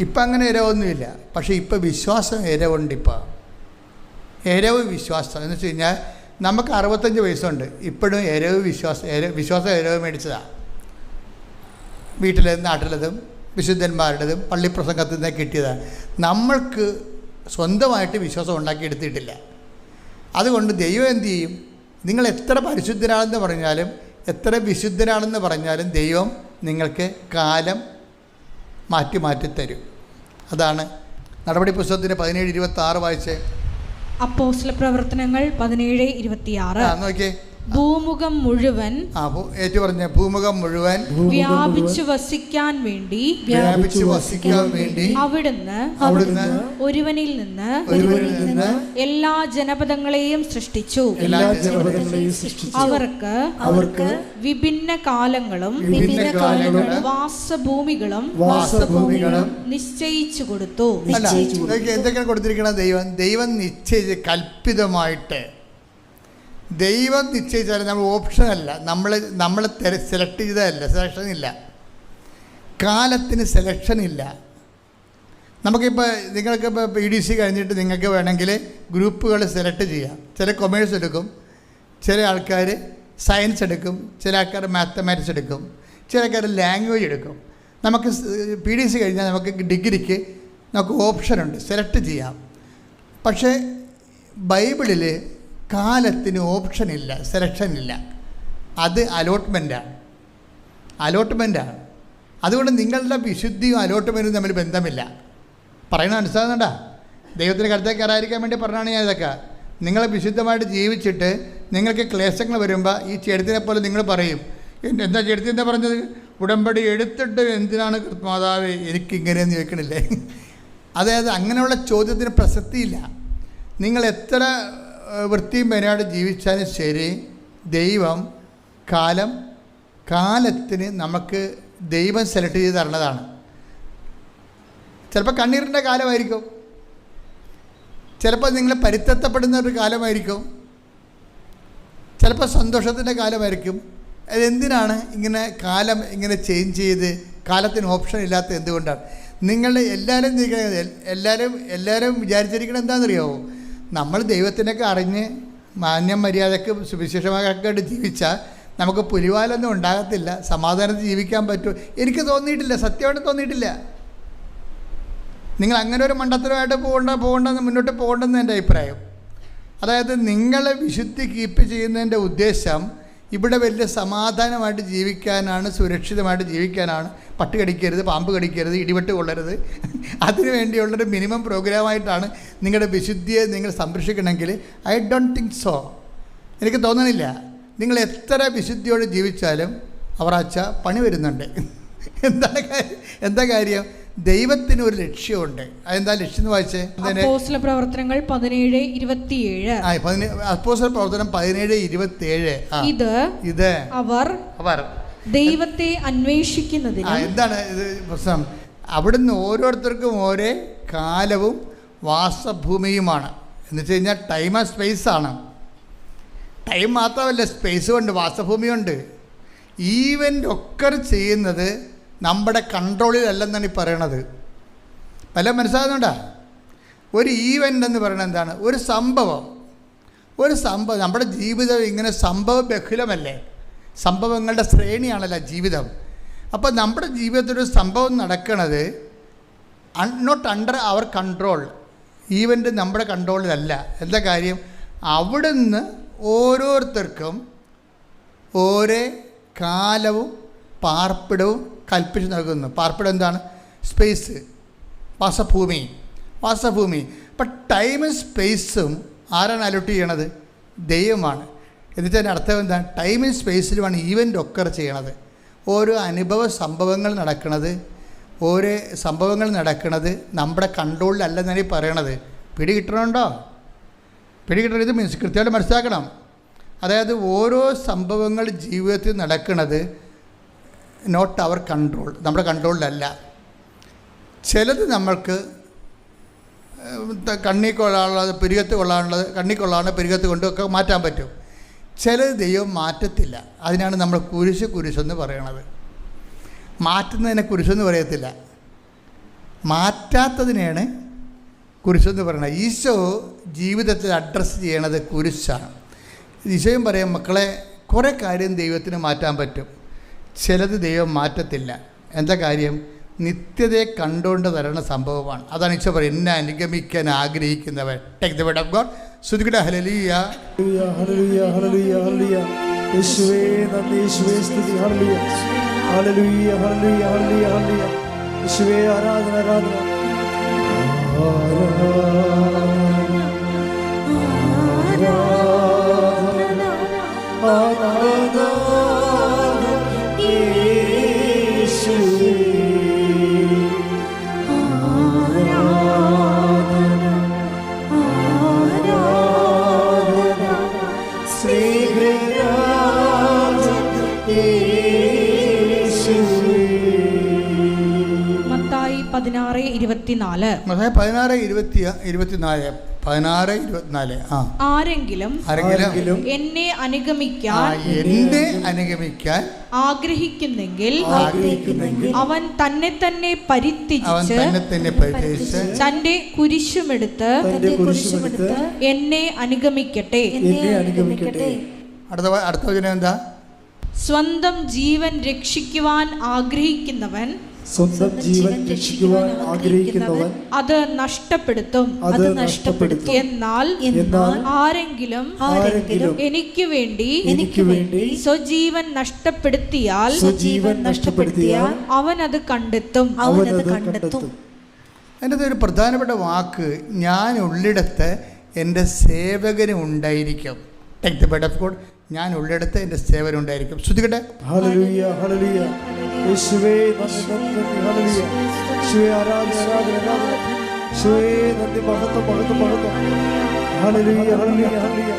ഇപ്പം അങ്ങനെ എരവൊന്നുമില്ല. പക്ഷേ ഇപ്പം വിശ്വാസം എരവുണ്ട്. എരവ് വിശ്വാസം എന്ന് വെച്ച് കഴിഞ്ഞാൽ നമുക്ക് 65 വയസ്സുണ്ട്, ഇപ്പോഴും വിശ്വാസം എരവ് മേടിച്ചതാണ്. വീട്ടിലേതും നാട്ടിലേതും വിശുദ്ധന്മാരുടേതും പള്ളിപ്രസംഗത്തിൽ നിന്ന് കിട്ടിയതാണ്. നമ്മൾക്ക് സ്വന്തമായിട്ട് വിശ്വാസം ഉണ്ടാക്കിയെടുത്തിട്ടില്ല. അതുകൊണ്ട് ദൈവം എന്തു ചെയ്യും? നിങ്ങൾ എത്ര പരിശുദ്ധനാണെന്ന് പറഞ്ഞാലും എത്ര വിശുദ്ധനാണെന്ന് പറഞ്ഞാലും ദൈവം നിങ്ങൾക്ക് കാലം മാറ്റി തരും. അതാണ് നടപടി പുസ്തകത്തിൻ്റെ 17:26 വായിച്ചേ. അപ്പോസ്തല പ്രവർത്തനങ്ങൾ 17:26. നോക്കിയേ. ഭൂമുഖം മുഴുവൻ പറഞ്ഞ ഭൂമുഖം മുഴുവൻ വ്യാപിച്ചു വസിക്കാൻ വേണ്ടി അവിടുന്ന് ഒരുവനിൽ നിന്ന് എല്ലാ ജനപദങ്ങളെയും സൃഷ്ടിച്ചു. അവർക്ക് വിഭിന്ന കാലങ്ങളും വാസഭൂമികളും നിശ്ചയിച്ചു കൊടുത്തു. എന്തൊക്കെയാണ് കൊടുത്തിരിക്കുന്നത്? ദൈവം നിശ്ചയിച്ച് കൽപ്പിതമായിട്ട് ദൈവം നിശ്ചയിച്ചാൽ നമ്മൾ ഓപ്ഷനല്ല, നമ്മൾ സെലക്ട് ചെയ്തതല്ല. സെലക്ഷനില്ല, കാലത്തിന് സെലക്ഷനില്ല. നമുക്കിപ്പോൾ നിങ്ങൾക്കിപ്പോൾ PDC കഴിഞ്ഞിട്ട് നിങ്ങൾക്ക് വേണമെങ്കിൽ ഗ്രൂപ്പുകൾ സെലക്ട് ചെയ്യാം. ചില കൊമേഴ്സ് എടുക്കും, ചില ആൾക്കാർ സയൻസ് എടുക്കും, ചില ആൾക്കാർ മാത്തമാറ്റിക്സ് എടുക്കും, ചില ആൾക്കാർ ലാംഗ്വേജ് എടുക്കും. നമുക്ക് PDC കഴിഞ്ഞാൽ നമുക്ക് ഡിഗ്രിക്ക് നമുക്ക് ഓപ്ഷനുണ്ട്, സെലക്ട് ചെയ്യാം. പക്ഷേ ബൈബിളിൽ കാലത്തിന് ഓപ്ഷനില്ല, സെലക്ഷനില്ല. അത് അലോട്ട്മെൻറ്റാണ്. അതുകൊണ്ട് നിങ്ങളുടെ വിശുദ്ധിയും അലോട്ട്മെൻറ്റും തമ്മിൽ ബന്ധമില്ല. പറയുന്നത് മനസ്സിലാകുന്നുണ്ടോ? ദൈവത്തിന് കരുത്തേക്ക് കയറാതിരിക്കാൻ വേണ്ടി പറഞ്ഞാണ് ഞാൻ ഇതൊക്കെ. നിങ്ങൾ വിശുദ്ധമായിട്ട് ജീവിച്ചിട്ട് നിങ്ങൾക്ക് ക്ലേശങ്ങൾ വരുമ്പോൾ ഈ ചെടുത്തിനെ പോലെ നിങ്ങൾ പറയും, എന്താ ചെടുത്തി എന്താ പറഞ്ഞത്? ഉടമ്പടി എടുത്തിട്ട് എന്തിനാണ് മാതാവേ എനിക്കിങ്ങനെയെന്ന് ചോദിക്കണില്ലേ? അതായത് അങ്ങനെയുള്ള ചോദ്യത്തിന് പ്രസക്തിയില്ല. നിങ്ങൾ എത്ര വൃത്തിയും മെനയായിട്ട് ജീവിച്ചാലും ശരി, ദൈവം കാലത്തിന് നമുക്ക് ദൈവം സെലക്ട് ചെയ്ത് തരണതാണ്. ചിലപ്പോൾ കണ്ണീരിൻ്റെ കാലമായിരിക്കും, ചിലപ്പോൾ നിങ്ങൾ പരിത്തപ്പെടുന്ന ഒരു കാലമായിരിക്കും, ചിലപ്പോൾ സന്തോഷത്തിൻ്റെ കാലമായിരിക്കും. അതെന്തിനാണ് ഇങ്ങനെ കാലം ഇങ്ങനെ ചേഞ്ച് ചെയ്ത് കാലത്തിന് ഓപ്ഷൻ ഇല്ലാത്ത എന്തുകൊണ്ടാണ്? നിങ്ങൾ എല്ലാവരും വിചാരിച്ചിരിക്കണം എന്താണെന്നറിയാമോ? നമ്മൾ ദൈവത്തിനൊക്കെ അറിഞ്ഞ് മാന്യം മര്യാദക്ക് സുവിശേഷമായിട്ട് ജീവിച്ചാൽ നമുക്ക് പുലിവാലൊന്നും ഉണ്ടാകത്തില്ല, സമാധാനത്തിൽ ജീവിക്കാൻ പറ്റും. എനിക്ക് തോന്നിയിട്ടില്ല, സത്യമായിട്ട് തോന്നിയിട്ടില്ല. നിങ്ങൾ അങ്ങനെ ഒരു മണ്ടത്തരമായിട്ട് പോകണ്ടെന്ന് മുന്നോട്ട് പോകണ്ടെന്ന് എൻ്റെ അഭിപ്രായം. അതായത് നിങ്ങളെ വിശുദ്ധി കീപ്പ് ചെയ്യുന്നതിൻ്റെ ഉദ്ദേശം ഇവിടെ വലിയ സമാധാനമായിട്ട് ജീവിക്കാനാണ്, സുരക്ഷിതമായിട്ട് ജീവിക്കാനാണ്. പട്ടി കടിക്കരുത്, പാമ്പ് കടിക്കരുത്, ഇടിവെട്ട് കൊള്ളരുത്. അതിനു വേണ്ടിയുള്ളൊരു മിനിമം പ്രോഗ്രാമായിട്ടാണ് നിങ്ങളുടെ വിശുദ്ധിയെ നിങ്ങൾ സംരക്ഷിക്കണമെങ്കിൽ ഐ ഡോണ്ട് തിങ്ക് സോ. എനിക്ക് തോന്നണില്ല. നിങ്ങൾ എത്ര വിശുദ്ധിയോട് ജീവിച്ചാലും അവറാച്ച പണി വരുന്നുണ്ട്. എന്താ കാര്യം? ദൈവത്തിന് ഒരു ലക്ഷ്യമുണ്ട്. അതെന്താ ലക്ഷ്യം എന്ന് വായിച്ചേ? അപ്പോസ്തല പ്രവർത്തനങ്ങൾ 17:27. അപ്പോസ്തല പ്രവർത്തനം 17:27. ഇത് അവർ ദൈവത്തെ അന്വേഷിക്കുന്നതിന്. എന്താണ് ഇത് പ്രശ്നം? അവിടുന്ന് ഓരോരുത്തർക്കും ഓരോ കാലവും വാസഭൂമിയുമാണ്. എന്ന് വെച്ച് കഴിഞ്ഞാൽ ടൈം ആൻഡ് സ്പേസാണ്. ടൈം മാത്രമല്ല, സ്പേസും ഉണ്ട്, വാസഭൂമിയുണ്ട്. ഈവൻ്റ് ഒക്കെ ചെയ്യുന്നത് നമ്മുടെ കൺട്രോളിലല്ലെന്നാണ് ഈ പറയണത്. പല മനസ്സിലാകുന്നുണ്ടോ? ഒരു ഈവൻ്റ് എന്ന് പറയുന്നത് എന്താണ്? ഒരു സംഭവം. നമ്മുടെ ജീവിതം ഇങ്ങനെ സംഭവ ബഹുലമല്ലേ? സംഭവങ്ങളുടെ ശ്രേണിയാണല്ലോ ജീവിതം. അപ്പോൾ നമ്മുടെ ജീവിതത്തിലൊരു സംഭവം നടക്കുന്നത് not under our control. Event നമ്മുടെ കൺട്രോളിലല്ല. എന്താ കാര്യം? അവിടുന്ന് ഓരോരുത്തർക്കും ഓരോ കാലവും പാർപ്പിടവും കൽപ്പിച്ച് നൽകുന്നു. പാർപ്പിടം എന്താണ്? സ്പേസ്. വാസഭൂമി. അപ്പം ടൈമും സ്പേസും ആരാണ് അലോട്ട് ചെയ്യണത്? ദൈവമാണ്. എന്നുവെച്ചാൽ അതിൻ്റെ അർത്ഥം എന്താ? ടൈമും സ്പേസിലുമാണ് ഈവൻ്റ് ഒക്കർ ചെയ്യണത്. ഓരോ സംഭവങ്ങൾ നടക്കുന്നത് നമ്മുടെ കൺട്രോളിലല്ലെന്നാണ് ഈ പറയണത്. പിടികിട്ടണുണ്ടോ? ഇത് കൃത്യമായിട്ട് മനസ്സിലാക്കണം. അതായത് ഓരോ സംഭവങ്ങൾ ജീവിതത്തിൽ നടക്കുന്നത് നോട്ട് അവർ കൺട്രോൾ, നമ്മുടെ കൺട്രോളിലല്ല. ചിലത് നമ്മൾക്ക് കണ്ണി കൊള്ളാനുള്ളത്, പിരികത്ത് കൊള്ളാനുള്ളത്, കണ്ണി കൊള്ളാനുള്ള പിരികത്ത് കൊണ്ടൊക്കെ മാറ്റാൻ പറ്റും. ചിലത് ദൈവം മാറ്റത്തില്ല. അതിനാണ് നമ്മൾ കുരിശെന്ന് പറയണത്. മാറ്റുന്നതിനെ കുരിശെന്ന് പറയത്തില്ല, മാറ്റാത്തതിനെയാണ് കുരിശെന്ന് പറയണത്. ഈശോ ജീവിതത്തിൽ അഡ്രസ്സ് ചെയ്യണത് കുരിശാണ്. ഈശോയും പറയും, മക്കളെ, കുറേ കാര്യം ദൈവത്തിന് മാറ്റാൻ പറ്റും, ചിലത് ദൈവം മാറ്റത്തില്ല. എന്താ കാര്യം? നിത്യതയെ കണ്ടുകൊണ്ട് തരുന്ന സംഭവമാണ്. അതാണ് ഈശോ പറയും, എന്നെ അനുഗമിക്കാൻ ആഗ്രഹിക്കുന്നവൻ. Take the word of God. സ്തുതിക്കട്ടെ. ഹല്ലേലൂയ, ഹല്ലേലൂയ, ഹല്ലേലൂയ, ഹല്ലേലൂയ. യേശുവേ നന്ദി, യേശുവേ സ്തുതി. ഹല്ലേലൂയ, ഹല്ലേലൂയ, ഹല്ലേലൂയ, ഹല്ലേലൂയ, ഹല്ലേലൂയ. യേശുവേ ആരാധന, ആരാധന, ആരാധന, യേശുവേ മത്തായി 16:24. ആരെങ്കിലും എന്നെ അനുഗമിക്കാൻ ആഗ്രഹിക്കുന്നെങ്കിൽ അവൻ തന്നെ തന്നെ പരിത്യജിച്ച് തന്റെ കുരിശുമെടുത്ത് എന്നെ അനുഗമിക്കട്ടെ. അടുത്ത വചനം എന്താ? സ്വന്തം ജീവൻ രക്ഷിക്കുവാൻ ആഗ്രഹിക്കുന്നവൻ അത് നഷ്ടപ്പെടുത്തും. എന്നാൽ ആരെങ്കിലും എനിക്ക് വേണ്ടി സ്വജീവൻ നഷ്ടപ്പെടുത്തിയാൽ അവൻ അത് കണ്ടെത്തും. അതിൻ്റെ ഒരു പ്രധാനപ്പെട്ട വാക്ക്, ഞാൻ ഉള്ളിടത്ത് എൻ്റെ സേവകന് ഉണ്ടായിരിക്കും. Take the word of God. ഞാൻ ഉള്ളിടത്ത് എൻ്റെ സേവകൻ ഉണ്ടായിരിക്കും. ശ്രുതികട്ടെ. ഹല്ലേലൂയ, ഹല്ലേലൂയ. യേശുവേ നന്ദി, നന്ദി, ഹല്ലേലൂയ. യേശുവേ ആരാധന, ആരാധന, ആരാധന. യേശുവേ നന്ദി, മഹത്വം, മഹത്വം, മഹത്വം. ഹല്ലേലൂയ, ഹല്ലേലൂയ, ഹല്ലേലൂയ.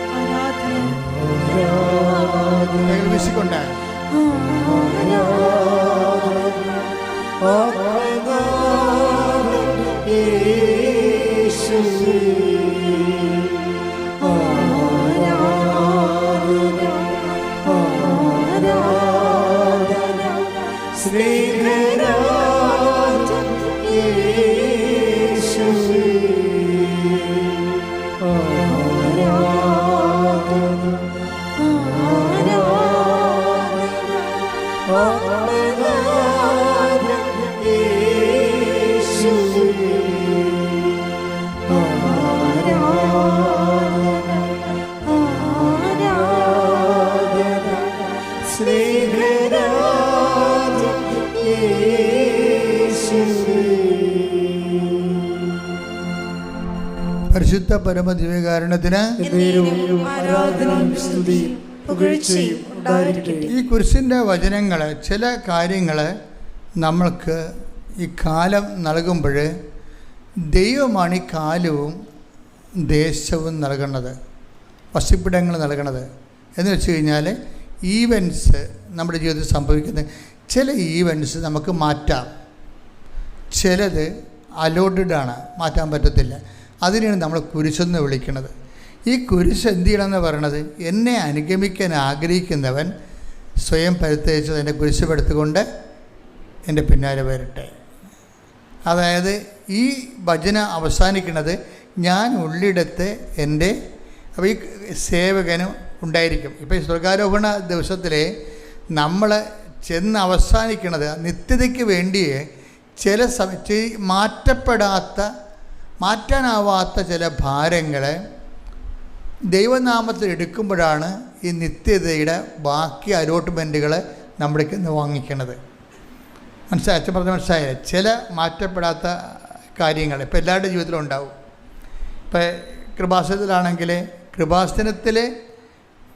കൈകൾ വീശിക്കൊണ്ട് പരിശുദ്ധ പരമദിവ്യകാരുണ്യത്തിന് ഈ കുരിശിൻ്റെ വചനങ്ങൾ, ചില കാര്യങ്ങൾ നമ്മൾക്ക് ഈ കാലം നൽകുമ്പോൾ ദൈവമാണ് ഈ കാലവും ദേശവും നൽകുന്നത്, വസിപ്പിടങ്ങൾ നൽകുന്നത്. എന്ന് വെച്ച് കഴിഞ്ഞാൽ ഈവൻസ് നമ്മുടെ ജീവിതത്തിൽ സംഭവിക്കുന്നത്, ചില ഈവൻസ് നമുക്ക് മാറ്റാം, ചിലത് അലോട്ടഡാണ്, മാറ്റാൻ പറ്റത്തില്ല. അതിനെയാണ് നമ്മൾ കുരിശെന്ന് വിളിക്കുന്നത്. ഈ കുരിശ് എന്ത് ചെയ്യണമെന്ന് പറയണത്, എന്നെ അനുഗമിക്കാൻ ആഗ്രഹിക്കുന്നവൻ സ്വയം പരിത്യജിച്ച് എൻ്റെ കുരിശെടുത്തുകൊണ്ട് എൻ്റെ പിന്നാലെ വരട്ടെ. അതായത് ഈ ഭജന അവസാനിക്കുന്നത് ഞാൻ ഉള്ളിടത്ത് എൻ്റെ അപ്പോൾ ഈ സേവകനും ഉണ്ടായിരിക്കും. ഇപ്പോൾ ഈ സ്വർഗാരോഹണ ദിവസത്തിൽ നമ്മൾ ചെന്ന് അവസാനിക്കുന്നത് നിത്യതയ്ക്ക് വേണ്ടിയേ ചില മാറ്റാനാവാത്ത ചില ഭാരങ്ങളെ ദൈവനാമത്തിൽ എടുക്കുമ്പോഴാണ് ഈ നിത്യതയുടെ ബാക്കി അലോട്ട്മെൻറ്റുകൾ നമ്മുടെ നിന്ന് വാങ്ങിക്കണത്. അച്ഛൻ പറഞ്ഞ മനസ്സിലായില്ല. ചില മാറ്റപ്പെടാത്ത കാര്യങ്ങൾ ഇപ്പോൾ എല്ലാവരുടെ ജീവിതത്തിലും ഉണ്ടാവും. ഇപ്പോൾ കൃപാസനത്തിലാണെങ്കിൽ കൃപാസനത്തിൽ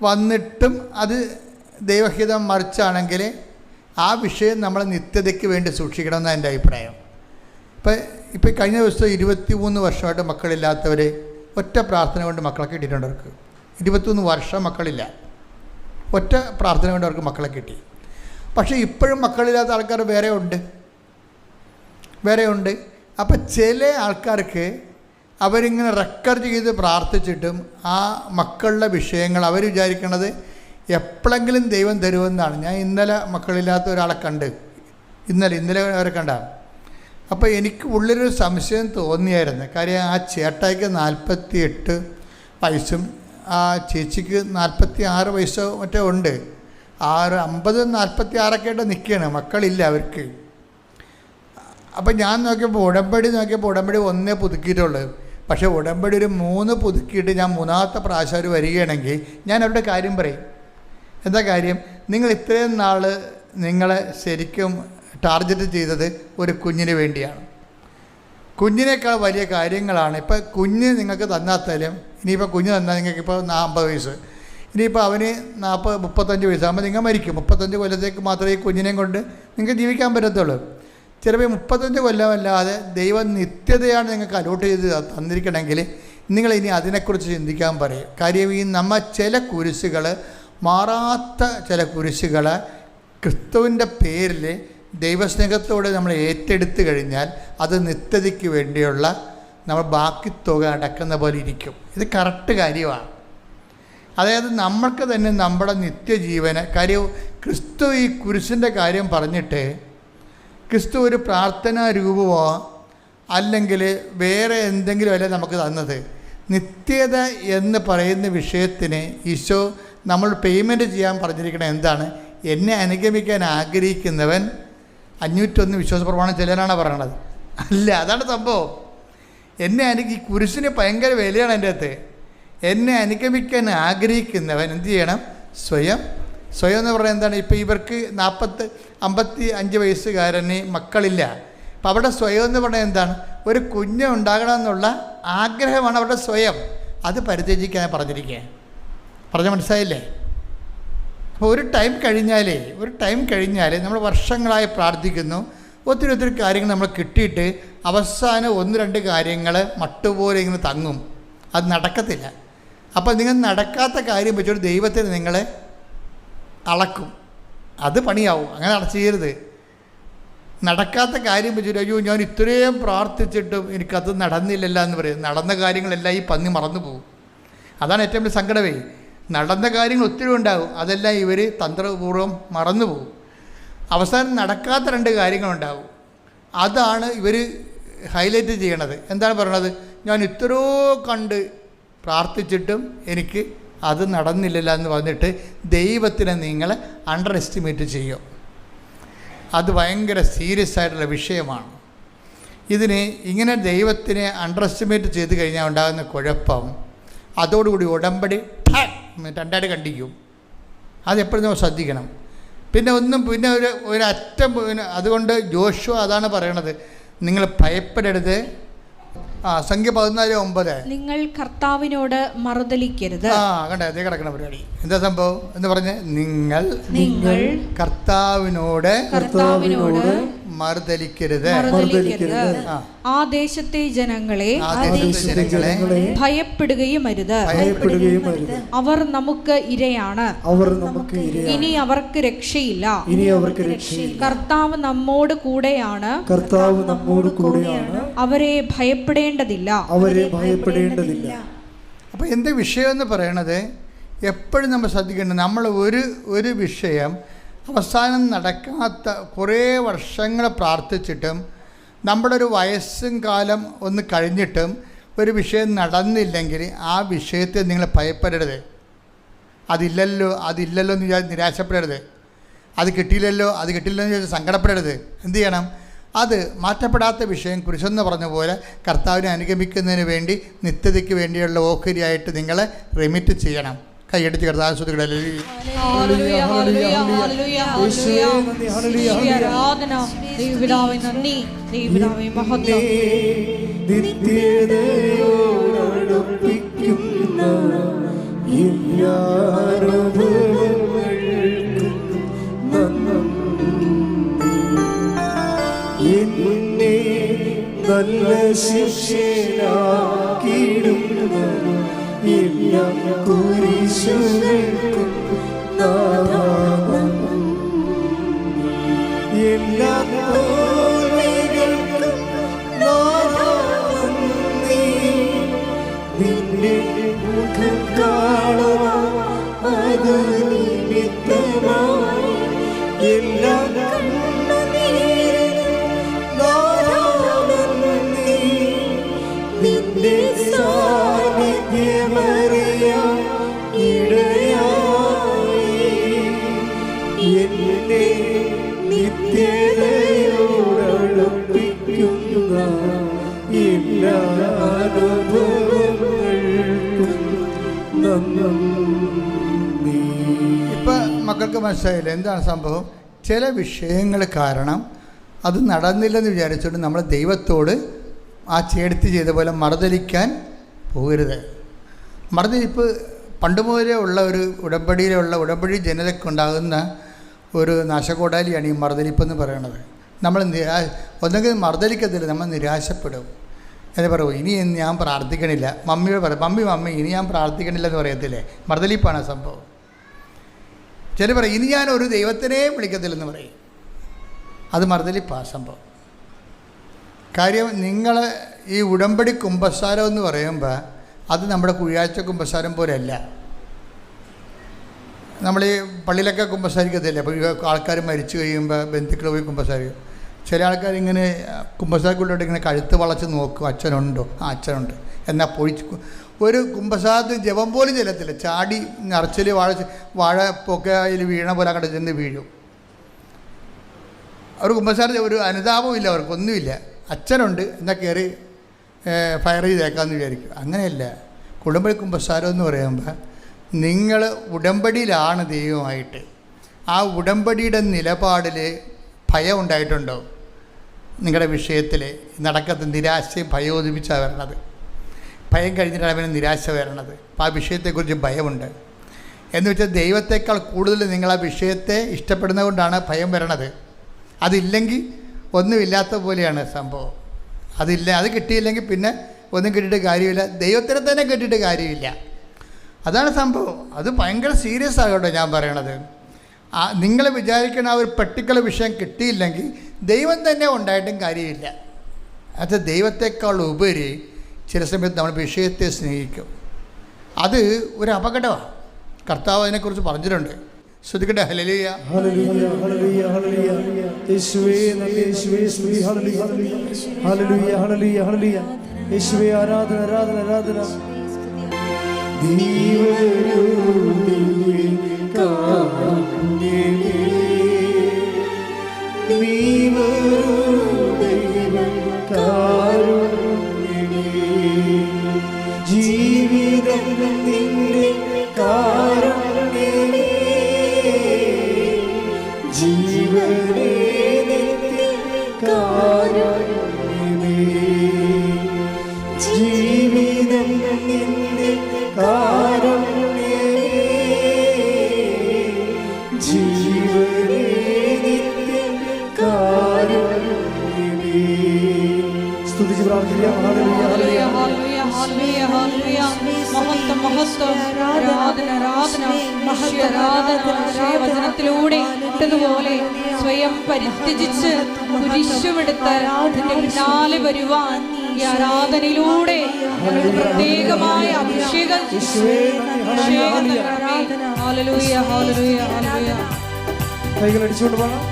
വന്നിട്ടും അത് ദൈവഹിതം മറിച്ചാണെങ്കിൽ ആ വിഷയം നമ്മൾ നിത്യതയ്ക്ക് വേണ്ടി സൂക്ഷിക്കണം എന്നാണ് എൻ്റെ അഭിപ്രായം. ഇപ്പോൾ കഴിഞ്ഞ ദിവസം 23 വർഷമായിട്ട് മക്കളില്ലാത്തവർ ഒറ്റ പ്രാർത്ഥന കൊണ്ട് മക്കളെ കിട്ടിയിട്ടുണ്ട്. അവർക്ക് 23 വർഷം മക്കളില്ല, ഒറ്റ പ്രാർത്ഥന കൊണ്ട് അവർക്ക് മക്കളെ കിട്ടി. പക്ഷേ ഇപ്പോഴും മക്കളില്ലാത്ത ആൾക്കാർ വേറെ ഉണ്ട്. അപ്പം ചില ആൾക്കാർക്ക് അവരിങ്ങനെ റെക്കോർഡ് ചെയ്ത് പ്രാർത്ഥിച്ചിട്ടും ആ മക്കളുടെ വിഷയങ്ങൾ അവർ വിചാരിക്കണത് എപ്പോഴെങ്കിലും ദൈവം തരുമെന്നാണ്. ഞാൻ ഇന്നലെ മക്കളില്ലാത്ത ഒരാളെ കണ്ട്, ഇന്നലെ അവരെ കണ്ടാണ്. അപ്പോൾ എനിക്ക് ഉള്ളിലൊരു സംശയം തോന്നിയായിരുന്നു. കാര്യം ആ ചേട്ടായിക്ക് 48 വയസ്സും ആ ചേച്ചിക്ക് 46 വയസ്സോ മറ്റോ ഉണ്ട്. 50 46 ആയിട്ട് നിൽക്കുകയാണ്, മക്കളില്ല അവർക്ക്. അപ്പം ഞാൻ നോക്കിയപ്പോൾ ഉടമ്പടി 1 പുതുക്കിയിട്ടുള്ളത്. പക്ഷേ ഉടമ്പടി ഒരു 3 പുതുക്കിയിട്ട് ഞാൻ 3ാമത്തെ പ്രാവശ്യം അവർ വരികയാണെങ്കിൽ ഞാൻ അവരുടെ കാര്യം പറയും. എന്താ കാര്യം? നിങ്ങൾ ഇത്രയും നാൾ നിങ്ങളെ ശരിക്കും ടാർഗറ്റ് ചെയ്തത് ഒരു കുഞ്ഞിന് വേണ്ടിയാണ്. കുഞ്ഞിനേക്കാൾ വലിയ കാര്യങ്ങളാണ്. ഇപ്പം കുഞ്ഞ് നിങ്ങൾക്ക് തന്നാത്താലും ഇനിയിപ്പോൾ കുഞ്ഞ് തന്നാൽ നിങ്ങൾക്കിപ്പോൾ 40 വയസ്സ്, ഇനിയിപ്പോൾ അവന് 35 വയസ്സാകുമ്പോൾ നിങ്ങൾ മരിക്കും. 35 കൊല്ലത്തേക്ക് മാത്രമേ ഈ കുഞ്ഞിനെയും കൊണ്ട് നിങ്ങൾക്ക് ജീവിക്കാൻ പറ്റത്തുള്ളൂ. ചിലപ്പോൾ 35 കൊല്ലമല്ലാതെ ദൈവം നിത്യതയാണ് നിങ്ങൾക്ക് അലോട്ട് ചെയ്ത് തന്നിരിക്കണമെങ്കിൽ നിങ്ങളിനി അതിനെക്കുറിച്ച് ചിന്തിക്കാൻ പറയും. കാര്യം ഈ ചില കുരിശുകൾ, മാറാത്ത ചില കുരിശുകൾ ക്രിസ്തുവിൻ്റെ പേരിൽ ദൈവസ്നേഹത്തോടെ നമ്മൾ ഏറ്റെടുത്ത് കഴിഞ്ഞാൽ അത് നിത്യതയ്ക്ക് വേണ്ടിയുള്ള നമ്മൾ ബാക്കി തുക അടക്കുന്ന പോലെ ഇരിക്കും. ഇത് കറക്റ്റ് കാര്യമാണ്. അതായത് നമ്മൾക്ക് തന്നെ നമ്മുടെ നിത്യജീവന് കാര്യം ക്രിസ്തു ഈ കുരിശിൻ്റെ കാര്യം പറഞ്ഞിട്ട് ക്രിസ്തു ഒരു പ്രാർത്ഥനാ രൂപമോ അല്ലെങ്കിൽ വേറെ എന്തെങ്കിലും അല്ല നമുക്ക് തന്നത്. നിത്യത എന്ന് പറയുന്ന വിഷയത്തിന് ഈശോ നമ്മൾ പേയ്മെൻറ്റ് ചെയ്യാൻ പറഞ്ഞിരിക്കുന്നത് എന്താണ്? എന്നെ അനുഗമിക്കാൻ ആഗ്രഹിക്കുന്നവൻ 501 വിശ്വാസ പ്രമാണം ചെല്ലാനാണ് പറയണത്. അല്ല, അതാണ് സംഭവം. ഈ കുരിശിന് ഭയങ്കര വിലയാണ് എൻ്റെ അകത്ത്. എന്നെ അനുഗമിക്കാൻ ആഗ്രഹിക്കുന്നവൻ എന്ത് ചെയ്യണം? സ്വയം എന്ന് പറയുന്നത് എന്താണ്? ഇപ്പോൾ ഇവർക്ക് 55 വയസ്സുകാരന് മക്കളില്ല. അപ്പം അവിടെ സ്വയം എന്ന് പറയുന്നത് എന്താണ്? ഒരു കുഞ്ഞ് ഉണ്ടാകണമെന്നുള്ള ആഗ്രഹമാണ് അവരുടെ സ്വയം. അത് പരിത്യജിക്കാൻ പറഞ്ഞ മനസ്സിലായില്ലേ? അപ്പോൾ ഒരു ടൈം കഴിഞ്ഞാൽ നമ്മൾ വർഷങ്ങളായി പ്രാർത്ഥിക്കുന്നു, ഒത്തിരി കാര്യങ്ങൾ നമ്മൾ കിട്ടിയിട്ട് അവസാനം 1-2 കാര്യങ്ങൾ മട്ടുപോലെ ഇങ്ങനെ തങ്ങും. അത് നടക്കത്തില്ല. അപ്പോൾ നിങ്ങൾ നടക്കാത്ത കാര്യം വെച്ചോട്ട് ദൈവത്തിന് നിങ്ങളെ അളക്കും. അത് പണിയാവും. അങ്ങനെ ചെയ്യരുത്. നടക്കാത്ത കാര്യം വെച്ചിട്ട് അയ്യോ ഞാൻ ഇത്രയും പ്രാർത്ഥിച്ചിട്ടും എനിക്കത് നടന്നില്ലല്ലോ എന്ന് പറയും. നടന്ന കാര്യങ്ങളെല്ലാം ഈ പന്നി മറന്നു പോകും. അതാണ് ഏറ്റവും വലിയ സങ്കടമേ. നടന്ന കാര്യങ്ങൾ ഒത്തിരി ഉണ്ടാകും, അതെല്ലാം ഇവർ തന്ത്രപൂർവ്വം മറന്നു പോകും. അവസാനം നടക്കാത്ത 2 കാര്യങ്ങളുണ്ടാകും. അതാണ് ഇവർ ഹൈലൈറ്റ് ചെയ്യണത്. എന്താണ് പറയണത്? ഞാൻ ഇത്രയോ കണ്ട് പ്രാർത്ഥിച്ചിട്ടും എനിക്ക് അത് നടന്നില്ലല്ലോ എന്ന് പറഞ്ഞിട്ട് ദൈവത്തിനെ നിങ്ങൾ അണ്ടർ എസ്റ്റിമേറ്റ് ചെയ്യും. അത് ഭയങ്കര സീരിയസ് ആയിട്ടുള്ള വിഷയമാണ്. ഇങ്ങനെ ദൈവത്തിനെ അണ്ടർ എസ്റ്റിമേറ്റ് ചെയ്ത് കഴിഞ്ഞാൽ ഉണ്ടാകുന്ന കുഴപ്പം, അതോടുകൂടി ഉടമ്പടി 2 കണ്ടിക്കും. അതെപ്പോഴും നമ്മൾ ശ്രദ്ധിക്കണം. പിന്നെ ഒരറ്റം അതുകൊണ്ട് ജോഷുവ അതാണ് പറയണത്, നിങ്ങൾ ഭയപ്പെടരുത്. സംഖ്യ 14:9 നിങ്ങൾ കർത്താവിനോട് മറുതലിക്കരുത്. കണ്ടേ അതേ കിടക്കണ പരിപാടി. എന്താ സംഭവം എന്ന് പറഞ്ഞ് നിങ്ങൾ കർത്താവിനോട് മറുതലിക്കരുത്. ആ ദേശത്തെ ജനങ്ങളെ ഭയപ്പെടുകയും അരുത്. അവർ നമുക്ക് ഇരയാണ്, ഇനി അവർക്ക് രക്ഷയില്ല. കർത്താവ് നമ്മോട് കൂടെയാണ്, അവരെ ഭയപ്പെടേണ്ടതില്ല. അപ്പോൾ എന്താ വിഷയം എന്ന് പറയണത്? എപ്പോഴും നമ്മൾ ശ്രദ്ധിക്കേണ്ടത്, നമ്മൾ ഒരു വിഷയം അവസാനം നടക്കാത്ത കുറേ വർഷങ്ങൾ പ്രാർത്ഥിച്ചിട്ടും നമ്മുടെ ഒരു വയസ്സും കാലം ഒന്ന് കഴിഞ്ഞിട്ടും ഒരു വിഷയം നടന്നില്ലെങ്കിൽ ആ വിഷയത്തെ നിങ്ങൾ ഭയപ്പെടരുത്. അതില്ലല്ലോ എന്ന് വിചാരിച്ച് നിരാശപ്പെടരുത്. അത് കിട്ടിയില്ലല്ലോ എന്ന് വിചാരിച്ച് സങ്കടപ്പെടരുത്. എന്ത് ചെയ്യണം? അത് മാറ്റപ്പെടാത്ത വിഷയം കുരിശെന്ന് പറഞ്ഞ പോലെ കർത്താവിനെ അനുഗമിക്കുന്നതിന് വേണ്ടി നിത്യതയ്ക്ക് വേണ്ടിയുള്ള ഓഹരിയായിട്ട് നിങ്ങൾ റെമിറ്റ് ചെയ്യണം. കൈയടിച്ച് കർത്താസ്വദികളെ ഹല്ലേലൂയ, ഹല്ലേലൂയ, ഹല്ലേലൂയ, ഹല്ലേലൂയ. ആരാധന. ദൈവപിതാവേ നന്ദി, ദൈവപിതാവേ മഹത്വം. നിത്യതയോടടുപ്പിക്കുന്ന എല്ലാ അനുഭവങ്ങൾക്കും നന്ദി. എന്നെ നല്ല ശിഷ്യനാക്കിയിടുന്ന എല്ലാ കുരിശുകൾക്കും നാമം. എല്ലാ തോൽവികൾക്കും നാമം. നിന്റെ മുഖം കാണുവാൻ അത് നിമിത്തമായി എല്ലാ നിന്റെ സാന്നിധ്യമറിയാൻ ഇടയായി. എന്നെ നിത്യതയോടടുപ്പിക്കുന്ന എല്ലാ അനുഭവങ്ങൾക്കും നന്ദി. ഇപ്പം മക്കൾക്ക് മനസ്സിലായില്ല എന്താണ് സംഭവം. ചില വിഷയങ്ങൾ കാരണം അത് നടന്നില്ലെന്ന് വിചാരിച്ചുകൊണ്ട് നമ്മൾ ദൈവത്തോട് ആ ചേർത്തി ചെയ്ത പോലെ മറുതലിക്കാൻ പോകരുത്. മറുതലിപ്പ് പണ്ട് മുതലേ ഉള്ള ഒരു ഉടമ്പടി ജനതയ്ക്കുണ്ടാകുന്ന ഒരു നാശകോടാലിയാണ് ഈ മറുതലിപ്പെന്ന് പറയുന്നത്. നമ്മൾ ഒന്നെങ്കിൽ മറുതലിക്കത്തില്ല, നമ്മൾ നിരാശപ്പെടും. എന്ന് പറയൂ, ഇനി ഞാൻ പ്രാർത്ഥിക്കണില്ല. മമ്മിയോട് പറയും, മമ്മി ഇനി ഞാൻ പ്രാർത്ഥിക്കണില്ല എന്ന് പറയത്തില്ലേ. മറുതലിപ്പാണ് ആ സംഭവം. ചില പറയും ഇനി ഞാൻ ഒരു ദൈവത്തിനെയും വിളിക്കത്തില്ലെന്ന് പറയും. അത് മറുതലിപ്പാണ് സംഭവം. കാര്യം നിങ്ങൾ ഈ ഉടമ്പടി കുമ്പസാരം എന്ന് പറയുമ്പോൾ അത് നമ്മുടെ കുഴിയാഴ്ച കുമ്പസാരം പോലെയല്ല. നമ്മൾ ഈ പള്ളിയിലൊക്കെ കുമ്പസാരിക്കത്തില്ല. അപ്പോൾ ആൾക്കാർ മരിച്ചു കഴിയുമ്പോൾ ബന്ധുക്കൾ പോയി കുമ്പസാരിക്കും. ചില ആൾക്കാരിങ്ങനെ കുമ്പസാരക്കുള്ളിലോട്ട് ഇങ്ങനെ കഴുത്ത് വളച്ച് നോക്കും, അച്ഛനുണ്ടോ? ആ അച്ഛനുണ്ട്. എന്നാൽ പൊഴിച്ച് ഒരു കുമ്പസാരത്തിന് ജപം പോലും ചെല്ലത്തില്ല. ചാടി നിറച്ചിൽ വാഴ പൊക്കയിൽ വീണ പോലെ അങ്ങോട്ട് ചെന്ന് വീഴും. അവർ കുമ്പസാരം ഒരു അനുതാപവും ഇല്ല, അവർക്കൊന്നുമില്ല. അച്ഛനുണ്ട് എന്നാൽ കയറി ഫയർ ചെയ്തേക്കാമെന്ന് വിചാരിക്കും. അങ്ങനെയല്ല. ഉടമ്പടി കുമ്പസാരം എന്ന് പറയുമ്പോൾ നിങ്ങൾ ഉടമ്പടിയിലാണ് ദൈവമായിട്ട്. ആ ഉടമ്പടിയുടെ നിലപാടിൽ ഭയം ഉണ്ടായിട്ടുണ്ടോ? നിങ്ങളുടെ വിഷയത്തിൽ നടക്കാത്ത നിരാശയും ഭയം ഒതുപ്പിച്ചാണ് വരണത്. ഭയം കഴിഞ്ഞിട്ടാണ് പിന്നെ നിരാശ വരണത്. അപ്പോൾ ആ വിഷയത്തെക്കുറിച്ച് ഭയമുണ്ട്. എന്ന് വെച്ചാൽ ദൈവത്തെക്കാൾ കൂടുതൽ നിങ്ങൾ ആ വിഷയത്തെ ഇഷ്ടപ്പെടുന്നത് കൊണ്ടാണ് ഭയം വരണത്. അതില്ലെങ്കിൽ ഒന്നുമില്ലാത്ത പോലെയാണ് സംഭവം. അത് കിട്ടിയില്ലെങ്കിൽ പിന്നെ ഒന്നും കിട്ടിയിട്ട് കാര്യമില്ല. ദൈവത്തിനെ തന്നെ കിട്ടിയിട്ട് കാര്യമില്ല. അതാണ് സംഭവം. അത് ഭയങ്കര സീരിയസ് ആകട്ടെ ഞാൻ പറയണത്. നിങ്ങൾ വിചാരിക്കുന്ന ആ ഒരു പർട്ടിക്കുലർ വിഷയം കിട്ടിയില്ലെങ്കിൽ ദൈവം തന്നെ ഉണ്ടായിട്ടും കാര്യമില്ല. അത് ദൈവത്തെക്കാൾ ഉപരി ചില സമയത്ത് നമ്മൾ വിഷയത്തെ സ്നേഹിക്കും. അത് ഒരു അപകടമാണ്. കർത്താവ് അതിനെക്കുറിച്ച് പറഞ്ഞിട്ടുണ്ട്. ശ്രദ്ധിക്കട്ടെ. ഹല്ലേലൂയ, ഹല്ലേലൂയ, ഹല്ലേലൂയ, ഹല്ലേലൂയ. യേശുവേ നന്ദി, യേശുവേ സ്തുതി. ഹല്ലേലൂയ, ഹല്ലേലൂയ, ഹല്ലേലൂയ, ഹല്ലേലൂയ. യേശുവേ ആരാധന, ആരാധന, ആരാധന. ദൈവരൂപിയെ കാൺകേ, ദൈവരൂപിയെ കാരുണ്യമേ, ജീവിതം നിന്റെ കാരുണ്യമേ, ജീവനേ നിന്റെ കാരുണ്യമേ, ജീവിതം നിന്റെ കാരുണ്യമേ, ജീവനേ നിന്റെ കാരുണ്യമേ. സ്തുതിച്ച് പ്രാർത്ഥിക്കാം. ഹല്ലേലൂയ, ഹല്ലേലൂയ, ഹല്ലേലൂയ, ഹല്ലേലൂയ. മഹത്വം, മഹത്വം. ആരാധന, ആരാധന, ആരാധന. വചനത്തിലൂടെ ഇട്ടതുപോലെ സ്വയം പരിത്യജിച്ച് കുരിശുമെടുത്ത് അതിന്റെ പിന്നാലെ വരുവാൻ ഈ ആരാധനയിലൂടെ ഞങ്ങൾക്ക് പ്രത്യേകമായ അഭിഷേകം. ഹല്ലേലൂയ, ഹല്ലേലൂയ, ഹല്ലേലൂയ. കൈകൾ അടിച്ചുകൊണ്ട് പോകാം.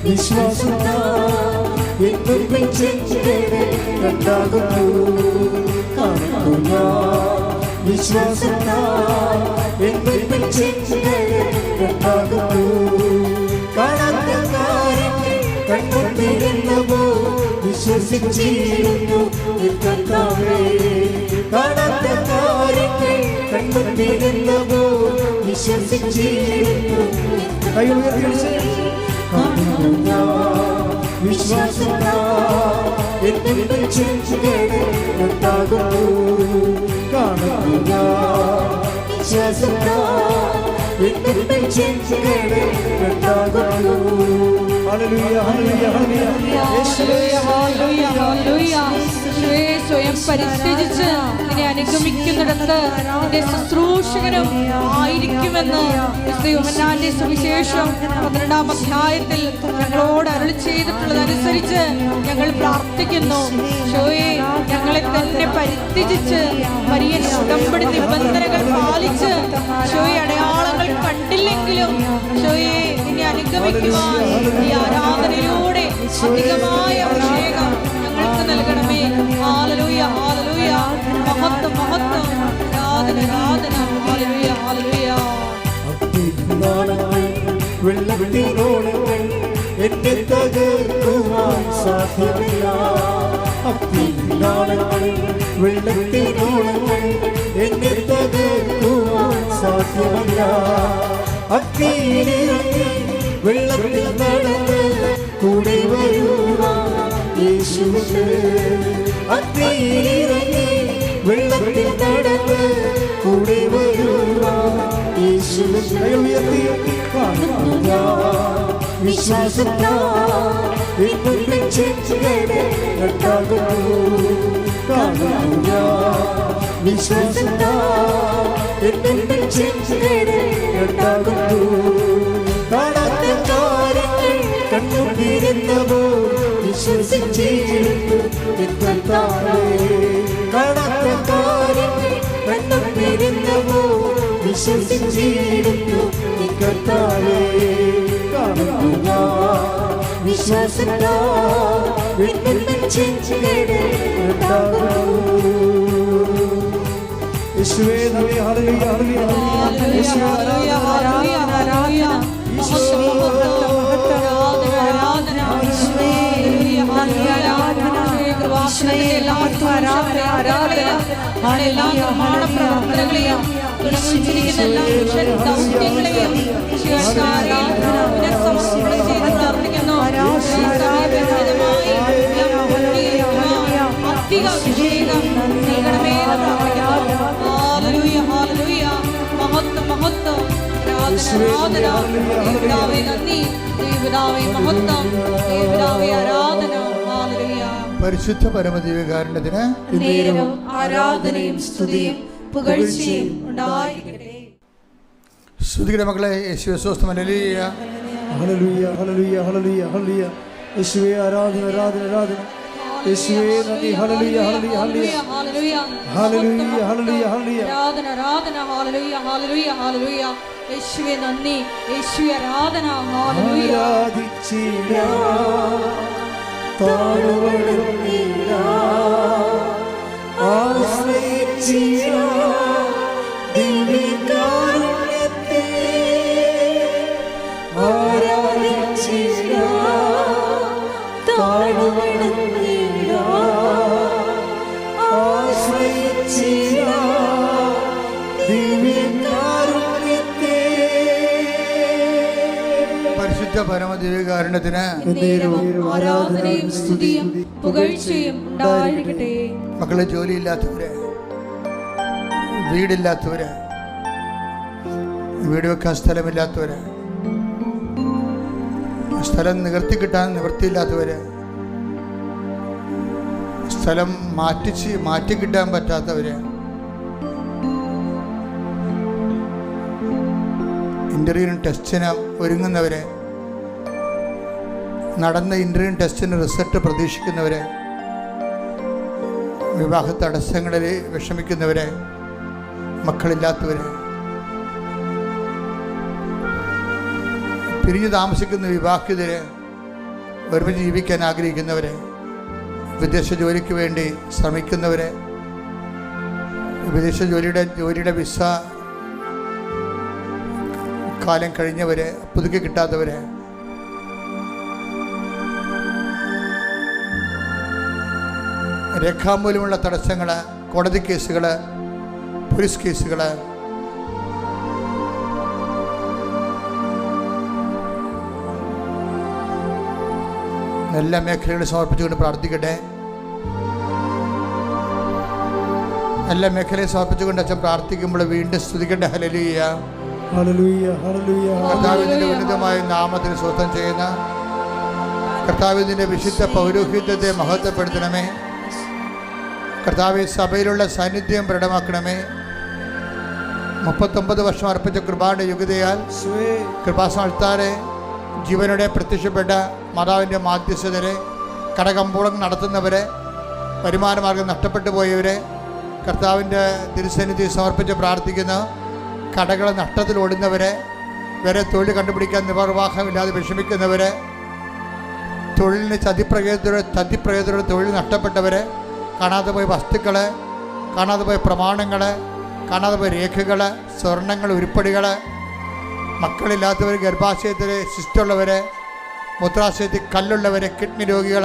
വിശ്വാസം എന്നും കണ്ടാകുന്നു. കാണുന്നു വിശ്വാസത്താൽ എൻ മുൻപിൽ ചെഞ്ചുണ്ടാകുന്നു. കാണാത്ത കാര്യങ്ങൾ കൺമുന്നിരുന്നപ്പോൾ വിശ്വസിച്ചിരുന്നു എൻ കർത്താവേ. കാണാത്ത കാര്യങ്ങൾ കൺമുന്നിരുന്നപ്പോൾ വിശ്വസിച്ചിരുന്നു. കൈ ഉയർത്തി വിശ്വാസത്താൽ എൻ മുൻപിൽ ചെഞ്ചുണ്ടാകുന്നു. കാണുക വിശ്വാസത്താൽ എൻ മുൻപിൽ ചെഞ്ചുണ്ടാകുന്നു. ഹല്ലേലൂയ ഹല്ലേലൂയ ഹല്ലേലൂയ. ഹല്ലേലൂയ ഹല്ലേലൂയ ഹല്ലേലൂയ. യേശുവേ, സ്വയം പരിത്യജിച്ച് നിന്നെ അനുഗമിക്കുന്നിടത്ത് നിന്റെ ശുശ്രൂഷകനും ആയിരിക്കുമെന്ന് യോഹന്നാന്റെ സുവിശേഷം 12-ാം അധ്യായത്തിൽ ഞങ്ങളോട് അരുളി ചെയ്തിട്ടുള്ളതനുസരിച്ച് ഞങ്ങൾ പ്രാർത്ഥിക്കുന്നു. യേശുവേ, ഞങ്ങളെ തന്നെ പരിത്യജിച്ച് വലിയ ഉടമ്പടി നിബന്ധനകൾ പാലിച്ച് യേശുവേ, അടയാളങ്ങൾ കണ്ടില്ലെങ്കിലും യേശുവേ, നിന്നെ അനുഗമിക്കുവാൻ ഈ ആരാധനയിലൂടെ അധികമായ അഭിഷേകം ഞങ്ങൾക്ക് നൽകണമേ. Hallelujah hallelujah. മഹത്വം മഹത്വം. ആരാധന ആരാധന. ഹല്ലേലൂയ ഹല്ലേലൂയ. വെള്ളത്തിനോളങ്ങൾ എന്നെ തകർക്കുവാൻ സാധ്യമല്ല. വെള്ളത്തിനോളങ്ങൾ എന്നെ തകർക്കുവാൻ സാധ്യമല്ല. അഗ്നിയിലിറങ്ങി വെള്ളത്തിൽ നടന്ന് കൂടെ വരുവാൻ യേശുവേ. അഗ്നിയിലിറങ്ങി വെള്ളത്തിൽ നടന്ന് കൂടെ വരുവാൻ യേശുവേ. കാണുക വിശ്വാസത്താൽ എൻ മുൻപിൽ ചെഞ്ചുണ്ടാകുന്നു. കാണുക വിശ്വാസത്താൽ എൻ മുൻപിൽ ചെഞ്ചുണ്ടാകുന്നു. കാണാത്ത കാര്യങ്ങൾ കണ്ടുപിടിക്കുന്നപ്പോൾ വിശ്വസിച്ചിരുന്നു എൻ കർത്താവേ. കാണാത്ത കാര്യങ്ങൾ കണ്ടുപിടിക്കുന്നപ്പോൾ വിശ്വസിച്ചിരുന്നു എൻ കർത്താവേ. കാണുക വിശ്വാസത്താൽ എൻ മുൻപിൽ ചെഞ്ചുണ്ടാകുന്നു. യേശുവേ നന്ദി. ഹല്ലേലൂയ ഹല്ലേലൂയ ഹല്ലേലൂയ. യേശുവേ ഹല്ലേലൂയ ഹല്ലേലൂയ ഹല്ലേലൂയ. മഹത്വം മഹത്വം മഹത്വം. ആരാധന യേശുവേ. ഹല്ലേലൂയ ആരാധന. കൃപാസനത്തിന്റെ എല്ലാ ആരാധനകളെയും എല്ലാ നിർമ്മാണ പ്രവർത്തനങ്ങളെയും തുടങ്ങിയിരിക്കുന്ന എല്ലാ മിഷൻ ദൗത്യങ്ങളെയും സമർപ്പണം ചെയ്ത് പ്രാർത്ഥിക്കുന്നു. അധിക അഭിഷേകം നൽകണമേ എന്ന് പ്രാർത്ഥിക്കുന്നു. Hallelujah hallelujah. മഹത്വം മഹത്വം. ആരാധന ആരാധന. ദൈവപിതാവേ നന്ദി. ദൈവപിതാവേ മഹത്വം. ദൈവപിതാവേ ആരാധന. ഹല്ലേലൂയ. പരിശുദ്ധ പരമദിവ്യകാരുണ്യത്തിന് നേരവും ആരാധനയും സ്തുതിയും പുകഴ്ചയും ഉണ്ടായിരിക്കട്ടെ. സ്തുതിയുടെ മക്കളെ യേശുവേ സ്വസ്തം. ഹല്ലേലൂയ ഹല്ലേലൂയ ഹല്ലേലൂയ ഹല്ലേലൂയ ഹല്ലേലൂയ. യേശുവേ ആരാധന ആരാധന ആരാധന. യേശുവേ നന്ദി. ഹല്ലേലൂയ ഹല്ലേലൂയ ഹല്ലേലൂയ ഹല്ലേലൂയ ഹല്ലേലൂയ ഹല്ലേലൂയ ഹല്ലേലൂയ. ആരാധന ആരാധന. ഹല്ലേലൂയ ഹല്ലേലൂയ ഹല്ലേലൂയ. യേശുവേ നന്ദി. യേശുവേ ആരാധന. ഹല്ലേലൂയ. ആരാധിച്ചിടാം താഴ്വരയിടാം ആശ്രയിച്ചിടാം ദിവ്യകാരുണ്യത്തെ. ആരാധിച്ചിടാം താഴ്വരയിടാം ആശ്രയിച്ചിടാം ദിവ്യകാരുണ്യത്തെ. പരിശുദ്ധ പരമദിവ്യകാരുണ്യത്തിന് ആരാധനയും സ്തുതിയും പുകഴ്ചയും ഉണ്ടായിരിക്കട്ടെ. മക്കളെ, ജോലിയില്ലാത്തവര്, വീടില്ലാത്തവര്, വീട് വെക്കാൻ സ്ഥലമില്ലാത്തവര്, സ്ഥലം നിവർത്തി കിട്ടാൻ നിവൃത്തിയില്ലാത്തവര്, സ്ഥലം മാറ്റി കിട്ടാൻ പറ്റാത്തവര്, ഇൻ്റർവ്യൂവിന് ടെസ്റ്റിന് ഒരുങ്ങുന്നവര്, നടന്ന ഇൻ്റർവ്യൂ ടെസ്റ്റിന് റിസൾട്ട് പ്രതീക്ഷിക്കുന്നവര്, വിവാഹ തടസ്സങ്ങളിൽ വിഷമിക്കുന്നവര്, മക്കളില്ലാത്തവര്, പിരിഞ്ഞു താമസിക്കുന്ന വിവാഹിതര്, ഒരുമിച്ച് ജീവിക്കാൻ ആഗ്രഹിക്കുന്നവര്, വിദേശ ജോലിക്ക് വേണ്ടി ശ്രമിക്കുന്നവര്, വിദേശ ജോലിയുടെ വിസ കാലം കഴിഞ്ഞവര്, പുതുക്കി കിട്ടാത്തവര്, രേഖാമൂലമുള്ള തടസ്സങ്ങൾ, കോടതി കേസുകൾ, പോലീസ് കേസുകൾ, എല്ലാ മേഖലകളും സമർപ്പിച്ചുകൊണ്ട് പ്രാർത്ഥിക്കട്ടെ. എല്ലാ മേഖലയും സമർപ്പിച്ചുകൊണ്ട് അച്ഛൻ പ്രാർത്ഥിക്കുമ്പോൾ വീണ്ടും സ്തുതിക്കട്ടെ. ഹല്ലേലൂയ, ഹല്ലേലൂയ, ഹല്ലേലൂയ. കർത്താവിന്റെ ഉന്നതമായ നാമത്തിൽ സ്വസ്ഥം ചെയ്യുന്ന കർത്താവിന്റെ വിശുദ്ധ പൗരോഹിത്യത്തെ മഹത്വപ്പെടുത്തണമേ. കർത്താവ് സഭയിലുള്ള സാന്നിധ്യം പ്രകടമാക്കണമേ. 39 വർഷം അർപ്പിച്ച കൃപാന്റെ യുഗതയാൽ കൃപാസനത്താരെ ജീവനോടെ പ്രത്യക്ഷപ്പെട്ട മാതാവിൻ്റെ മാധ്യസ്ഥതരെ, കടകമ്പോളം നടത്തുന്നവരെ, വരുമാനമാർഗം നഷ്ടപ്പെട്ടു പോയവരെ കർത്താവിൻ്റെ തിരുസന്നിധി സമർപ്പിച്ച് പ്രാർത്ഥിക്കുന്ന, കടകൾ നഷ്ടത്തിൽ ഓടുന്നവരെ, വേറെ തൊഴിൽ കണ്ടുപിടിക്കാൻ നിർവാഹമില്ലാതെ വിഷമിക്കുന്നവരെ, തൊഴിലിന് ചതിപ്രകേതരുടെ തൊഴിൽ നഷ്ടപ്പെട്ടവരെ, കാണാതെ പോയ വസ്തുക്കൾ, കാണാതെ പോയ പ്രമാണങ്ങൾ, കാണാതെ പോയ രേഖകൾ, സ്വർണ്ണങ്ങൾ, ഉരുപ്പടികൾ, മക്കളില്ലാത്തവർ, ഗർഭാശയത്തിൽ സിസ്റ്റുള്ളവർ, മൂത്രാശയത്തിൽ കല്ലുള്ളവർ, കിഡ്നി രോഗികൾ,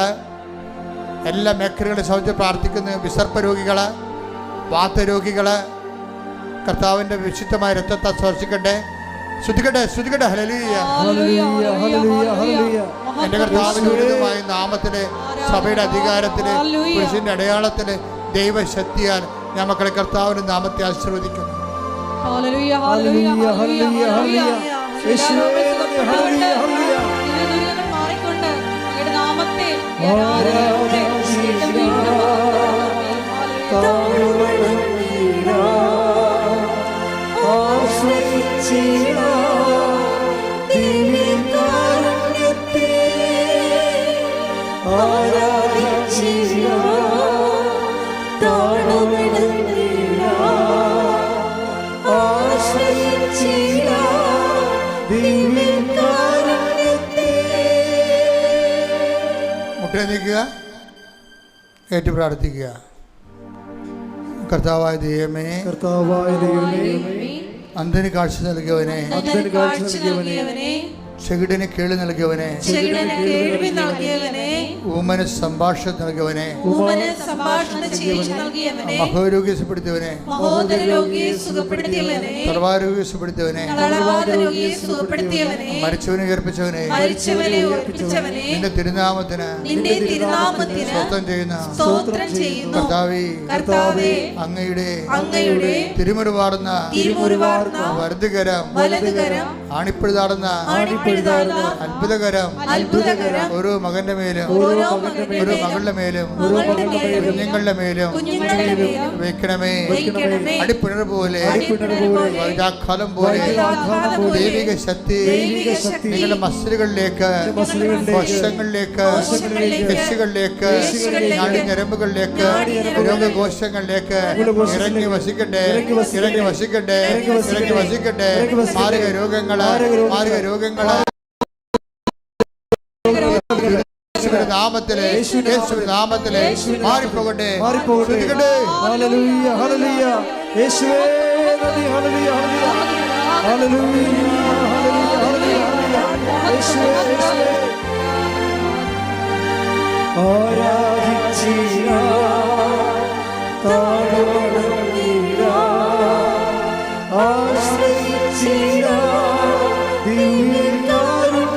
എല്ലാ മേഖലകളെ സംബന്ധിച്ച് പ്രാർത്ഥിക്കുന്ന വിസർപ്പ രോഗികൾ, വാതരോഗികൾ, കർത്താവിൻ്റെ വിശുദ്ധമായ രക്തത്തെ സ്പർശിക്കട്ടെ. ശ്രുതിക്കട്ടെ, ശ്രുതിക്കട്ടെ. ഹല്ലേലൂയ, എൻ്റെ കർത്താവിൻ്റെ ഉന്നതമായ നാമത്തിലെ, സഭയുടെ അധികാരത്തിലെ, പുരുഷന്റെ അടയാളത്തിലെ, ദൈവശക്തിയാൽ ഞാൻ മക്കളെ കർത്താവിൻ്റെ നാമത്തെ ആശീർവദിക്കുന്നു. ഹല്ലേലൂയ, ഹല്ലേലൂയ, ഹല്ലേലൂയ, ഹല്ലേലൂയ. യേശുവേ, ഹല്ലേലൂയ, ഹല്ലേലൂയ. ദുരിതങ്ങൾ മാറിക്കൊണ്ട് അങ്ങയുടെ നാമത്തെ ആരാധനയോടെ മുട്ടനിക്കുക, ഏറ്റു പ്രാർത്ഥിക്കുക. കർത്താവായ ദൈവമേ, അന്ധന് കാഴ്ച നൽകിയവനെ, ചെകിടന് കേൾവി നൽകിയവനെ, ഊമന് സംഭാഷണം നൽകിയവനെ, മഹോരോഗിയെ സുഖപ്പെടുത്തിയവനെ, സർവാരോഗ്യ സുഖപ്പെടുത്തിയവനെ, മരിച്ചവനെ ഉയർപ്പിച്ചവനെ, നിന്റെ തിരുനാമത്തിന് സ്തോത്രം ചെയ്യുന്ന കർത്താവേ, അങ്ങയുടെ തിരുമുറിവാർന്ന വലതുകരം, ആണിപ്പഴുതാടുന്ന അത്ഭുതകരം ഓരോ മകന്റെ മേലും, ഓരോ മകളുടെ മേലും, കുഞ്ഞുങ്ങളുടെ മേലും വെക്കണമേ. അടിപ്പിണർ പോലെ, വൈദാഖാലം പോലെ ദൈവിക ശക്തി നിങ്ങളുടെ മസിലുകളിലേക്ക്, വശങ്ങളിലേക്ക്, രക്ഷികളിലേക്ക്, നാടിഞ്ഞരമ്പുകളിലേക്ക്, രോഗകോശങ്ങളിലേക്ക് ഇറങ്ങി വസിക്കട്ടെ, ഇറങ്ങി വസിക്കട്ടെ, ഇറങ്ങി വസിക്കട്ടെ. മാരക രോഗങ്ങള്, മാരക രോഗങ്ങള് നാമത്തിലെ, യേശുവിന്റെ നാമത്തിലെ മാറിപ്പോകട്ടെ, മാറിപ്പോകട്ടെ. ഹല്ലേലൂയ, ഹല്ലേലൂയ. യേശുവേ നന്ദി. ഹല്ലേലൂയ, ഹല്ലേലൂയ, ഹല്ലേലൂയ, ഹല്ലേലൂയ. യേശുവേ, യേശുവേ ആരാധിച്ചിര താഴവണങ്ങിര ആശ്രയിച്ചിര ദിവ്യകാരുണ്യത്തെ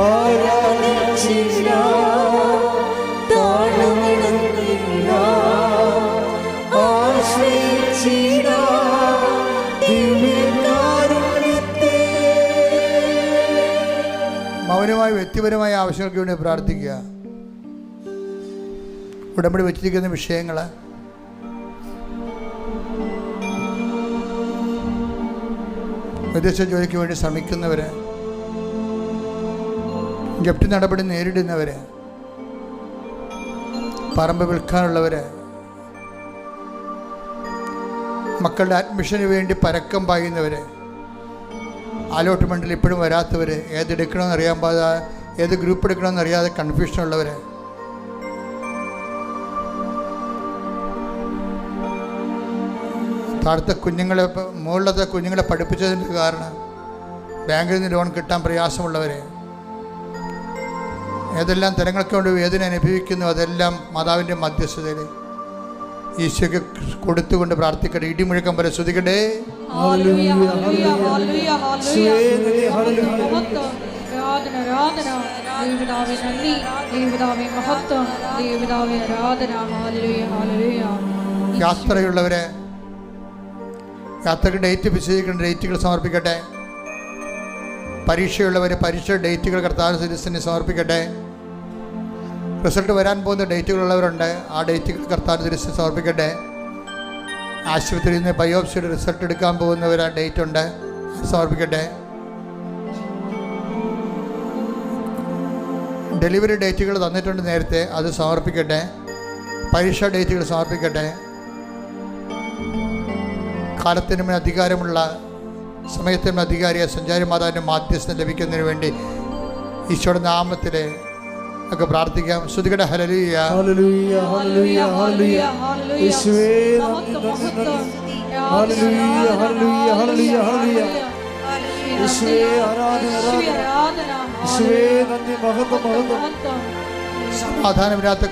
ആരാധിച്ചിര താഴവണങ്ങിര ആശ്രയിച്ചിര ദിവ്യകാരുണ്യത്തെ. മൗനമായ വ്യക്തിപരമായ ആവശ്യങ്ങൾക്ക് വേണ്ടി പ്രാർത്ഥിക്കുക. ഉടമ്പടി വെച്ചിരിക്കുന്ന വിഷയങ്ങൾ, വിദേശ ജോലിക്ക് വേണ്ടി ശ്രമിക്കുന്നവർ, ജപ്തി നടപടി നേരിടുന്നവർ, പറമ്പ് വിൽക്കാനുള്ളവർ, മക്കളുടെ അഡ്മിഷന് വേണ്ടി പരക്കം പായുന്നവർ, അലോട്ട്മെൻറ്റിൽ ഇപ്പോഴും വരാത്തവർ, ഏതെടുക്കണമെന്ന് അറിയാൻ പാടാതെ, ഏത് ഗ്രൂപ്പ് എടുക്കണമെന്ന് അറിയാതെ കൺഫ്യൂഷനുള്ളവർ, താഴത്തെ കുഞ്ഞുങ്ങളെ, മുകളിലത്തെ കുഞ്ഞുങ്ങളെ പഠിപ്പിച്ചതിൻ്റെ കാരണം ബാങ്കിൽ നിന്ന് ലോൺ കിട്ടാൻ പ്രയാസമുള്ളവരെ, ഏതെല്ലാം തരങ്ങൾക്ക് കൊണ്ട് വേദന അനുഭവിക്കുന്നു, അതെല്ലാം മാതാവിൻ്റെ മധ്യസ്ഥതയിൽ ഈശോയ്ക്ക് കൊടുത്തുകൊണ്ട് പ്രാർത്ഥിക്കട്ടെ. ഇടിമുഴക്കം പോലെ ശ്രുതിക്കട്ടെ. യാത്രയുള്ളവരെ യാത്രയ്ക്ക് ഡേറ്റ് നിശ്ചയിക്കേണ്ട ഡേറ്റുകൾ സമർപ്പിക്കട്ടെ. പരീക്ഷയുള്ളവർ പരീക്ഷ ഡേറ്റുകൾ കർത്താവ് സിരിസിന് സമർപ്പിക്കട്ടെ. റിസൾട്ട് വരാൻ പോകുന്ന ഡേറ്റുകളുള്ളവരുണ്ട്, ആ ഡേറ്റുകൾ കർത്താവ് സിരിസിന് സമർപ്പിക്കട്ടെ. ആശുപത്രിയിൽ നിന്ന് ബയോപ്സിയുടെ റിസൾട്ട് എടുക്കാൻ പോകുന്നവർ ആ ഡേറ്റ് ഉണ്ട്, സമർപ്പിക്കട്ടെ. ഡെലിവറി ഡേറ്റുകൾ തന്നിട്ടുണ്ട് നേരത്തെ, അത് സമർപ്പിക്കട്ടെ. പരീക്ഷാ ഡേറ്റുകൾ സമർപ്പിക്കട്ടെ. കാലത്തിനും അധികാരമുള്ള സമയത്തിനും അധികാരിയെ സഞ്ചാരി മാതാവിൻ്റെ മാധ്യസ്ഥം ലഭിക്കുന്നതിന് വേണ്ടി ഈശോയുടെ നാമത്തിൽ ഒക്കെ പ്രാർത്ഥിക്കാം. ശ്രുതികട ഹല്ലേലൂയ ഹല്ലേലൂയ ഹല്ലേലൂയ ഹല്ലേലൂയ യേശുവേ ഹല്ലേലൂയ ഹല്ലേലൂയ ഹല്ലേലൂയ ഹല്ലേലൂയ യേശുവേ ആരാധന ആരാധന യേശുവേ നന്ദി മഹത്വം മഹത്വം. സമാധാനമില്ലാത്ത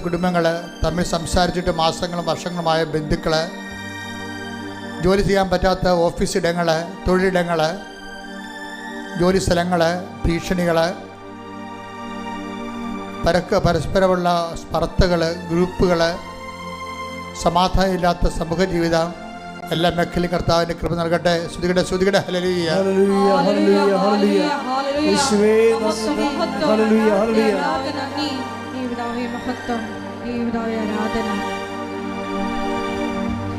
കുടുംബങ്ങൾ തമ്മിൽ സംസാരിച്ചിട്ട് മാസങ്ങളും വർഷങ്ങളുമായ ബന്ധുക്കൾ, ജോലി ചെയ്യാൻ പറ്റാത്ത ഓഫീസിടങ്ങൾ, തൊഴിലിടങ്ങൾ, ജോലി സ്ഥലങ്ങൾ, ഭീഷണികൾ, പരസ്പരമുള്ള സ്പർദ്ധകൾ, ഗ്രൂപ്പുകൾ, സമാധാനമില്ലാത്ത സമൂഹ ജീവിതം, എല്ലാ മേഖലയും കർത്താവിൻ്റെ കൃപ നൽകട്ടെ. ശ്രുതികട ഹല്ലേലൂയ ഹല്ലേലൂയ ഹല്ലേലൂയ ഹല്ലേലൂയ യേശുവേ ഹല്ലേലൂയ ഹല്ലേലൂയ.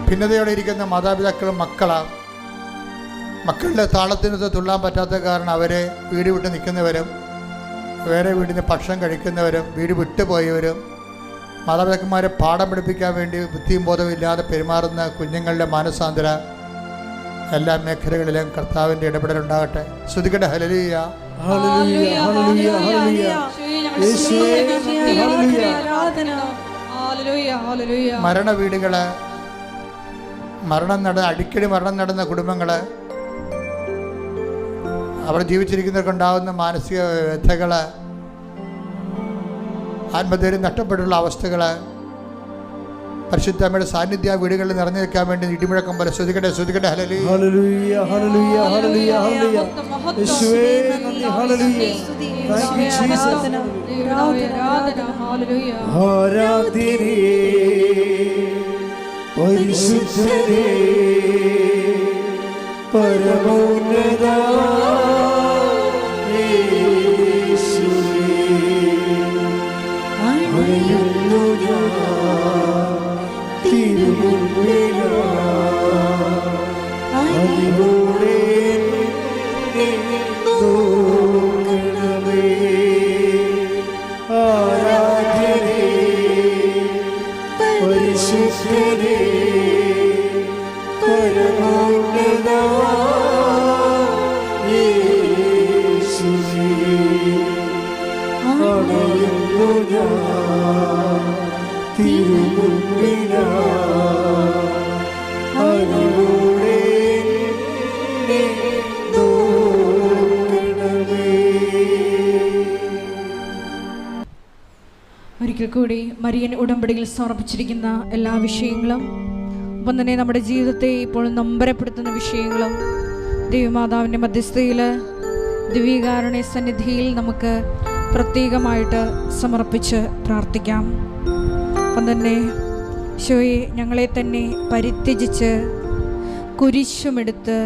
ഭിന്നതയോടെ ഇരിക്കുന്ന മാതാപിതാക്കളും മക്കളുടെ താളത്തിനൊത്ത് തുള്ളാൻ പറ്റാത്ത കാരണം അവരെ വീട് വിട്ട് നിൽക്കുന്നവരും, വേറെ വീടിന് ഭക്ഷണം കഴിക്കുന്നവരും, വീട് വിട്ടുപോയവരും, മാതാപിതാക്കന്മാരെ പാഠം പഠിപ്പിക്കാൻ വേണ്ടി ബുദ്ധിയും ബോധവും ഇല്ലാതെ പെരുമാറുന്ന കുഞ്ഞുങ്ങളുടെ മാനസാന്തര എല്ലാ മേഖലകളിലും കർത്താവിൻ്റെ ഇടപെടലുണ്ടാകട്ടെ. ശ്രുതികട ഹല്ലേലൂയ ഹല്ലേലൂയ ഹല്ലേലൂയ ഹല്ലേലൂയ യേശുവേ ഹല്ലേലൂയ. മരണവീടുകള്, അടിക്കടി മരണം നടന്ന കുടുംബങ്ങള്, അവർ ജീവിച്ചിരിക്കുന്നവർക്കുണ്ടാകുന്ന മാനസിക വ്യഥകള്, ആത്മധൈര്യം നഷ്ടപ്പെട്ടുള്ള അവസ്ഥകള്, പരിശുദ്ധ അമ്മയുടെ സാന്നിധ്യ വീടുകളിൽ നിറഞ്ഞു നിൽക്കാൻ വേണ്ടി ഇടിമുഴക്കം പോലെ ശ്രുതികട്ടെ ഹല്ലേലൂയ ഹല്ലേലൂയ ഹല്ലേലൂയ ഹല്ലേലൂയ ഹല്ലേലൂയ യേശുവേ നന്ദി ഹല്ലേലൂയ. Thank you Jesus. ആരാധ്യനേ പരിശുദ്ധനേ പരമോന്നത ഒരിക്കൽ കൂടി മരിയൻ ഉടമ്പടിയിൽ സമർപ്പിച്ചിരിക്കുന്ന എല്ലാ വിഷയങ്ങളും, ഒപ്പം തന്നെ നമ്മുടെ ജീവിതത്തെ ഇപ്പോൾ നൊമ്പരപ്പെടുത്തുന്ന വിഷയങ്ങളും ദൈവമാതാവിൻ്റെ മധ്യസ്ഥതയിൽ ദിവ്യകാരുണ്യ സന്നിധിയിൽ നമുക്ക് പ്രത്യേകമായിട്ട് സമർപ്പിച്ച് പ്രാർത്ഥിക്കാം. അപ്പം തന്നെ ഈശോയെ, ഞങ്ങളെ തന്നെ പരിത്യജിച്ച് കുരിശുമെടുത്ത്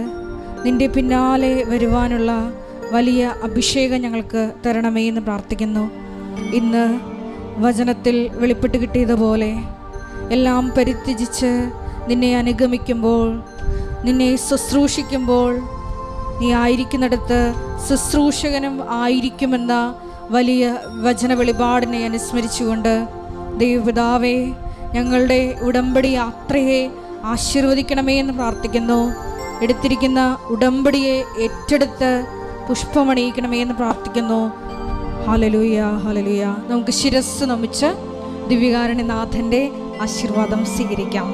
നിൻ്റെ പിന്നാലെ വരുവാനുള്ള വലിയ അഭിഷേകം ഞങ്ങൾക്ക് തരണമേ എന്ന് പ്രാർത്ഥിക്കുന്നു. ഇന്ന് വചനത്തിൽ വെളിപ്പെട്ട് കിട്ടിയതുപോലെ എല്ലാം പരിത്യജിച്ച് നിന്നെ അനുഗമിക്കുമ്പോൾ, നിന്നെ ശുശ്രൂഷിക്കുമ്പോൾ, നീ ആയിരിക്കുന്നിടത്ത് ശുശ്രൂഷകനും ആയിരിക്കുമെന്ന വലിയ വചന വെളിപാടിനെ അനുസ്മരിച്ചുകൊണ്ട് ദൈവപിതാവേ, ഞങ്ങളുടെ ഉടമ്പടി യാത്രയെ ആശീർവദിക്കണമേ എന്ന് പ്രാർത്ഥിക്കുന്നു. എടുത്തിരിക്കുന്ന ഉടമ്പടിയെ ഏറ്റെടുത്ത് പുഷ്പമണിയിക്കണമേ എന്ന് പ്രാർത്ഥിക്കുന്നു. Hallelujah hallelujah. നമുക്ക് ശിരസ്സ് നമിച്ച് ദിവ്യകാരുണ്യനാഥൻ്റെ ആശീർവാദം സ്വീകരിക്കാം.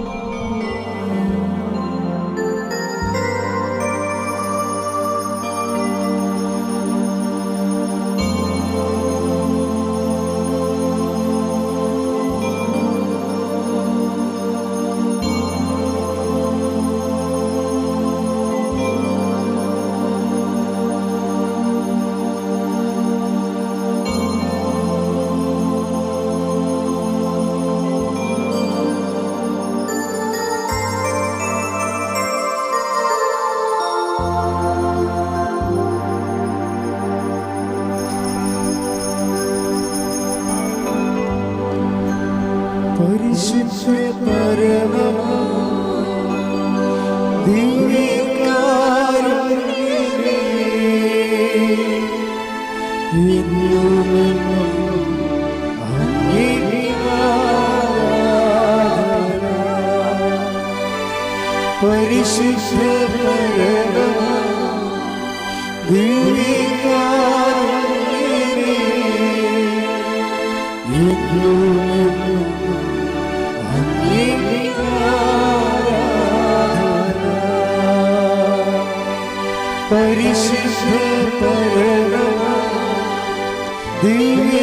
പരിശുദ്ധ പരമമാ ദിവ്യകാരുണ്യമേ, എന്നുമെന്നും അങ്ങേക്ക് ആരാധന. പരിശുദ്ധ പരമമാ ദിവ്യകാരുണ്യമേ, എന്നുമെന്നും പരിശുദ്ധ പരമമാ ദിവ്യ